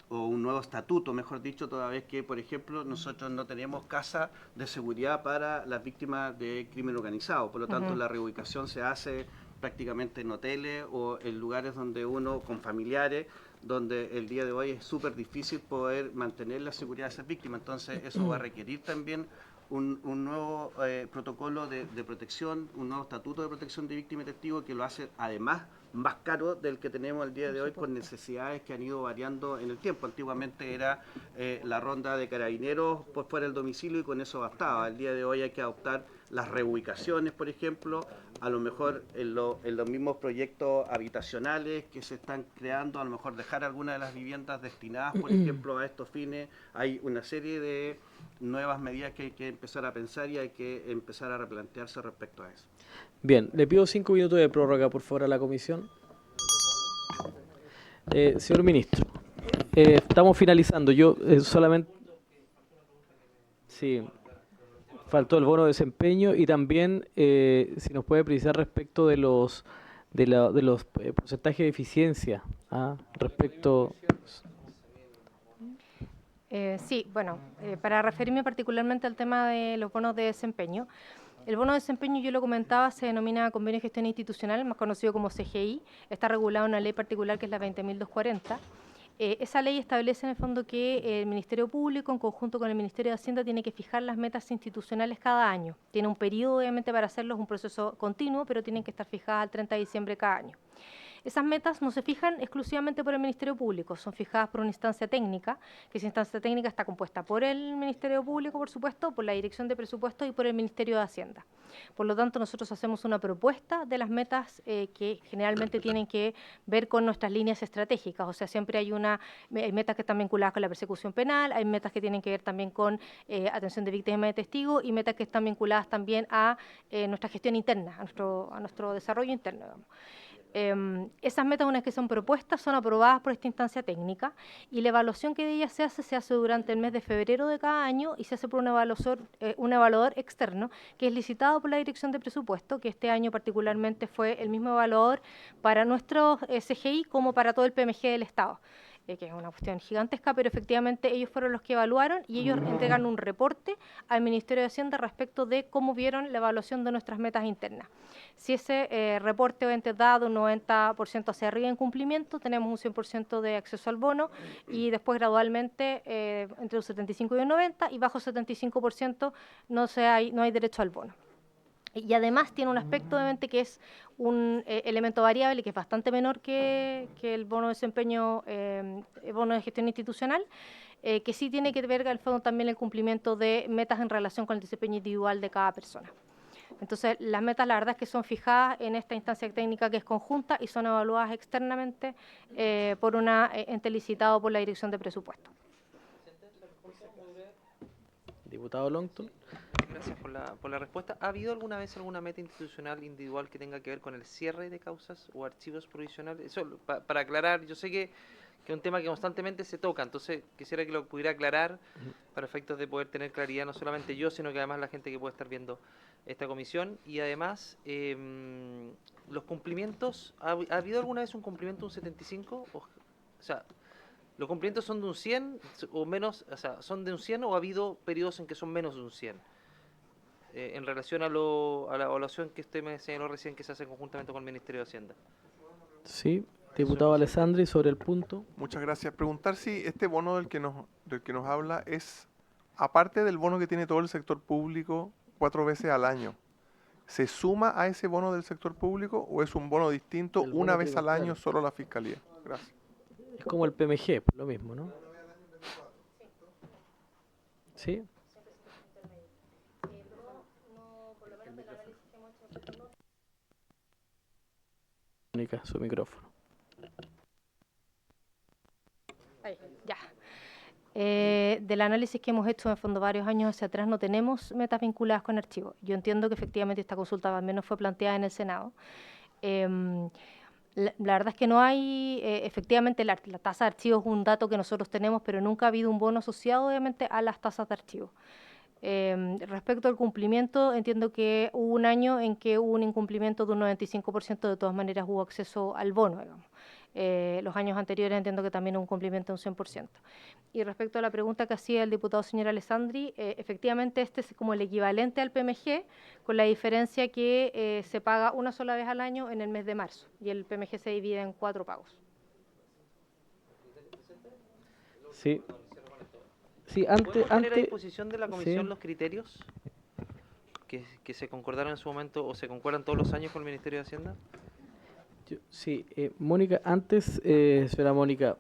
o un nuevo estatuto, mejor dicho, toda vez que, por ejemplo, nosotros no tenemos casa de seguridad para las víctimas de crimen organizado, por lo tanto la reubicación se hace prácticamente en hoteles o en lugares donde uno, con familiares, donde el día de hoy es súper difícil poder mantener la seguridad de esas víctimas, entonces eso va a requerir también un nuevo protocolo de protección, un nuevo estatuto de protección de víctimas y testigos que lo hace además más caro del que tenemos el día de hoy por necesidades que han ido variando en el tiempo. Antiguamente era la ronda de carabineros por fuera del domicilio y con eso bastaba. El día de hoy hay que adoptar las reubicaciones, por ejemplo, a lo mejor en los mismos proyectos habitacionales que se están creando, a lo mejor dejar algunas de las viviendas destinadas, por ejemplo, a estos fines. Hay una serie de nuevas medidas que hay que empezar a pensar y hay que empezar a replantearse respecto a eso. Bien, le pido 5 minutos de prórroga, por favor, a la comisión. Señor ministro, estamos finalizando. Yo solamente... Sí, faltó el bono de desempeño y también si nos puede precisar respecto de los porcentajes de eficiencia respecto... Sí, bueno, para referirme particularmente al tema de los bonos de desempeño, el bono de desempeño, yo lo comentaba, se denomina Convenio de Gestión Institucional, más conocido como CGI, está regulado en una ley particular que es la 20.240. Esa ley establece en el fondo que el Ministerio Público, en conjunto con el Ministerio de Hacienda, tiene que fijar las metas institucionales cada año. Tiene un periodo, obviamente, para hacerlo, es un proceso continuo, pero tienen que estar fijadas al 30 de diciembre cada año. Esas metas no se fijan exclusivamente por el Ministerio Público, son fijadas por una instancia técnica, que esa instancia técnica está compuesta por el Ministerio Público, por supuesto, por la Dirección de Presupuestos y por el Ministerio de Hacienda. Por lo tanto, nosotros hacemos una propuesta de las metas que generalmente tienen que ver con nuestras líneas estratégicas, o sea, siempre hay metas que están vinculadas con la persecución penal, hay metas que tienen que ver también con atención de víctimas y de testigos y metas que están vinculadas también a nuestra gestión interna, a nuestro desarrollo interno, digamos. Esas metas, una vez que son propuestas, son aprobadas por esta instancia técnica y la evaluación que de ellas se hace durante el mes de febrero de cada año y se hace por un evaluador externo que es licitado por la Dirección de Presupuesto, que este año particularmente fue el mismo evaluador para nuestro CGI como para todo el PMG del Estado. Que es una cuestión gigantesca, pero efectivamente ellos fueron los que evaluaron y ellos entregan un reporte al Ministerio de Hacienda respecto de cómo vieron la evaluación de nuestras metas internas. Si ese reporte obviamente dado un 90% hacia arriba en cumplimiento, tenemos un 100% de acceso al bono y después gradualmente entre un 75 y un 90 y bajo 75% no hay derecho al bono. Y además tiene un aspecto obviamente que es un elemento variable que es bastante menor que el bono de desempeño, el bono de gestión institucional, que sí tiene que ver al fondo también el cumplimiento de metas en relación con el desempeño individual de cada persona. Entonces, las metas la verdad es que son fijadas en esta instancia técnica que es conjunta y son evaluadas externamente por una ente licitado por la Dirección de Presupuesto. Diputado Longton. Gracias por la respuesta. ¿Ha habido alguna vez alguna meta institucional individual que tenga que ver con el cierre de causas o archivos provisionales? Eso, para aclarar, yo sé que es un tema que constantemente se toca, entonces quisiera que lo pudiera aclarar para efectos de poder tener claridad, no solamente yo, sino que además la gente que puede estar viendo esta comisión. Y además, los cumplimientos, ¿ha habido alguna vez un cumplimiento de un 75? O sea, ¿los cumplimientos son de un 100 o menos? O sea, ¿son de un 100 o ha habido periodos en que son menos de un 100? En relación a la evaluación que usted me señaló recién que se hace conjuntamente con el Ministerio de Hacienda. Sí, diputado Alessandri, sobre el punto. Muchas gracias. Preguntar si este bono del que nos habla es, aparte del bono que tiene todo el sector público 4 veces al año, ¿se suma a ese bono del sector público o es un bono distinto una vez al año solo la Fiscalía? Gracias. Es como el PMG, lo mismo, ¿no? ¿Sí? Mónica, su micrófono. Ahí, ya. Del análisis que hemos hecho en fondo varios años hacia atrás no tenemos metas vinculadas con archivos. Yo entiendo que efectivamente esta consulta al menos fue planteada en el Senado. La verdad es que no hay, efectivamente la tasa de archivos es un dato que nosotros tenemos, pero nunca ha habido un bono asociado obviamente a las tasas de archivos. Respecto al cumplimiento, entiendo que hubo un año en que hubo un incumplimiento de un 95%, de todas maneras hubo acceso al bono, digamos. Los años anteriores entiendo que también hubo un cumplimiento de un 100%. Y respecto a la pregunta que hacía el diputado señor Alessandri, efectivamente este es como el equivalente al PMG, con la diferencia que se paga una sola vez al año en el mes de marzo, y el PMG se divide en 4 pagos. Sí. Sí, ¿Podemos tener a disposición de la comisión los criterios que se concordaron en su momento o se concuerdan todos los años con el Ministerio de Hacienda? Sí, Mónica, antes, señora Mónica,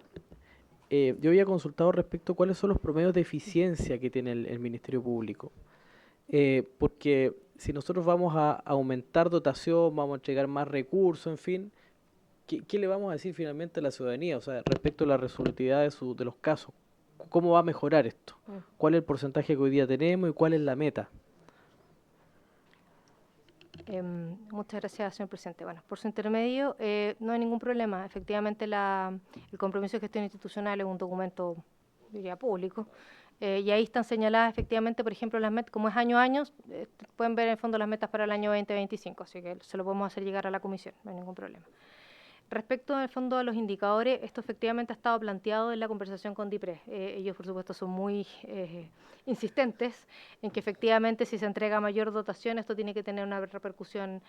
yo había consultado respecto a cuáles son los promedios de eficiencia que tiene el Ministerio Público. Porque si nosotros vamos a aumentar dotación, vamos a entregar más recursos, en fin, ¿qué le vamos a decir finalmente a la ciudadanía? O sea, respecto a la resolutividad de los casos. ¿Cómo va a mejorar esto? ¿Cuál es el porcentaje que hoy día tenemos y cuál es la meta? Muchas gracias, señor presidente. Bueno, por su intermedio, no hay ningún problema. Efectivamente, el compromiso de gestión institucional es un documento, diría, público. Y ahí están señaladas, efectivamente, por ejemplo, las metas, como es año a año, pueden ver en el fondo las metas para el año 2025, así que se lo podemos hacer llegar a la comisión, no hay ningún problema. Respecto al fondo de los indicadores, esto efectivamente ha estado planteado en la conversación con DIPRES. Ellos, por supuesto, son muy insistentes en que efectivamente si se entrega mayor dotación, esto tiene que tener una repercusión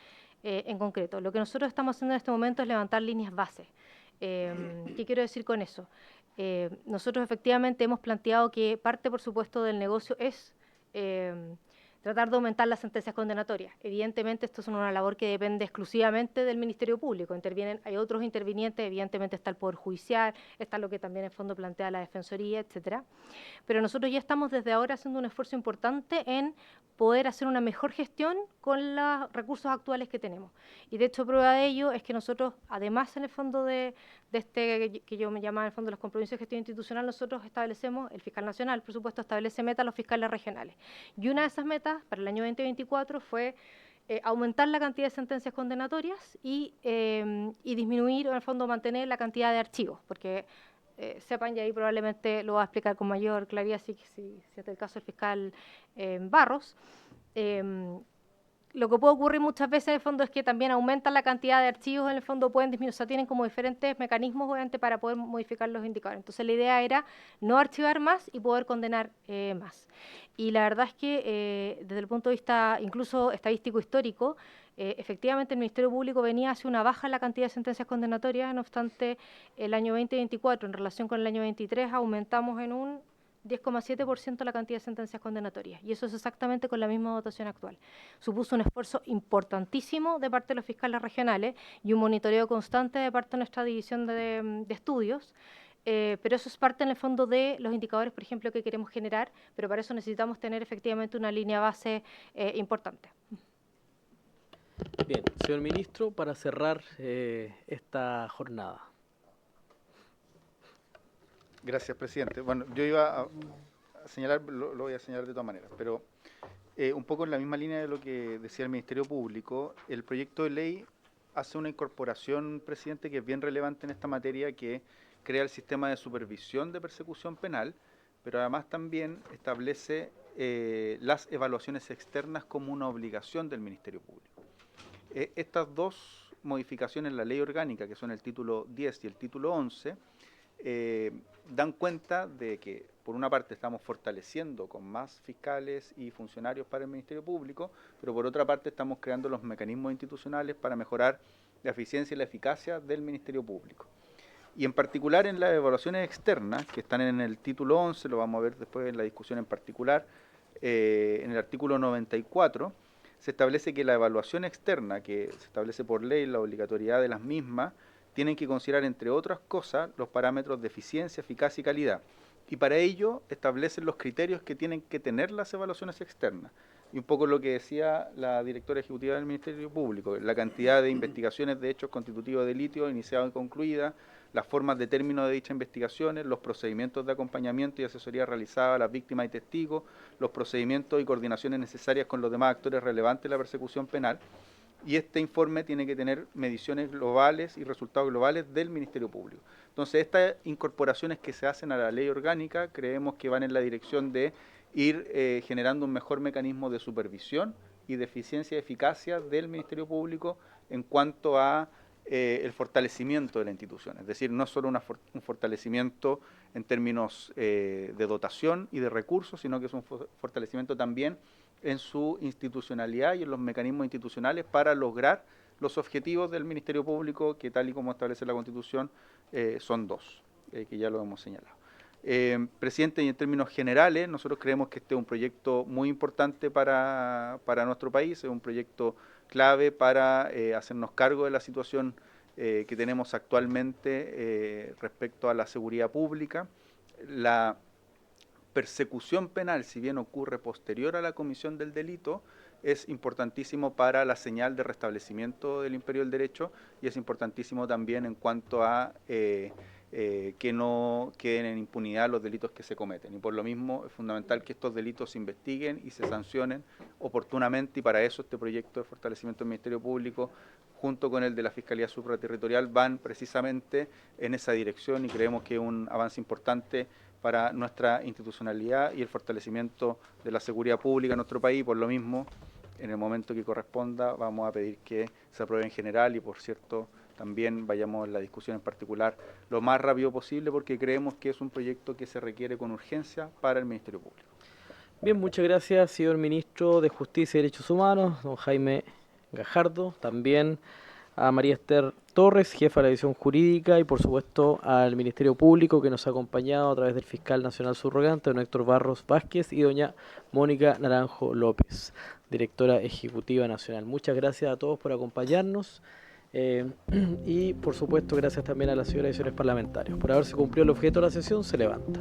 en concreto. Lo que nosotros estamos haciendo en este momento es levantar líneas base. ¿Qué quiero decir con eso? Nosotros efectivamente hemos planteado que parte, por supuesto, del negocio es tratar de aumentar las sentencias condenatorias. Evidentemente esto es una labor que depende exclusivamente del Ministerio Público. Hay otros intervinientes, evidentemente está el Poder Judicial, está lo que también en fondo plantea la Defensoría, etcétera. Pero nosotros ya estamos desde ahora haciendo un esfuerzo importante en poder hacer una mejor gestión con los recursos actuales que tenemos. Y de hecho prueba de ello es que nosotros, además en el fondo de este que yo me llamaba en el fondo los compromisos de gestión institucional, nosotros establecemos, el fiscal nacional, por supuesto, establece metas a los fiscales regionales. Y una de esas metas para el año 2024 fue aumentar la cantidad de sentencias condenatorias y disminuir, en el fondo mantener la cantidad de archivos, porque sepan, y ahí probablemente lo va a explicar con mayor claridad si es el caso del fiscal Barros, lo que puede ocurrir muchas veces en el fondo es que también aumentan la cantidad de archivos, en el fondo pueden disminuir, o sea, tienen como diferentes mecanismos obviamente para poder modificar los indicadores. Entonces la idea era no archivar más y poder condenar más. Y la verdad es que desde el punto de vista incluso estadístico histórico, efectivamente el Ministerio Público venía hacia una baja en la cantidad de sentencias condenatorias, no obstante el año 2024 en relación con el año 23 aumentamos en un 10,7% la cantidad de sentencias condenatorias, y eso es exactamente con la misma dotación actual. Supuso un esfuerzo importantísimo de parte de los fiscales regionales y un monitoreo constante de parte de nuestra división de estudios, pero eso es parte en el fondo de los indicadores, por ejemplo, que queremos generar, pero para eso necesitamos tener efectivamente una línea base importante. Bien, señor ministro, para cerrar esta jornada. Gracias, presidente. Bueno, yo iba a señalar, lo voy a señalar de todas maneras, pero un poco en la misma línea de lo que decía el Ministerio Público, el proyecto de ley hace una incorporación, presidente, que es bien relevante en esta materia, que crea el sistema de supervisión de persecución penal, pero además también establece las evaluaciones externas como una obligación del Ministerio Público. Estas dos modificaciones en la ley orgánica, que son el título 10 y el título 11, dan cuenta de que, por una parte, estamos fortaleciendo con más fiscales y funcionarios para el Ministerio Público, pero por otra parte estamos creando los mecanismos institucionales para mejorar la eficiencia y la eficacia del Ministerio Público. Y en particular en las evaluaciones externas, que están en el título 11, lo vamos a ver después en la discusión en particular, en el artículo 94, se establece que la evaluación externa, que se establece por ley la obligatoriedad de las mismas, tienen que considerar, entre otras cosas, los parámetros de eficiencia, eficacia y calidad. Y para ello establecen los criterios que tienen que tener las evaluaciones externas. Y un poco lo que decía la directora ejecutiva del Ministerio Público, la cantidad de investigaciones de hechos constitutivos de delito iniciadas y concluidas, las formas de término de dichas investigaciones, los procedimientos de acompañamiento y asesoría realizadas a las víctimas y testigos, los procedimientos y coordinaciones necesarias con los demás actores relevantes de la persecución penal. Y este informe tiene que tener mediciones globales y resultados globales del Ministerio Público. Entonces, estas incorporaciones que se hacen a la ley orgánica creemos que van en la dirección de ir generando un mejor mecanismo de supervisión y de eficiencia y eficacia del Ministerio Público en cuanto a el fortalecimiento de la institución. Es decir, no solo un fortalecimiento en términos de dotación y de recursos, sino que es un fortalecimiento también en su institucionalidad y en los mecanismos institucionales para lograr los objetivos del Ministerio Público, que tal y como establece la Constitución, son dos, que ya lo hemos señalado. Presidente, y en términos generales, nosotros creemos que este es un proyecto muy importante para nuestro país, es un proyecto clave para hacernos cargo de la situación que tenemos actualmente respecto a la seguridad pública. La persecución penal, si bien ocurre posterior a la comisión del delito, es importantísimo para la señal de restablecimiento del imperio del derecho y es importantísimo también en cuanto a que no queden en impunidad los delitos que se cometen. Y por lo mismo es fundamental que estos delitos se investiguen y se sancionen oportunamente, y para eso este proyecto de fortalecimiento del Ministerio Público junto con el de la Fiscalía Supraterritorial van precisamente en esa dirección, y creemos que es un avance importante para nuestra institucionalidad y el fortalecimiento de la seguridad pública en nuestro país. Por lo mismo, en el momento que corresponda, vamos a pedir que se apruebe en general y, por cierto, también vayamos a la discusión en particular lo más rápido posible, porque creemos que es un proyecto que se requiere con urgencia para el Ministerio Público. Bien, muchas gracias, señor Ministro de Justicia y Derechos Humanos, don Jaime Gajardo. También a María Esther Torres, jefa de la división jurídica, y por supuesto al Ministerio Público que nos ha acompañado a través del fiscal nacional subrogante, don Héctor Barros Vázquez, y doña Mónica Naranjo López, directora ejecutiva nacional. Muchas gracias a todos por acompañarnos y por supuesto gracias también a las señoras y señores parlamentarios. Por haberse cumplido el objeto de la sesión, se levanta.